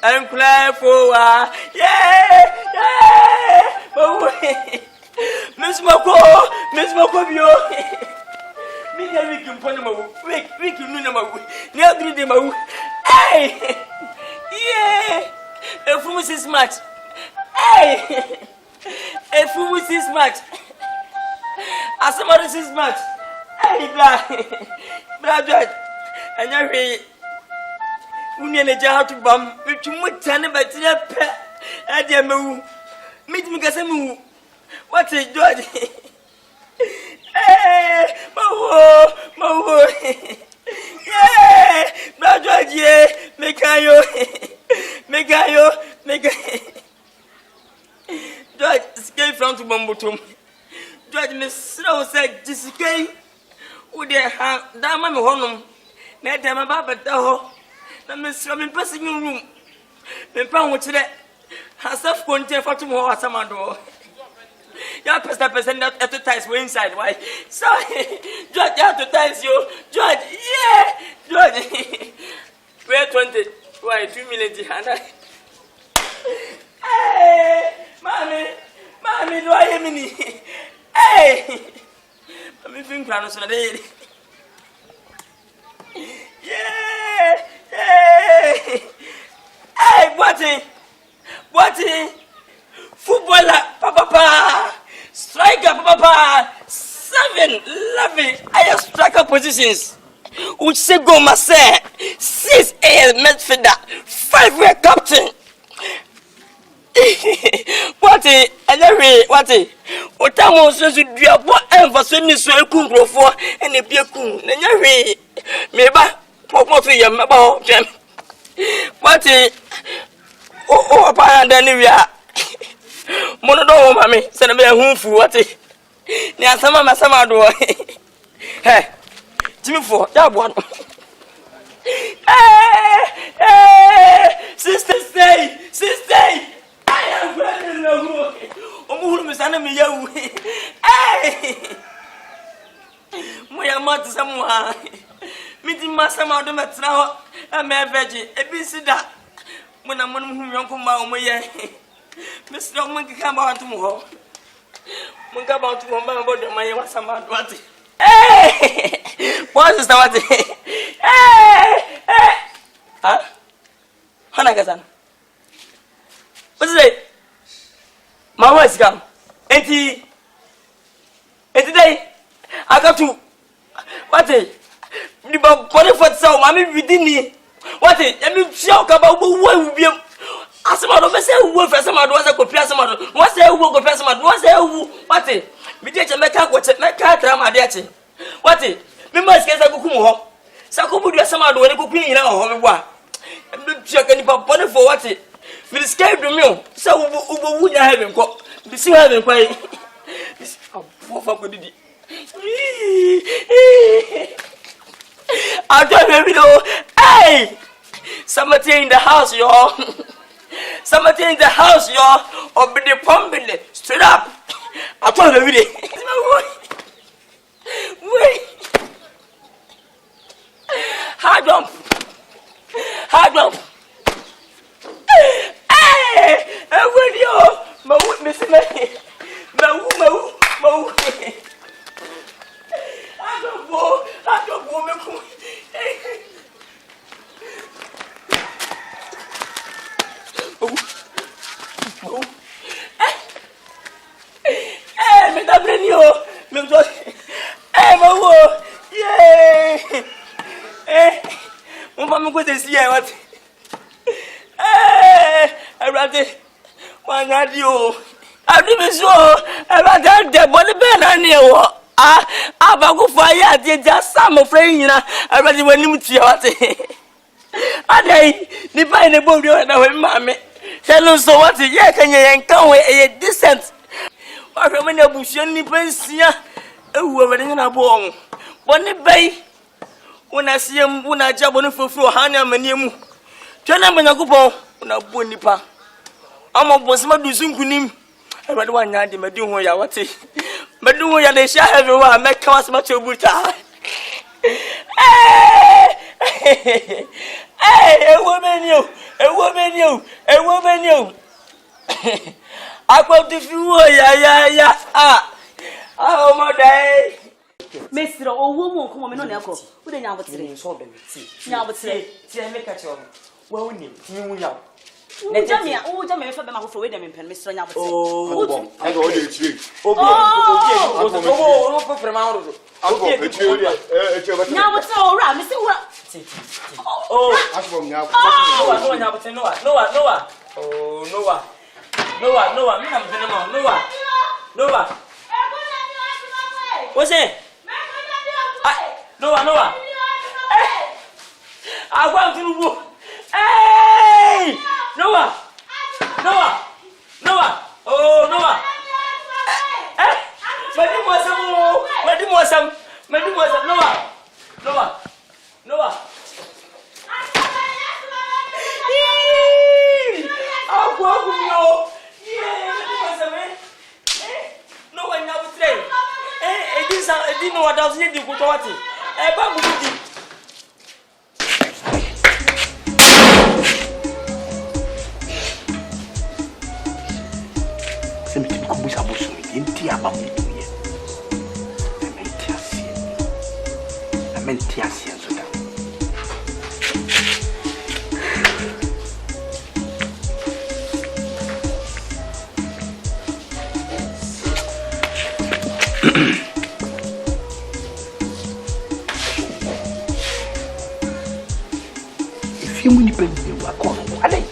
I'm crying for yeah. Oh, Miss Mako bio. Me get week in Panama. Week in Nunama. Near 3 days. Hey! Yeah! A full 6 match. Hey! A full 6 match. As somebody 6 match. Hey, Brad. And you're ready. Union to bum. Which you would tell about your pet. I dare move. Meet me, Gasamu. What is George? Hey, Mawo. Yeah, Brad, yeah, Mekayo. George escaped from to Bambutum. George Miss Snow said, Jessica, would they have Dama Honum? Let them about the hole. The Miss Robin passing room. The pound which that has self content for tomorrow, some door. Your person not advertise we inside. Why? So, George advertise you. George, yeah, George. We're 20. Why 2 million? Hey, mommy, do I hear me? Hey, I'm feeling proud of today. Yeah, hey, what? Footballer, papa, striker, papa, 7 loving higher striker positions. Which say go Marseille, 6 AS midfielder, 5 way captain. What? What time was to do a boy and for sending so a cool for and a beer cool. Maybe pop to your mabel, Jim. What? Oh, apparent anywhere. Monodo, mammy, send me a home for what? Near some do. Hey, Jimmy for that one. Hey, sister, stay. I am ready to know. Oh, Miss Anna, hey, my mother, someone. Meeting Master Madam at now, a mere veggie, a busy that. When I'm one whom young come out, Miss Monkey come out tomorrow. Monkey about to one man, but my was some advantage. Hey, what is the Hey, huh? Hanagazan. What's it? My words come. And today I got to what is the body for so mammy within me. What is let me talk about what will be as a matter of say who for some was a copy some what's a who go for some what's a who what is we did a make what make drama there. What is me must get a kumo. Sakubu do some do any copy in our home. I'm check any body for what it will escape the meal. So who would have him caught? Be see having quite. This for good. I don't know. Hey! Somebody in the house, y'all. Somebody in the house, y'all. Or be the pumping straight up. I told you, wait. Hard jump. Hey! With you. My witness, my I don't woman. Oh. Me so. Mawo. Yeah. Mo fa me ko se si e what. Everybody. Wanya di o. Abi mi so. Everybody de body be na ni e wo. Abaku fire de just some friend nyina. Everybody wani mu tie what. Adai ni pa ne bo rio na we ma me. Hello so what ye kan ye kan we e decent. Wa hwe me na busuan ni pensia. Ewu we ni na bo on. Boni bai. Una siem una jabo no foforo ha na mani mu. Twena banyakupo una bo nipa. Amo bonsema dusunkunim. Everybody wanya de madi ho ya what. Madi ho ya de sha everywhere make was much obuta. Hey, a woman you. I got the few, yeah. Oh, my day. Mr. Owomo, come on, no, who the Yabba so them. Yabba say, make a job. Well, we need you. Let me, for them, for them, Mr. Yabba. Oh, I go to you. Oh, now what's all right, Mr. Oh, that's from now. Oh, Noah. Noah. What's it? Noah. I want to move. Hey! Noah. Oh, Noah. Mademoiselle. Noah. I'll go with you. No one now today. This I didn't know what I was needing to go to it. Sempre como isso abuso me entia ba muito ye. A mentia assim ajuda. If you money pen you are going. Allez.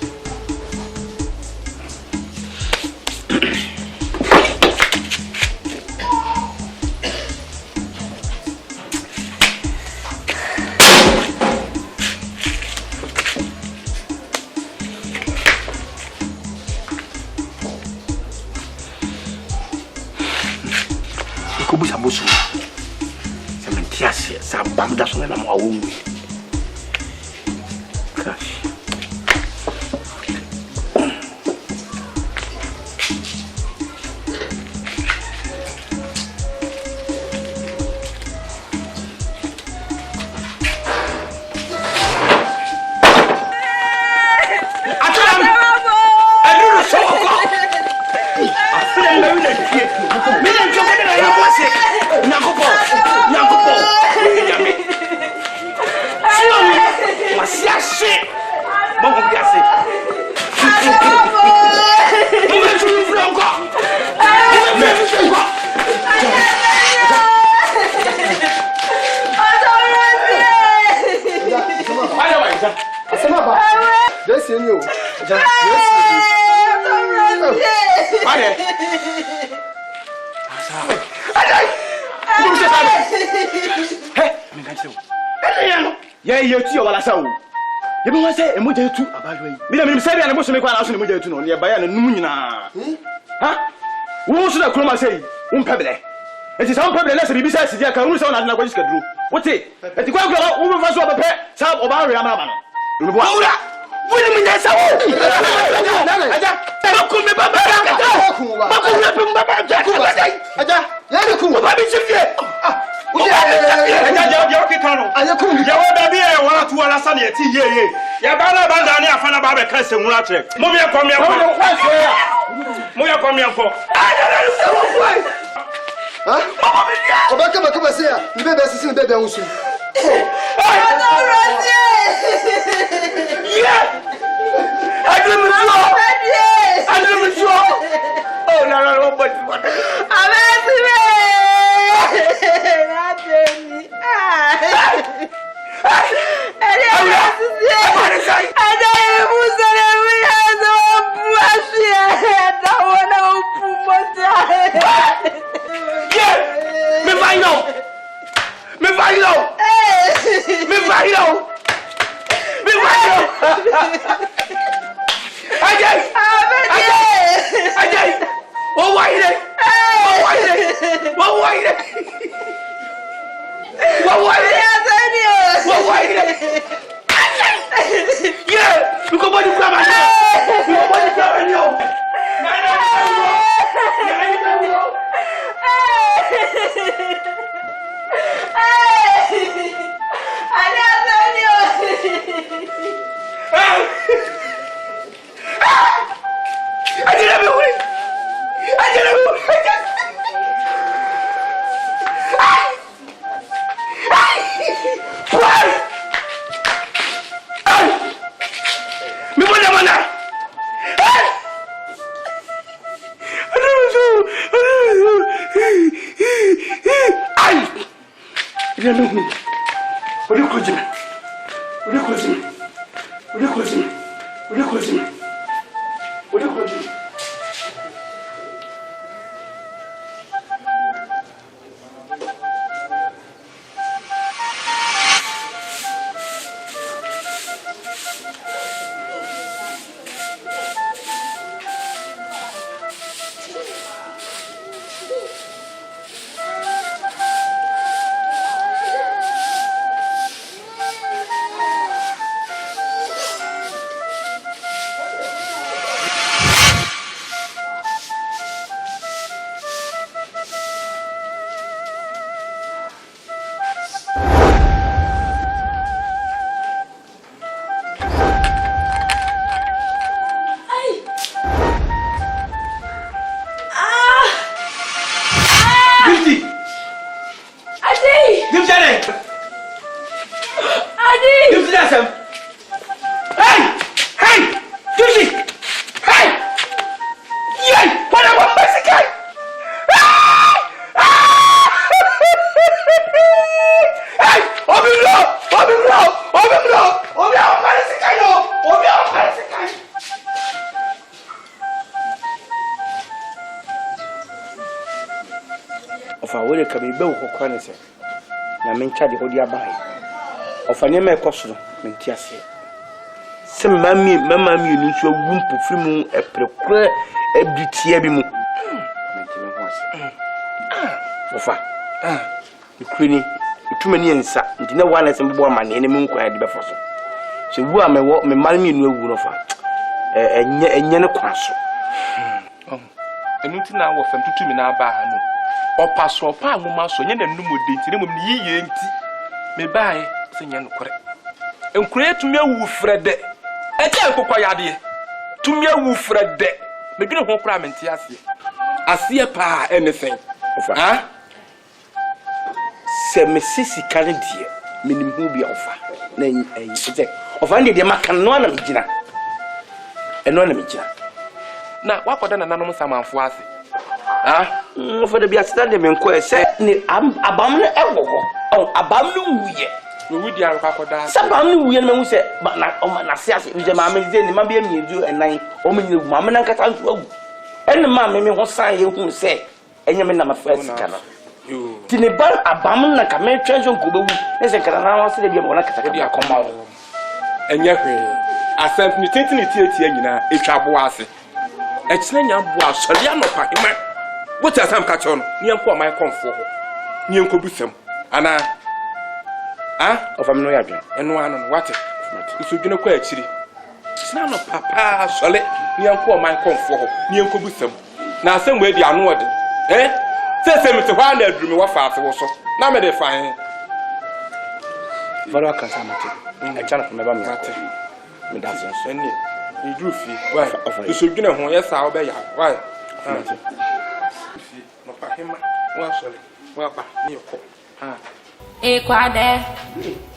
Busu. Sementiasi sabam dah sungai nama awung. Gosh. It is some problem less be besides the can use on as Nagoska drew. What's it? At the Quaker, over first of the pet, Sam or Barry Amaman. William Come on, say, you better see the baby soon. Oh, no, but na mencha de hodi abai ofanye me kosoro menti ase se mama mi ni so gumpu frimu eprekura ebitie bi mu menti me ho ase ofa ikrini itumani ensa ndi na wana se mbo amane ne munkwa de befoso se wu a me mari mi nu ewu no fa enye ne kwaso enu ti na wo fam tutumi na aba ha no opaso pa amuma so nye na numode nti ne mum ni yiye nti me bae se nye nokore enkure tumi awu frede eje nkokwa yade tumi awu frede me gine ho kra menti ase pa anything ofa ha se me sisi kare die minim hu bia ofa na eje ofa ndi de maka no na mejina eno na mejina na wakoda na nanom samanfo ase for the biasita de menko ese ni abam no egogo abam no wuye we wudi akoda sabam no wuye no mehu se na se ase je ma ameze ni ma bia miedu enan o menye ma me nankata nso agu ene ma me ho san ye hu se enye me na ma fa sika na tini ban abam na ka me twenso ko bewu ese kana na wa se de bia mo na kata ka koma wo enye hwe asent ni tintini tie nyina etwa bo ase echine nya bo asori anopa hima what has am catch on ni enko my comfort ho ni enko busam ana ofam no ya dwen eno ano what iso dwene kwa akiri sina no papa sole ni enko my comfort ho ni enko busam na asem we di ano ode se me te hwa na aduru me wa fa afi wo so na me de fan faro aka samate e chana ko me ba me ate me da so eni ni duru fi why iso dwene ho yesa wo be ya why no pa hima wa sole wa pa ni ko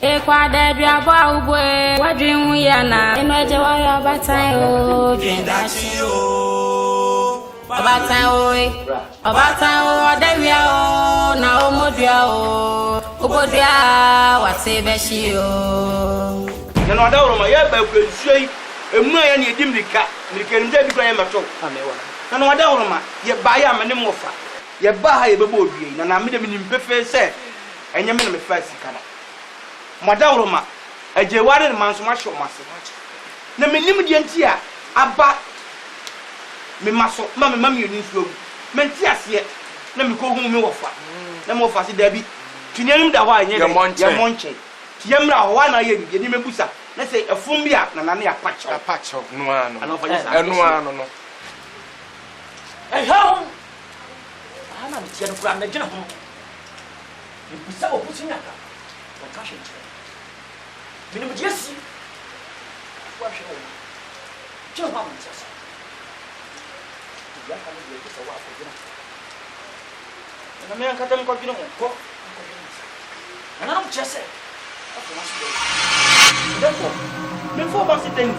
Ekwade biabo ubwe wadwin ya na eno eje wa ya batan o dwen dachi o obatan o adawia o na omodua o obodua wate beshi o na no adawro ma ya ba kwensui emu ya na edim nika nde bi kwa ya mato amewa na no adawro ma ye ba ya mane mofa ye ba ha ye bebo owie na me de me nimpefe se enye me na me fa sika no madawro ma aje ware ne manso ma hwe o mase na me nim de nti a aba me maso ma me mami oni nsuo me nti ase na me ko hu me wofa na mo fa se da bi tunenim da ho a nye ye monche yemra ho wa na ye bi ni mebusa na say efum bi a na na ya pacho no ano eno ano no how ana mi tiano kura na gina ho ni bisa o pusi nyaka o kashe mini mu jesi wa hwe o je ho am tsasa ya kan ye bisa wa ko gina na me an katam ko gina ko ana mu jese Before boss thing,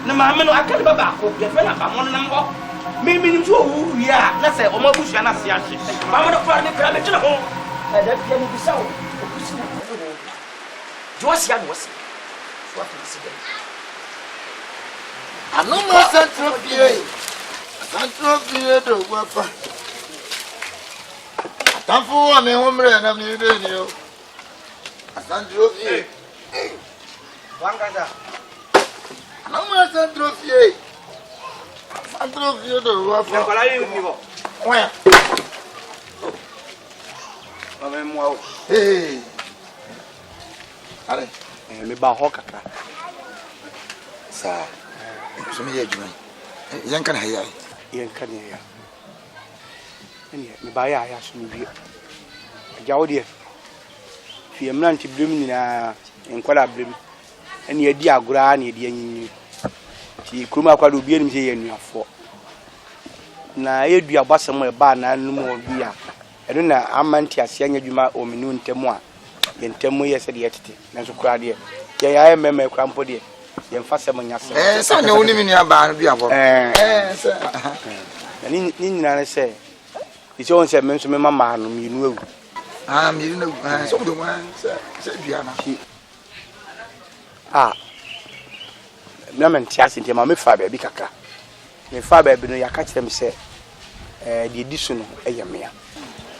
na ma no akali baba ko be fe na ba mo na mbo. Me nim so wu ya, na say o ma bu sha na se ahye. Ba mo do kwa ni kra me tuna ho. E da bia ni bisa o. O kusi na ho. Jo asia no wasi. So afi si dem. Anu ma Central PA do guapa. Atamfu ame homre na mi de ni o. Central PA. Wangada. Anu ma Central PA. Central PA do guapa. Ko la yi ni bo. Oya. Ba mo o. Hey. Ale. Me ba ho kakra. Sa. So me ye adwuma. Yan kan hayai. Yan kan ya. Eni me ba ya so me bi. Ajawo de. Fi emranti blem ni na enkwala blem. Eni adi agura na edi anyi. Ti kuruma akwado bi enim se ye nuafo. Na edu abasam e ba na num obi a. Eno na amanti ase anya adwuma o menu ntemu a. Ye ntemu ye se de yetete. Na so kura de. Ye ya ememe krampo de. Ye mfa se manya se. Sa ne woni mini aba bi abo. Sa. Ni nyina na se. Ise won se menso me mama no mi nu ewu. Mi nu ewu. So do wan se bia na. Na men tiase ntema me fa ba bi kaka. Me fa ba bi no ya ka kire me se de disu no eyemea.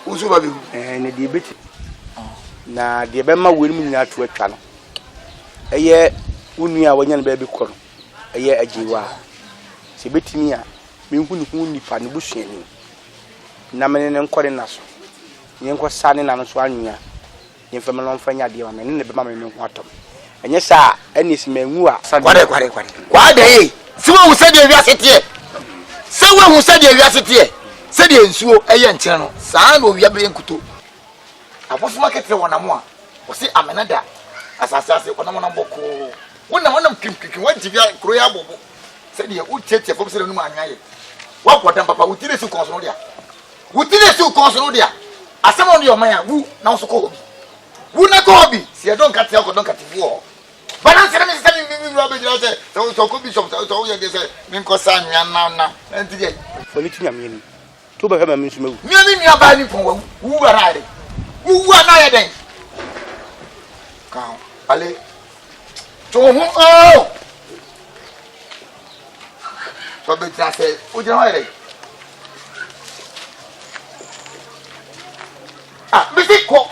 Usu ba bi. Ne de beti. Na de be ma wori mu nyina to atwa no. Eye unu a wanya no ba bi koro. Eye ajiwa. Se betimi a me hu hu nipa ne busuani. Na me ne nkore na so. Nye nko sane na no so anwia. Nye fam no mfanya de wa me ne be ma me hu atom. Enye sa enisi manwu a kware kwade se wo se de wiase tie se wo se de wiase tie se de nsuo eye nkyere no saa na owia be nkuto afofo market wona mo a wo se amenada asase wona mo boko wona kimkiki wajibia kro ya bobo se de wo tietie fo se no ma anwaye wa kwodam papa wo tire su konso no dia asema no yo man a wu na wo so ko hobi wu na ko hobi se don kate ko don kate wo balance na me se mi robe jira se so ko bishop so ye de se mi ko sa nwa na enti je foni ti nyame ni to ba hama mi nso mawu mi ani mi aba ni pon wu ara re wu ana ye den ka ale to hu o so be jira se o jira wa re mi se ko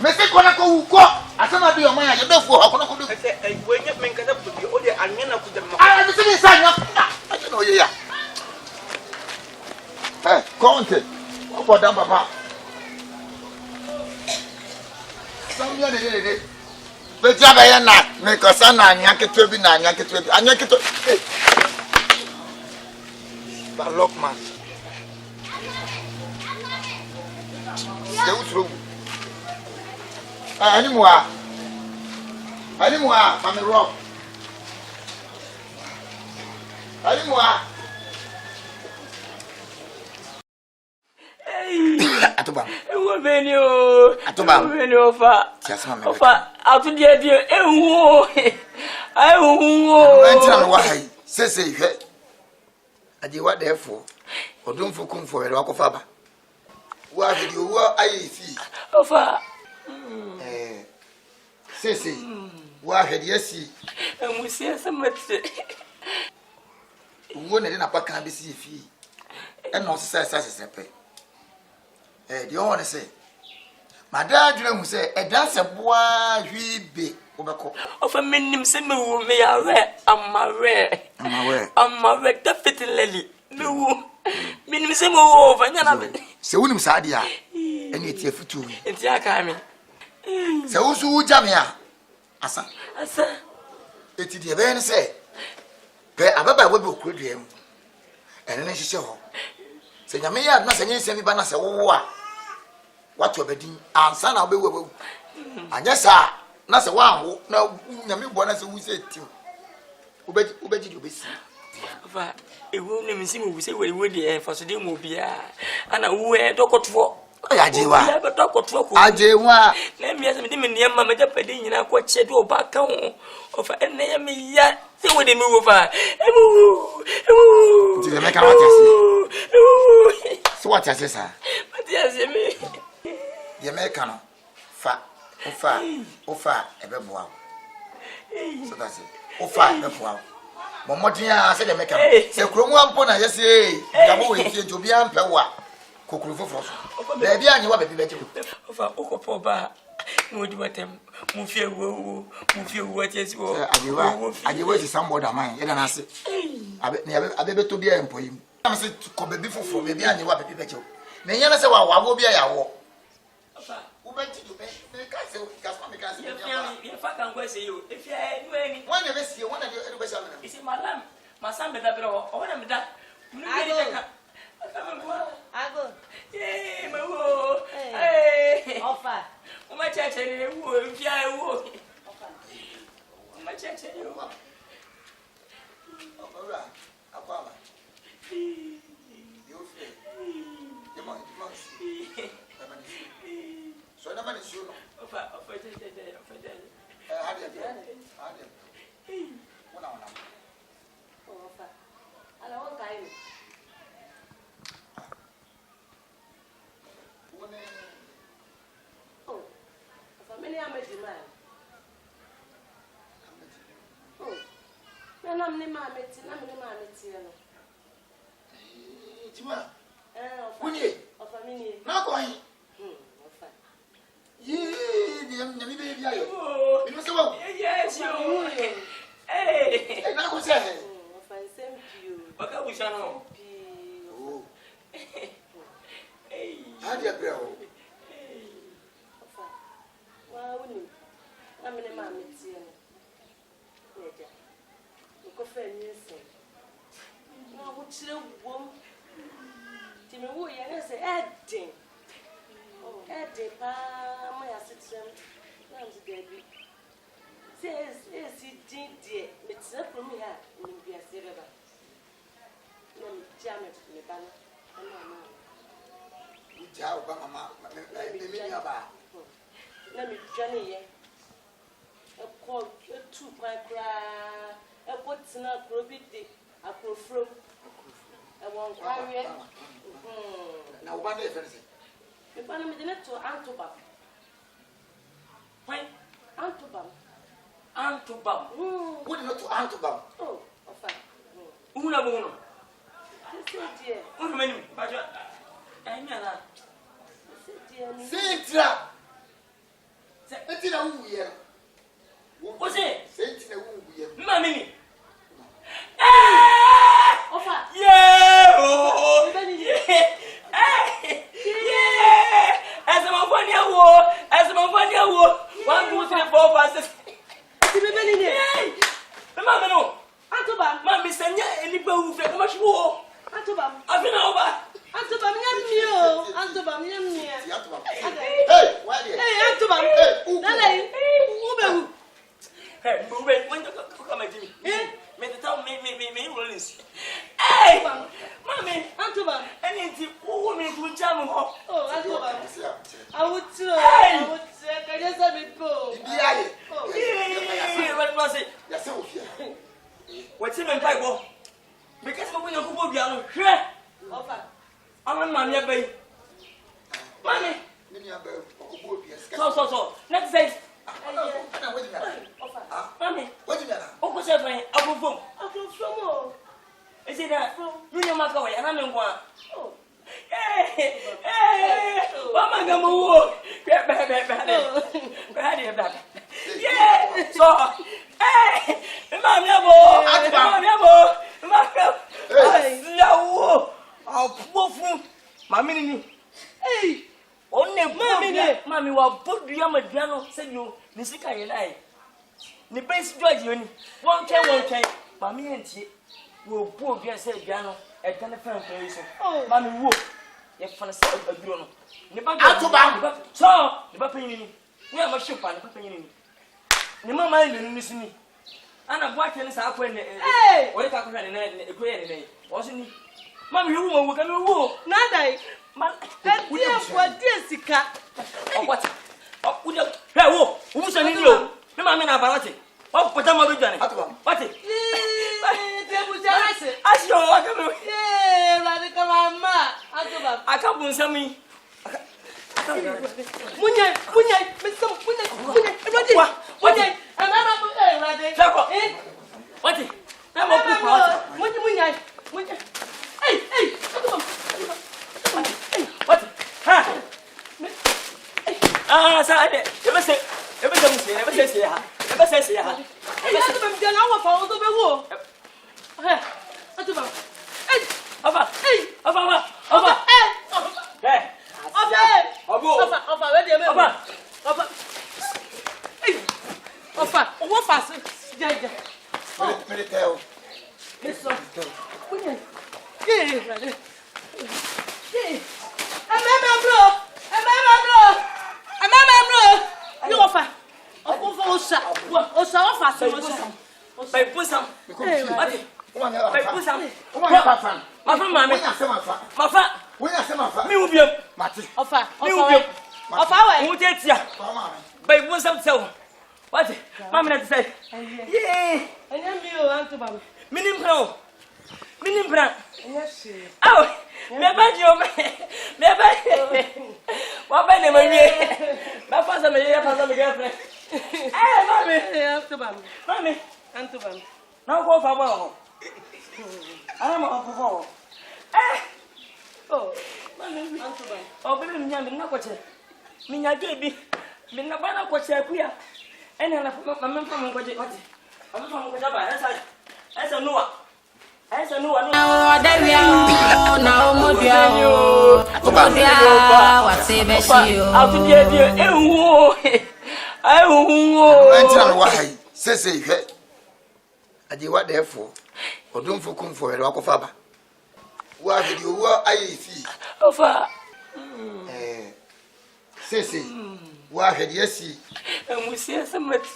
Mese kona ko uko asema bi o man ya do fu ho kono ko do se we nye men kada bi o de anya na ku jama mese ni sa nya no ye ya konte o boda papa samya de be ja ba ya na me ko sa na anya keto bi anya keto ba lokman de utro animua mami rock animua atoba ewo benio atoba benio fa tiasema fa atu die ewu antina no wahai sese hwe ade wa defo odumfo kumfo wele wakofa ba wa video wa ayisi ofa sese wa hedi asi emusia samate wo ne na pa kan be si fi e no se sepe the one say madam dwena hu say e dan se boa hwibe obeko ofa menim se me wo me ya we amawe definitely me wo menim se me wo ofa nya na be se wonim sa dia ene tie futu enti aka me se wo su wuja me a asa eti die be ne say pe ababa wo be okrodua mu ene ne hihye ho se nyame ya na se nyense bi ba na se wo a wato bedin ansa na obewu anya sa na se wanwo na nyame bo na se wu se tim obeji di obesi fa ewu ne misi mu se we de fa so de mu bia ana wu e dokotfo ajewa ya be dokotfo ko ajewa na mi ase me de me ne ma ja pede nyina ko che de oba ka ho ofa enne ya me ya se we de me wo fa emu ti le meka wati so wati ase sa wati ase me ye meka no fa ofa ebeboa so that's it ofa ebeboa momodia se de meka se kromu ampo na yesi yabo we fie ntobi ampe wa kokuru foforo so na bia anyi wa bebi beje ofa okopo ba mo di watem mo fie wo ati esi wo ajewa si somebody aman ye na ase abe to bia empo yim am se ko bebi foforo bebi anyi wa bebi beje na nya na se wa wago bia ya wo ubenti do me ka se gaspa me ka se ya fa kan ko se yo if ya nu eni wan de be sie wan de be se amena isi malam masam be da bro o wana me da mu ni be ka Ago. Mawo. Ofa. Uma chacha ni wo, fia wo. Ofa. Uma chacha ni wo. Ora, akwa. Yo fe. Demo. So na mani sio no. Ofa chacha. Hadi. Ona. Ofa. Ala won kai. Many are making man. Oh, then I'm never meeting. I'm never meeting. Tima. Of a mini. Not going. Yee, the baby. You know so. Yes, you. Hey, I go say. Of I send you. What can we know? Oh. Hey. Hadi bro. I'm in a man. Look of a new thing. Now, what's the woman? Timmy, who you say, Edding? Oh, Eddie, my assistant, Nan's baby. Says, yes, he did, dear. It's up from here, and be a silver. Let me jam it in the banner. Let me Johnny. A call two quite cry. A what's not probity. A profro. I won't cry. Now, one day, the banner didn't to Antobam. When Antobam. Would not to Antobam. Oh, fine. Una bono. Dear. Un menu, but I mean, Sintra. Sentina who here. What's it? Sentina who here. Mammy. Offer. Yeah. Oh, yeah. As a Mafania war, as a Mafania war. 1, 2, 3, 4, 5, 6. Mamma no. Antobam. Mammy, send you any bone for much war. Antobam. I've been over. Antobam, yam. Antobam, yam. Hey, why there? Hey, Antobam. Hey, Ubehu. Hey, when you come at me, make the town me rollins. Hey, Mammy, Antobam. anything, woman to jam. Oh, Antobam. I would say, I just have it go. What was it? What's in my Bible? Because when you go down, Offer. I'm on my baby. Mommy, so. Next day, Mommy, What do you mean? Uncle said, I will phone. Uncle Flomo. Is it that? You know my way, and I'm in one. Hey, Mama, come on. Yeah, so, hey, Mammy, hey, only Mammy, what put the young piano, said you, Nisika and I. The base judge, you one can, Mammy and she will poor say piano at telephone place. Mammy, whoop, if for a set of grown. So, the Bappini, we have a ship on the Bappini. The mamma didn't listen me. And I'm watching this up when what if I could have a great wasn't he? Mammy, you won't come and woo. Nada, what Jessica? Or what? Who's an idiot? The mamma and Abalati. Oh, but I'm a good what it? I show what I can't win some me. I did what therefore, or don't for come for a rock of Abba. Why did you work? I see. Oh, far. Say, why had you see? And we see some much.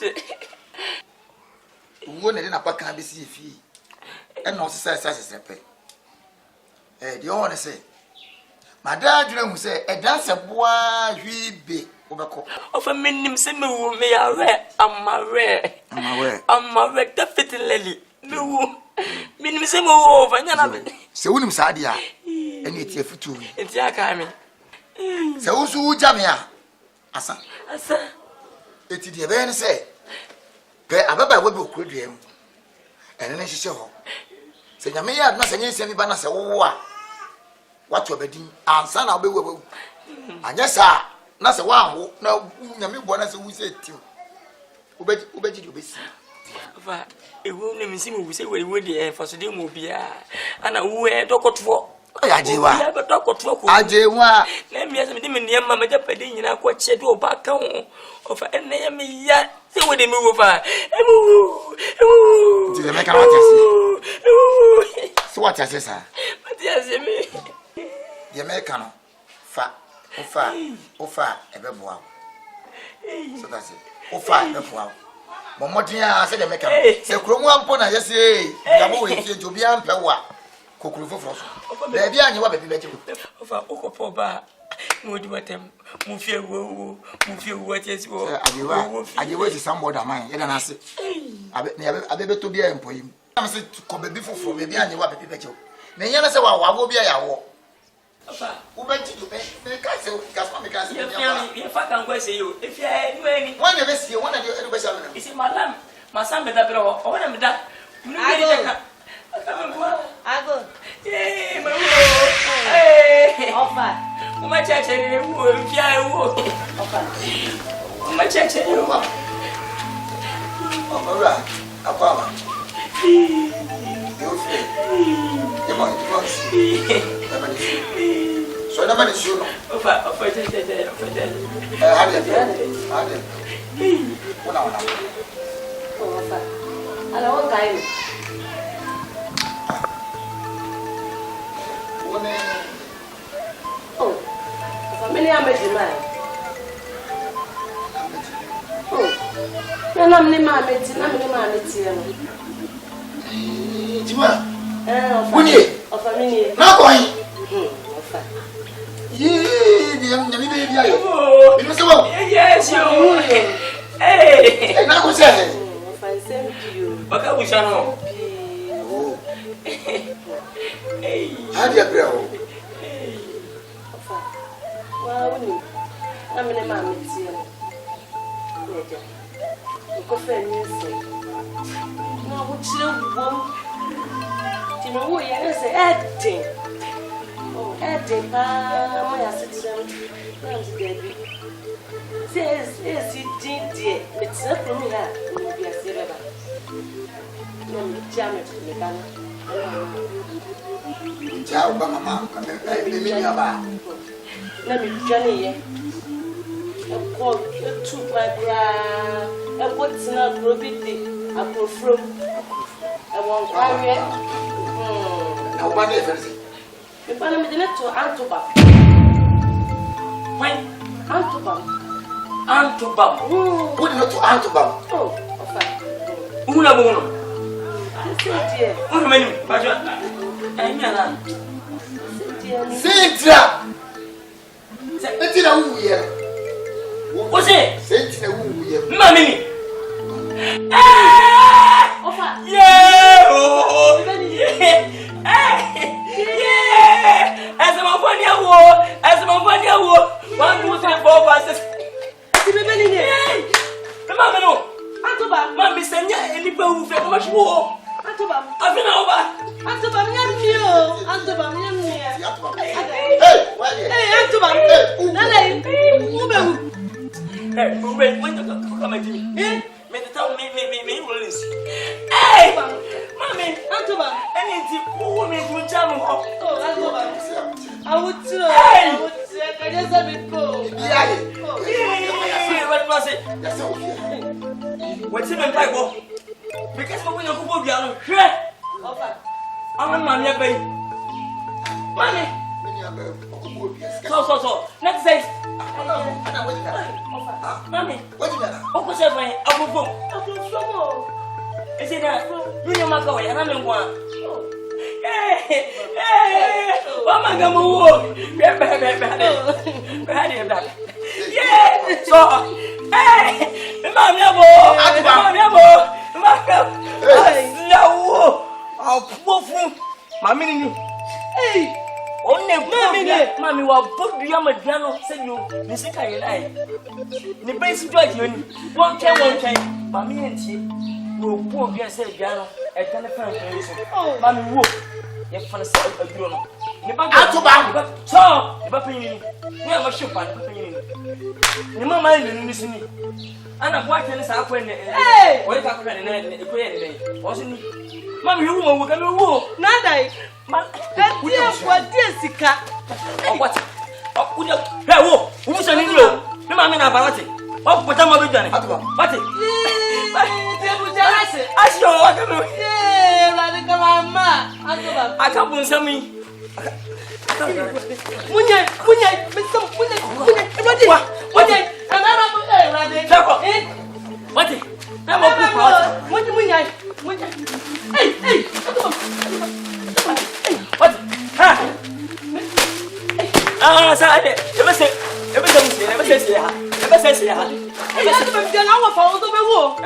One in a pack can be see fee. And no success as a pay. The owner say, Madame Drum say, a dancer boy, we be. Of a minimum, send me a rare. I'm my red, definitely. No, minimum, send me over. So, when Sadia, and it's here for 2 weeks. It's Yakami. So, who's Jamia? Asa, it's the event say, Pay a baba will be dream. And then she saw. Say, Yamia, not any semi banner, what you're betting, and son, I'll be with. And yes, sir. Nasa wangu na nyame bwana se wuse tim ubeji do besi fa ewu ne misi mu wuse we de faso de mu bia ana wu e dokotfo ajewa ya dokotfo ko ajewa na mi ase me de me ne ma maja pade nyina ko che do ba ka ho ofa enne ya me ya se we de me wo fa emu ti me ka wati ase so wati ase sa wati ase me ye me ka no fa Ofa, ebeboa. So that's it. Ofa, ebeboa. Momotia said the maker. Say kromu ampo na yesi. Yabo we tie to bia mpewa. Kokuru foforo so. Na bia anyi wa bebi beji. Ofa okopo ba. Mo di batem. Mo fie wo atiesi wo. Ajewa is somebody man. Ye na ase. Abe to bia empo yim. Am say ko bebi foforo bebi anyi wa bebi beji. Na nya na say wa wo bia ya wo. Ofa, ubeji do me ka say gasma me ka say. You fucking go say you. If you any one of us here, one of the best of you see, madam, my son better, or one of them. Ago. Mama. Hey. Ofa. Mama chacha ni wo, mfia wo. Ofa. Mama chacha ni wo. Mama, apa? You feel? You want to so never is you. Ofa chacha. Hadi. Una. Ofa. Ala won kai. Oh, family amedi mai. Oh, na mni ma amedi ya. Jima. Ofa. Ofa mini. Na boy. Ofa. Ni be dia yo. Ni se wo. Yes yo. Hey. Na ko se. Ofa same to you. Baka bushano. Hadi abira o. Ofa. Wa uni. Na mni ma amedi ya. Neja. Ko fe ni se. Na wo chire wo. Ti me wo ye se edin. Oh, edin pa mo ya se chire. Na ti debi. Says din die. Me tsena pro mi ha. Mo bi ase beba. Na mi jame me kana. Ciao mama. Me mi aba. Na mi jane ye. Ko tu pa bra. E ko tsena pro bi de. Aprofrom. E won kwawe. Na o ba de ferse. Me pa na me de to Antoba. When Antoba. Who did not to Antoba? Oh, ofa. Una bono. Sentia. Una menu. Bajo. Ai minha Sentia. Sentia wu ye. Você? Sentia wu ye. Mami. Ofa. Yeah. Essa mafania wo. 1 2 3 4 5 6. Ti bebe ni ne. Mama no. Antoba. Mami senya elipa wu fe ko wo. Antoba. Afina oba. Antoba nyamio. Antoba nyamia. Hey, why here? Hey, Antoba. Nale. Ube wu. Hey, ube, when you come at me. Me tell me Rollins. Hey, Mami, Antoba. anything who me to jam ho. Oh, Antoba. I would too. Hey. Can you say me go? Yeah. See what was it? That's all here. What's in my Bible? Because when you go down, here. Ofa. I'm a man, yeah, baby. Mami. So. Next day. Mami. What is that? What was that? I'll go. Afrofomo. Is it that? You know my boy, and I'm in one. Hey. What am I going to do? Yeah. So, hey. Mami, Mami, hey. Only Mami wa bodu ya madano say you ni sika ye lai. Ni base do ati oni. One time Mami enti wo bo bi say biano e kan fa nkan so. Mami wo ye fa na say aduro no. Ni ba Atoba so ni ba panyin ni ma shopa ni panyin ni mama ni ni sini. Ana bo ati ni sa akwa ni. O ye ka kwa ni na e ko ye ni. O so ni Mami wo wo ka wo. Na dai. Sika. Oh, what? Oh, hey, whoa! Who is an Indian? No, I'm in a party. Oh, but I'm a bit done. What? I show what I'm doing. I can't put some me. Munya, Ah, sorry. Never say. Hey, I'm going to go for the war.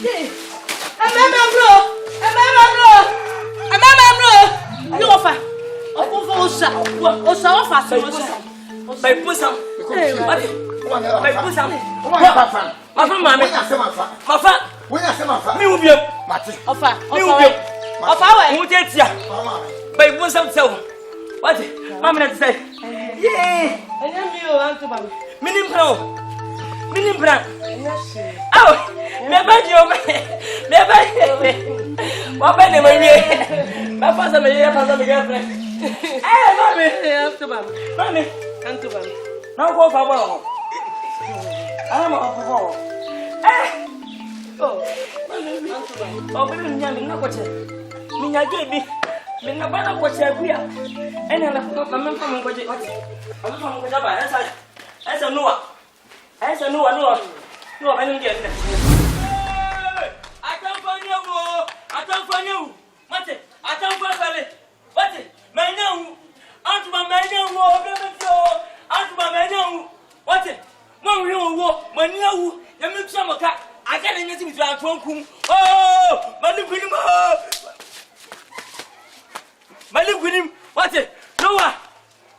You offer. Osa. By Pusam. By Pusam. My friend, mammy. Me will be up. Offer. Who takes ya? By Pusam. What? Mamma say. Yeah. I am you, Uncle Bam. Minim Brown. Oh, never you. What my father may have a girlfriend. Hey, mommy, Uncle Bam. Now go for one. I'm off for. Oh, but I'm not watching. Mina gave me. Mina bana watch a beer. And I left my man from what I'm from Gaba. As a Noah. No, I don't get it. I can't find you. What? I can't find it. What? My name. Aunt my man, what? One real war, my new, the Mixamaka. I can't anything to our trunk. Oh, my look with him. What? Noah.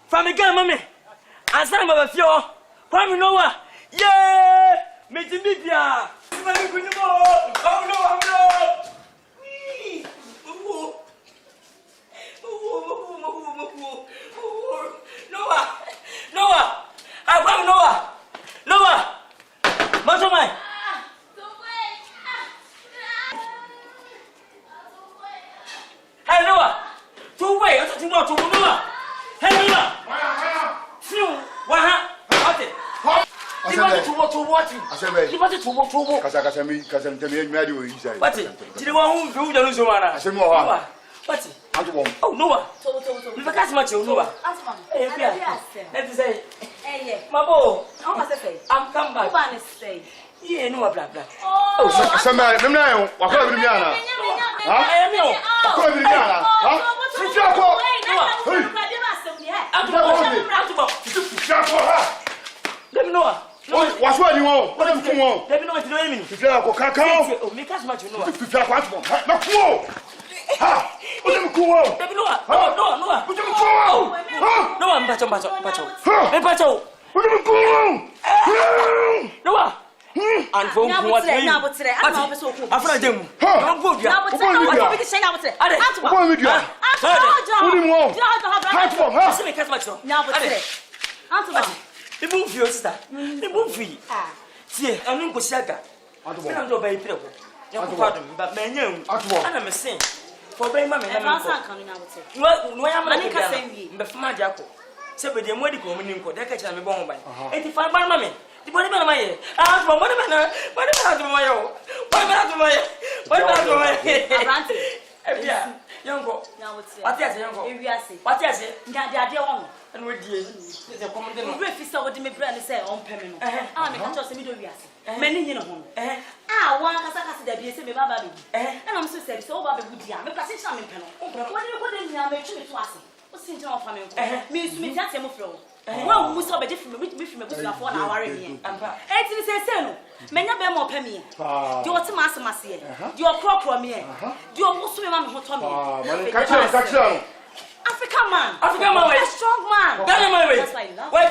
From again, mommy. And some of a few. From Noah. Yeah! Make the media! Oh no! Noah! I found Noah! Matomai! Hey Noah! Two way, I'm talking about Noah! Hey Noah! What? I wanted to watch him. I said, he wanted to walk. Because I can tell you, maybe you say. What? Did you want to do the Luzana? I said, What? Oh, Noah. You forgot much, Noah. Let me say, my boy, I'm come back. Yeah, no, blah. Oh, somebody, I'm now. What are you doing? I am you. What are you doing? Let me know. What's what you want? What do you want? Let me know what you know. If you are going to come, make as much you know. If you are going to come, no cool. Ha! What do you cool? Let me know. No. What do you cool? No, I'm Pacho. Hey, Pacho. What do you cool? No. And from what you know, but today, I'm not so cool. I'm from them. Don't go there. What do you want? The movie, sister. The movie. See, I'm not going to say that. I'm not going to but men, I'm a saint. For being my man, I'm not coming out. No, I'm not saying, but for my jackal. Say, with the medical meaning, that catch me born by 85 by mammy. The body man, my ask for what about young girl. What is young girl? What is it? And with you, the commandant, if you me brand say on permanent. I'm a just a middle years. Many in a home. One has a baby, and I'm so sad. So, Baby, good young, because it's some panel. What do you put in here? Make sure it's was. What's in your family? Miss me, that's a flow. Well, we saw a different with me for 1 hour in here. And it says, Many of them are penny. Do you want to master my seat? Do you crop from me? Do you want to swim on hot tummy? African man, a strong man. That's why you love. Why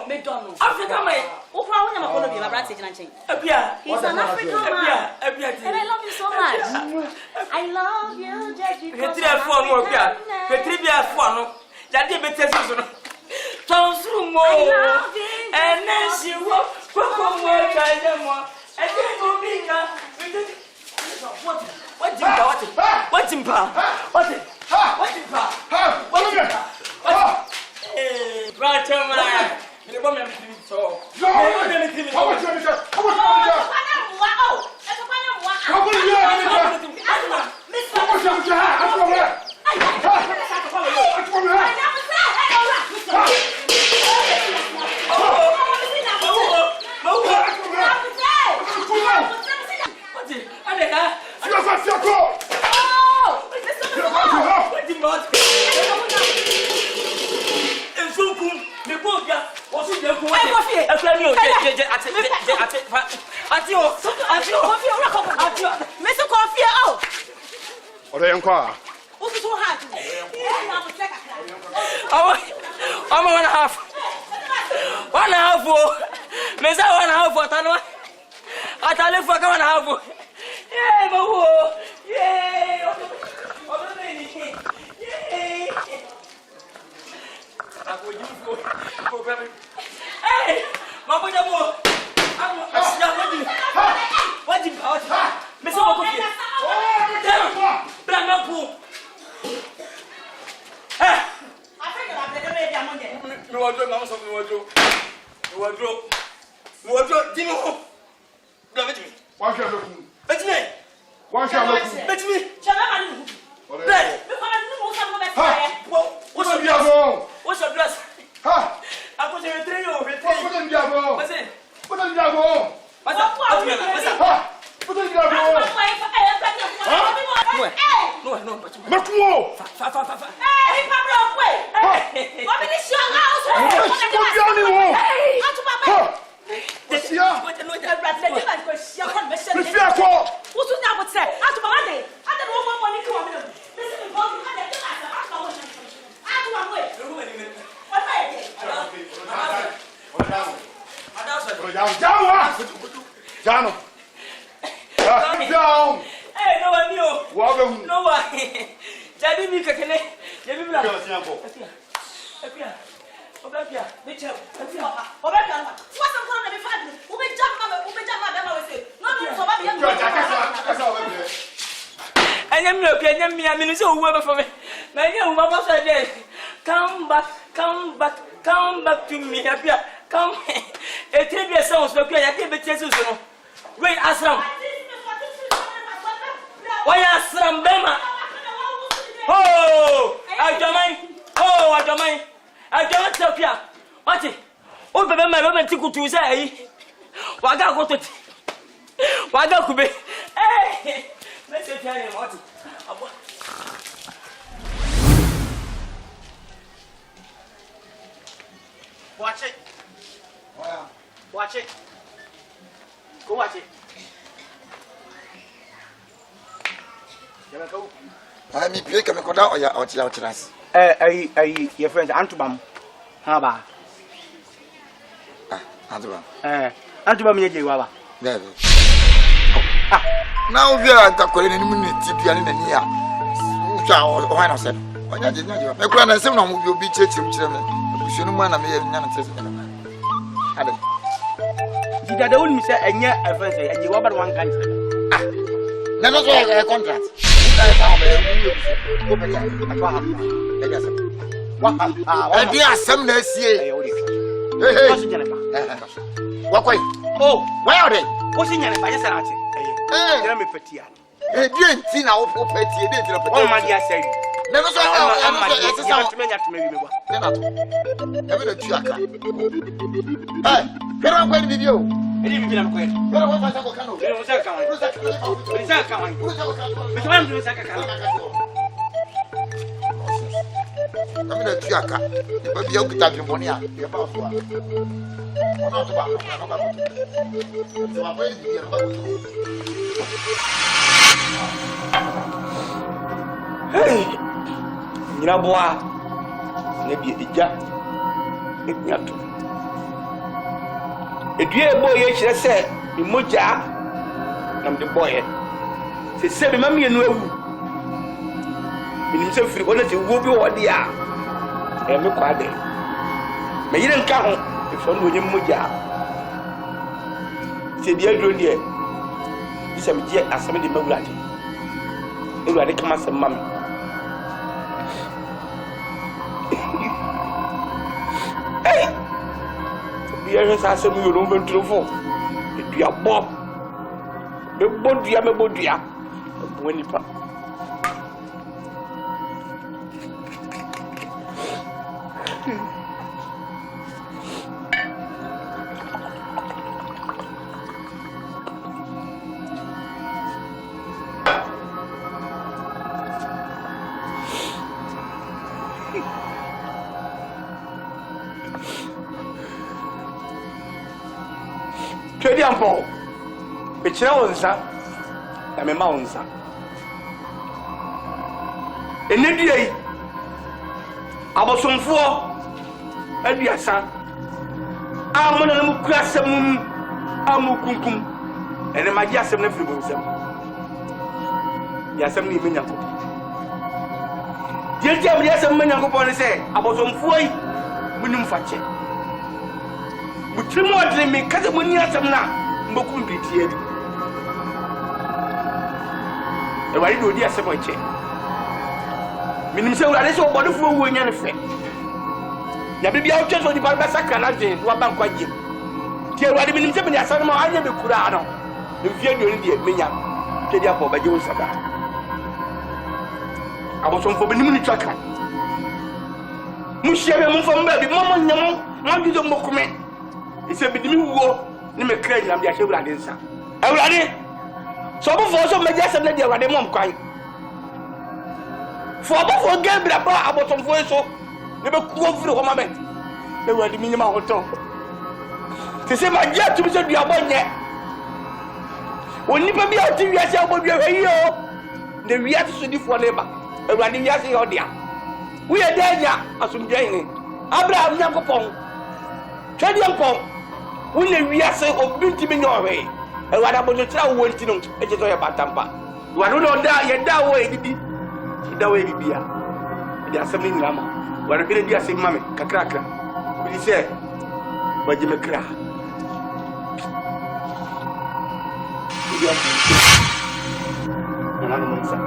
McDonald's. African man. Oh, I'm going to be my brother. He's an African man. And I love you so much. I love you, Jackie. And then she walked from work. And Atio. Mr. Coffee, oh. Ore enko. Who's so hard? I'm 1.5. 1.5. Mesa 1.5 for Tanwa. Atale for 1.5. Yeah, Mawo. Yeah. Hey, Mama Jabo. What did you Mr. Mokofi? Branapu. Hey. I think I'm the baby among them. No wardrobe, no wardrobe. No wardrobe, Dino. Bet me. What you look? Bet me. What you look? Bet me. Chabani. Bet. What's the diabo? What's your dress? Ha! I put your three over. What's the diabo? What's it? What's the diabo? What's up? Ha! What's the diabo? No. Makuo! Fa. Hey, Pablo, wait. What is this young house? What's the diabo? Jano. Down. Hey, no one knew. Welcome. No one. Jadi mi kakene. Jadi mi la. Come back to me. Come. A 3 years sounds like I can't be Jesus. Wait, Asram. Why Asram Bema? Oh, I don't mind. I don't tell you. What it? Oh, but my woman took to say, Waga got it. Waga could be. Hey, let's tell him what. Watch it. Watch it. Go watch it. I me play come koda oya otila otiras. Your friends Antubam. Haba. Antubam. Antubam ye jewa. Baby. Now we are gakole ni mu neti dua ni nani a. Twa o hwan no se. Onya je nya je. Me kura na nsem na mu bi obi chechim kire me. Bushunu mu na me ye nya na tese. Ade. Did the only say enye friends enye wa bad one country. Na no so a contract. Ẹbí asẹ́m na esie. Wọ́kọ̀ yìí. Wọ́yọ̀ dẹ̀. Ó sì yànnà ìbàjẹ́ sẹ́ra àti. Ẹ̀yẹ́ mi pẹ̀tì à. Èdè ntí na ó pẹ̀tì èdè ntí na pẹ̀tì. Wọ́n máa di àṣẹ yìí. Nẹ́nu sọ ẹ̀ sísá wọn. Tùmẹ̀ wí mi wá. Nẹ́nu àtọ̀. Ẹbí na tu àká. Ẹ fẹ́rẹ̀ wọn kọ́ ẹni bíbí o. Ẹni bíbí na kọ́ ẹni. Fẹ́rẹ̀ wọn fà sẹ́kọ̀ kánò. Fẹ́rẹ̀ wọn sẹ́kọ̀ kánò. Fẹ́rẹ̀ sẹ́kọ̀ kánò. Bẹ́sẹ̀ wọn dùn sẹ́kọ̀ kánò. Kami na tu aka. Nipa bi okuta dwemboni a ye ba so a. Ona to ba na ba ko. So ba ba ni ba ko. Hey! Nyina boa. Ne bi eja. Etnyato. Edue ebo ye kire se imoja nam de boye. Se be mami enu ewu. Minim se firi ona te wo bi wo dia. E me kwa de. Me yire nka ho e fo no nyem moja. Se dia dro die. Bisa me je asem de mawulade. Ewurade kama se mami. Hey! Biya sa asem yo no ventrofo. E dua bob. Me bodua. Bo nipa. Twedi ampo. Mechira onsa. Na me ma onsa. Enedua yi. Abosomfo aduasa. Amona na mukura asem amukunkum. Ene magi asem na firi bonsam. Ya asem ni menya ko. Yelti am ya asem menya ko pon se abosomfo yi munim fache. Mutrimu adre me kaza muni asem na mboku mbitie di. E wari do di asem oche. Minim se wurade so bodofo wo nya ne fe. Ya bibia o twa so di ba sakra na je wa ban kwaje. Ti wurade minim se me asem ma anya be kura no. Mfie do ni de menya. Ke dia po baje wo saka. Abosomfo be ni mu twaka. Mu shebe mu fo mba bi momo nyamo, mo gido mokome. Ise bi dimi wo ni me kra nyam dia she wurade nsa. Wurade so bo fo so meje asem na dia wurade mom kwan. For above Gabriel about some voice, never go through home. They were the minimum hotel. To say my dear to be said, you are born yet. When you be out to yourself, your hero, the reaction for labor, a running yassi or dear. We are there, as some training. Abraham Yakopon, Chadian Pong, when the reaction of beauty in your way, and what about the child wanting to enjoy about Tampa. You are not there yet that way. Da way bibia dia asem ni ngama wara kire dia asem mame kakrakra bi se baje me kra dia na no monsa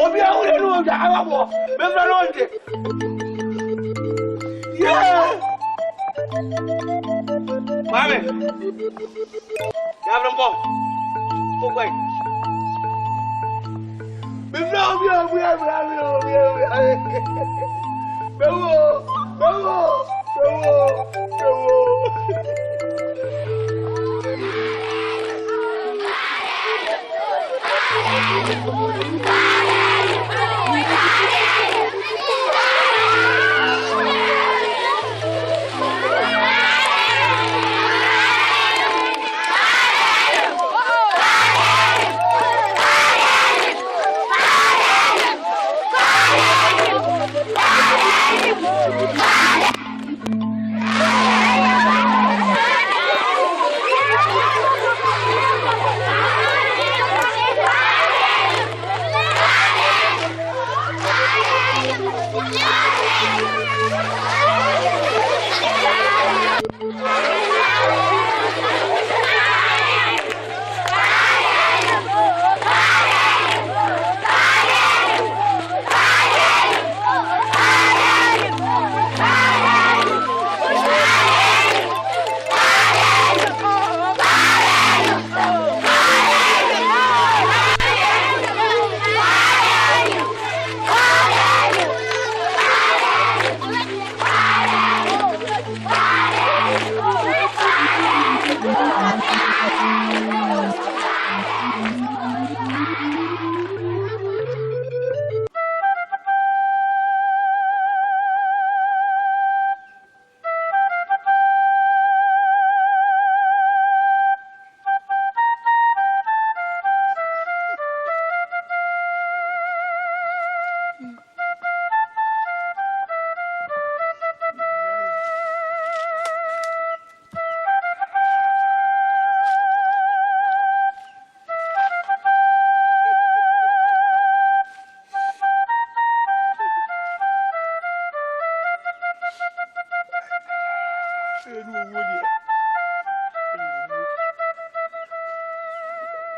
Obi a wure no da awabo. Me fra no nte. Yeah. Mame. Ya bro. O kwai. Me fra obi a wure. Bewo.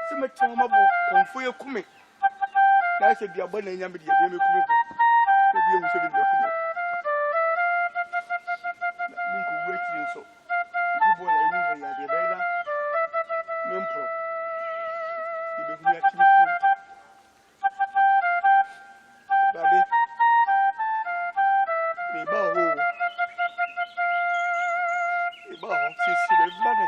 Sima chama bo konfu ye kume. Na se bia bona nya me de me kume ko. Obi ewu se bi me kume. Min ko weti nso. Ibu bo na ewu ya de bela. Mempro. Ibe hu ya chiri ko. Babe. Me ba ho. Me ba ho si le blame.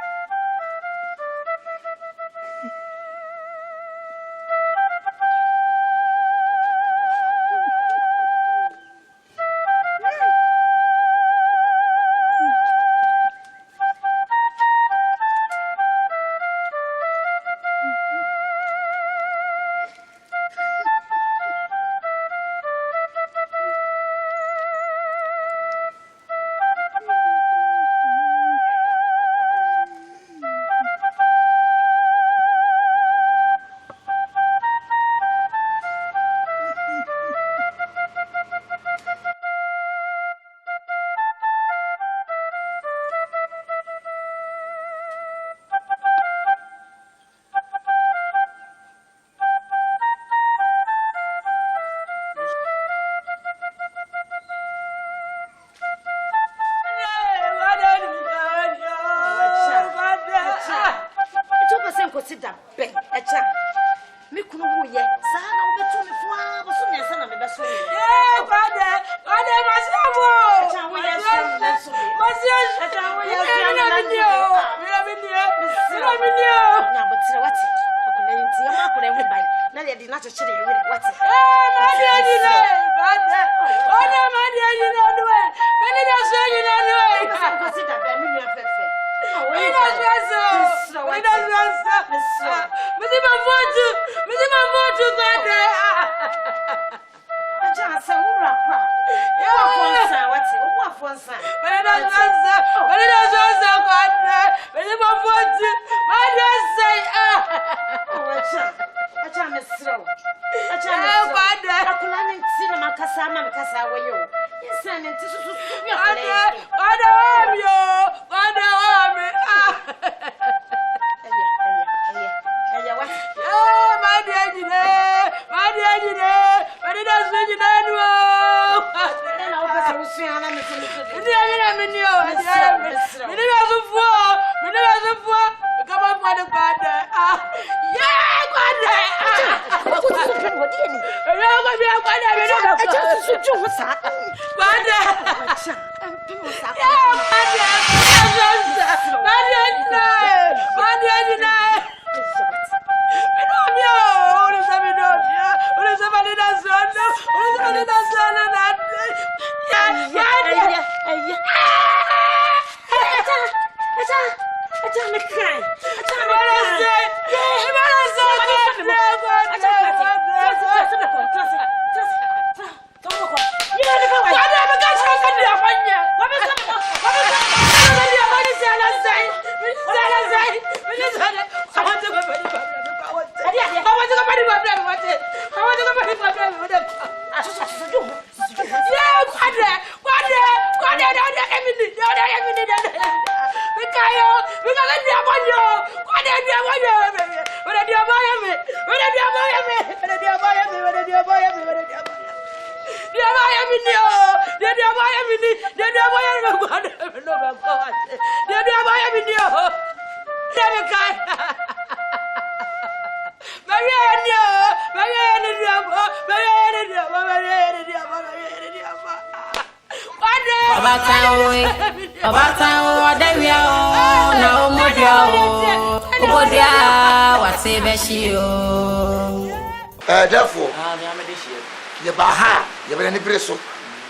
Therefore, you baha, you better never so.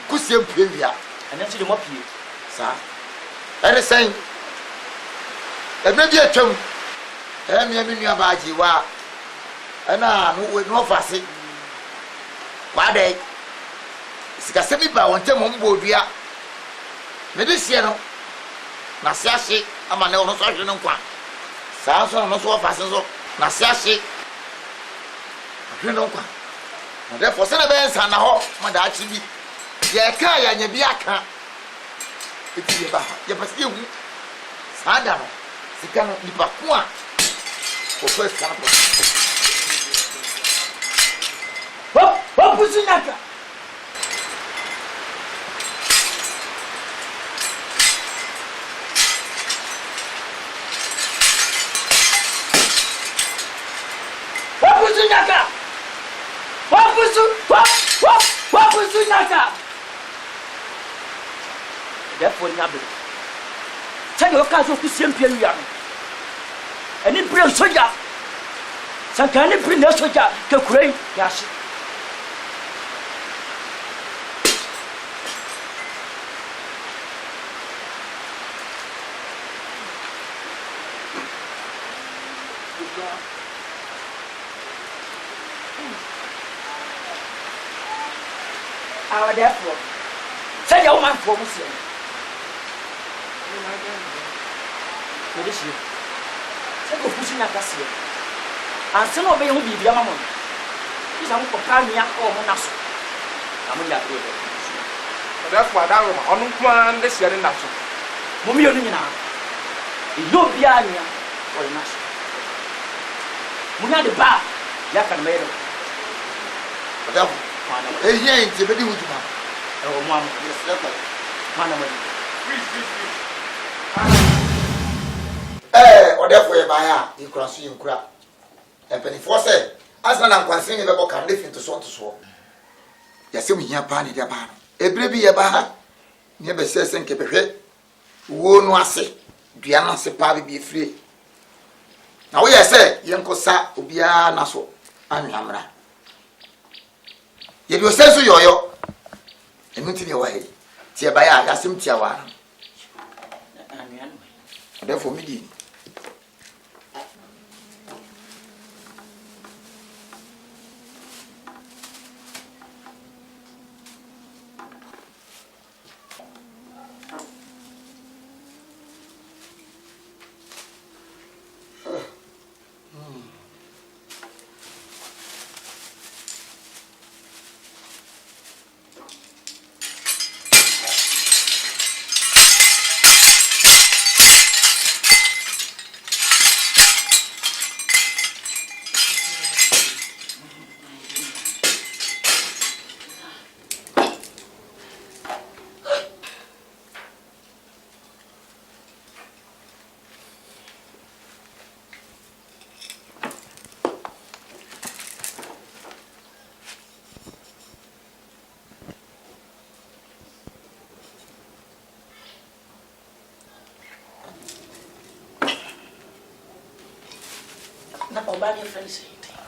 Kusiam Pivia, and then to the Mopi, sir. And the same. And maybe a chum. And me about you are. And I know with no fussy. Why they? Sicasemi by one time on board, we are. Mediciano. Nasiashi, I'm an old social no one. Sounds on no so fast as all. Nasiashi. I don't know. Therefore, send a bench and a hawk, my dachi. Yaka and Yabiaka. It's your pasty. Sadam. Sicano Nipakua. For first sample. What was in that? What was in that? Therefore, Nabi. Tell your cousin to simply young. And it brings soldier. Some kind of bring a soldier to create Yashi. Our therefore, tell your man for Muslim. What is you? Take a pushing a cassia. And some of you will be the Amon. He's a companion or Monaso. I'm going to therefore, that one on this year in that. Mumionina. You be Anya or Nash. Muna the bar, Yak and Mero. Here in the video, oh, Mamma, or therefore, you buy you cross you crap. And Penny Fosse, as an unconcealed about can live into so to so. Yes, we hear Pani de Bar. A baby a bar, never says and keep a head. Won't was say, Diana Sepavi be free. Now, we say, Yanko Sa, Ubia Naso, and Yamra. If you say so, yo, and not in your way. Tiabaya, that's him, Tiawa. Therefore, me.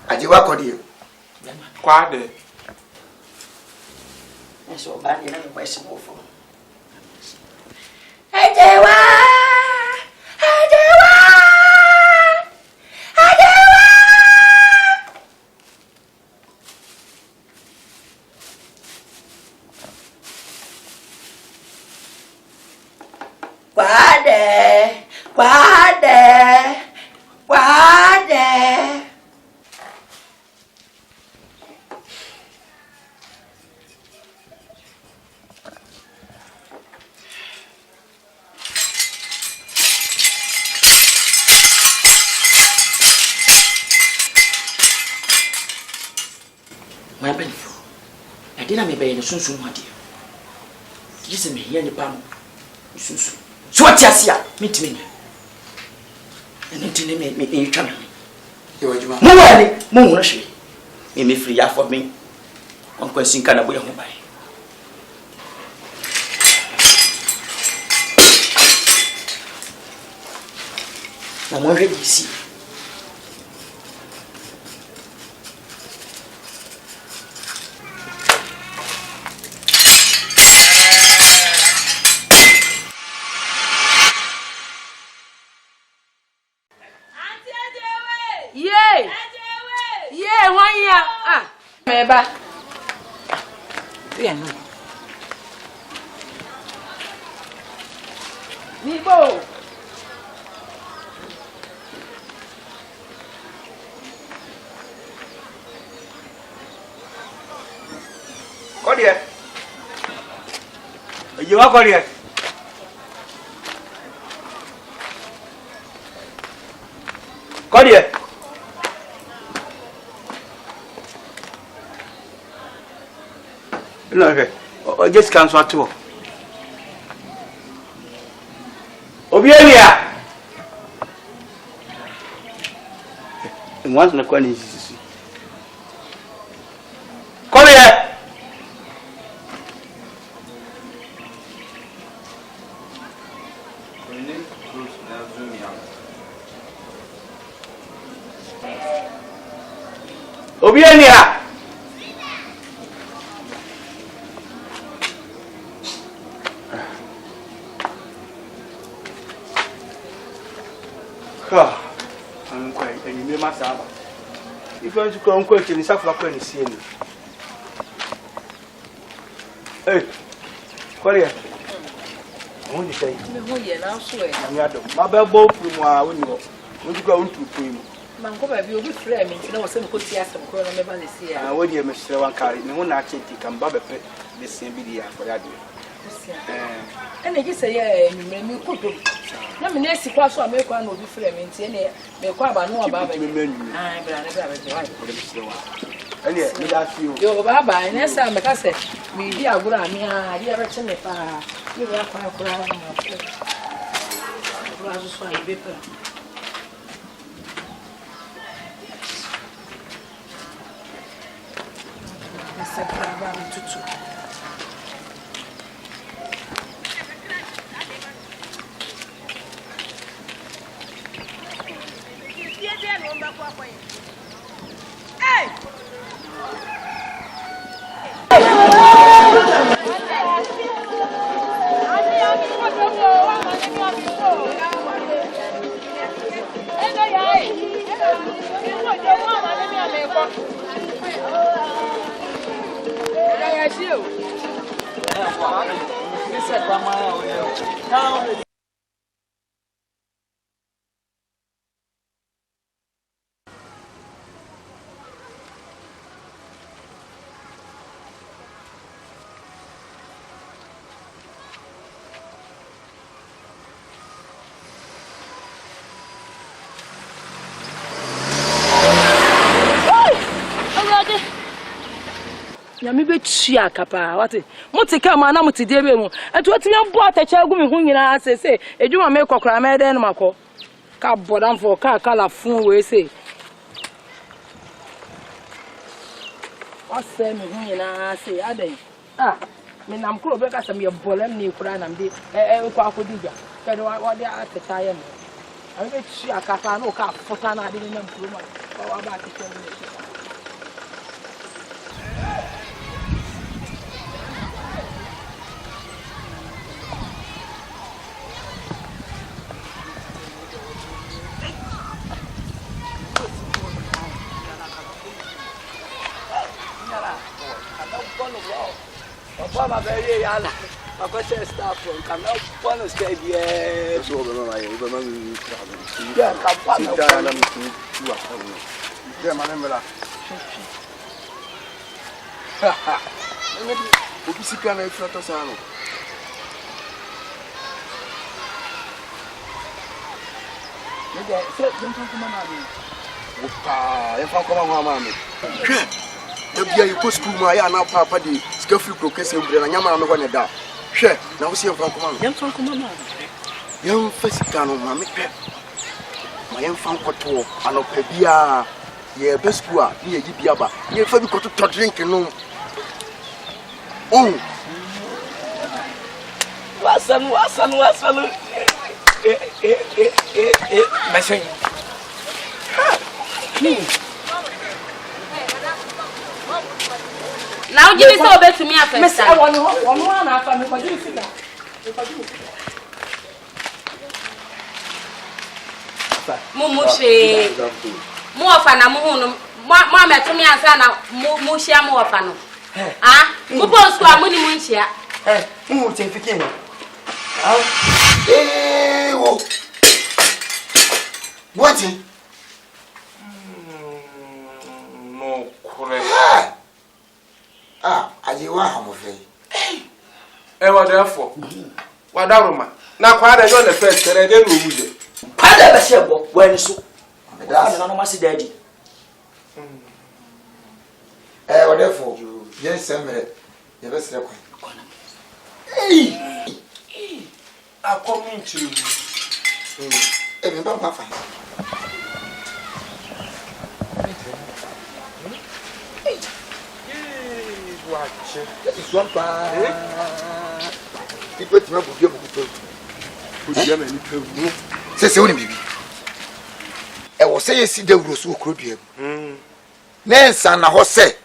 Ajiwa kodi. Kwade. So bad you know question for. Ajiwa. Wade. My benefit. I didn't be in the sunsun, my dear. Listen me here in the palm. Sunsun. So what you meet me. And then me come. You are Juma. Moon, me free for me. I'm going to sing kind of way home by. I'm already see. Yeah, 1 year. Meba. Yeah, no. Nibo. Come here. You are going here. Come here. No, okay. Just cancel at all. Obiania. Once in a corner is. Come here. Obiania. I'm quite a new master. If you want to come quick in South Africa, see me. Hey, Korea. I want to say, my bell from my window. Would you go to him? Mancoba, you'll be flaming. You know, some could see us some corner never see. I would hear Mr. Wankari. No one actually can bubble the same video for that. And I just say, yeah, you could do. Let me next class or make one will be flaming. May quite know about the menu. I'm and yet, without you, your Baba, and yes, I'm a cassette. We are good. I mean, I never tell if you are fine for our paper. Hey! Yami be tua kapa wate motika ma na motide be mu eto atimi abo atacha agu me hu nyina asese edwuma me kokora me den no makọ ka bodan for ka kala fun we se ase me hu nyina ase adan me nam kro be ka sam ye bolem ni kura nam de ko akodiga ke do wade atacha ye mo ami be tua kapa no ka fota na de nam kro ma wa ba atacha ni Papa, my baby, Yana. My question is staff from Canada. no stay here. So be mama ye, be mama ni. Yeah, come back. Sit down na me tu wa. Yeah, man me la. Ha. Obi sika na ifra to sa no. Nega, se jumpa kuma na bi. Opa, e fa kuma mama me. Hwe. E bia yi ko school ma ya na papa di sika free ko kese mbre na nyama na me ko ne da. Hwe, na wo se fa kuma no. Yemfa kuma ma. Yemfa sika no ma me pe. Ma yemfa nkoto anopa bia ye be school a ye yi bia ba. Ye fa bi ko to drink no. Oh. Wasan. Machine. Now give me so bet to me after. Miss, I want one after me for you sit down. Mumushe. Mo afa na mo hunu. Mo me to me ansa na mo hia mo afa no. Ah, mo post kwa mo ni mo nhia. Mu te fikin no. Wo. What? No, kore. Aje wa ha mo fe. What therefore? What daruma? Na kwa da yo na first tere de no muje. Pada ba se bo wani so. Da na no masi daddy. What therefore? Yes, semre. Ye be sere kwa. A coming to you. Me ba fa. Watch. It's one pa. People tell me go go. Odia me ni pewu. Se woni bibi. E wo se yesi dawuro so okrodua mu. Nensa na ho se.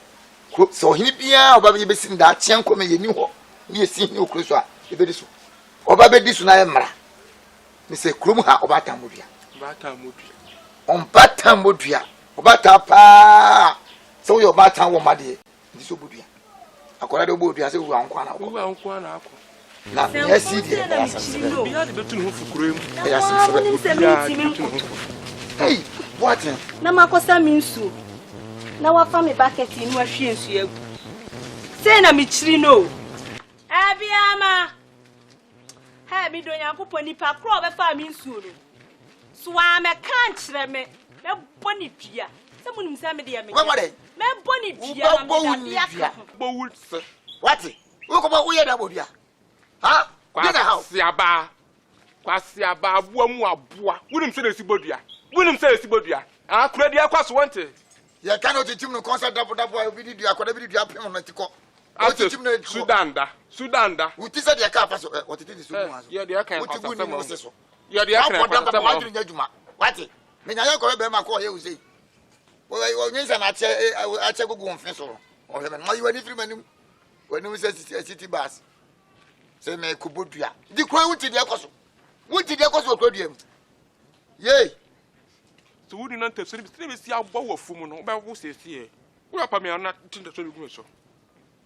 So hini bia oba be besi nda akyen kome yeni ho. Ni yesi ni okro so a e be di so. Oba be di so na e mra. Ni se krom ha oba ta modua. Bata modua. On bata modua. Oba ta pa. So yo bata wo made. Di so bodua. Akora de bodua se wo ankwa na akwa. Wo ankwa na akwa. Na yesi di. Bia de betu no fu kuro mu. Hey, what? Na makosa minsu. Na wafa me bucket ni wa hwe nsu egu. Say na me chiri no. Abiama. Ha mi do Nyankopon nipa kro be fa minsu no. So a me kan kire me. Me boni dua. Se munim se me de ya me. Me boni dua na me da bia. Bo wulse. What? Wo ko ba wo ye da bodua. Ha? Kwasi aba abuo mu aboa. Wunim se na si bodua. Wunim se si bodua. Ah, kura dia kwaso wonte. Ye cannot teach no concert double obi di dua kwada bi di dua pem no tiko. Sudanda. We tisa dia ka paso what it is so mu aso. Ye dia kan paso samo. So. Ye dia kan paso samo. What? Me nya ko be ma ko ye uzei. Wo nyinsa na ache gugu onfin so. O he me ma yi wani free manim. Wani se city bus. Se me kubodua. Di kwan wuti dia koso. Wuti dia koso okrodua mu. Yey. So wudi nan te sori bi si abo wo fumu no be wo sesi e. Wo apa me na tinda so gugu so.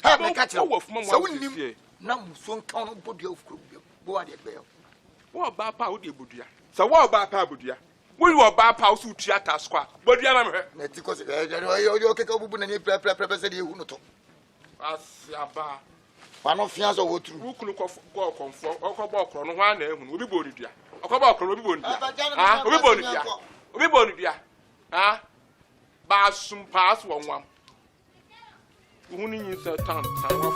Ha me ka kire wo fumu so wonnim na muso nka no bodua ofukro bo wa de be yo. Wo ba pa wo de bodua. So wo ba pa bodua. Wo wo ba pa wo su tua ta squad. Bodua na me hwe. Na ti koso yo keke obubu na ni pre se de ehu no to. Asiaba. Pano fianso wo tru. Wo kunu ko konfo. Okọ okro no hwa na ehunu. Obi bo ni dua. Okọ okro obi bo ni dua. Ah, obi bo ni dua. Obi bo ni dua. Ah. Ba sum pass won wam. Wo ni nyin se tan wo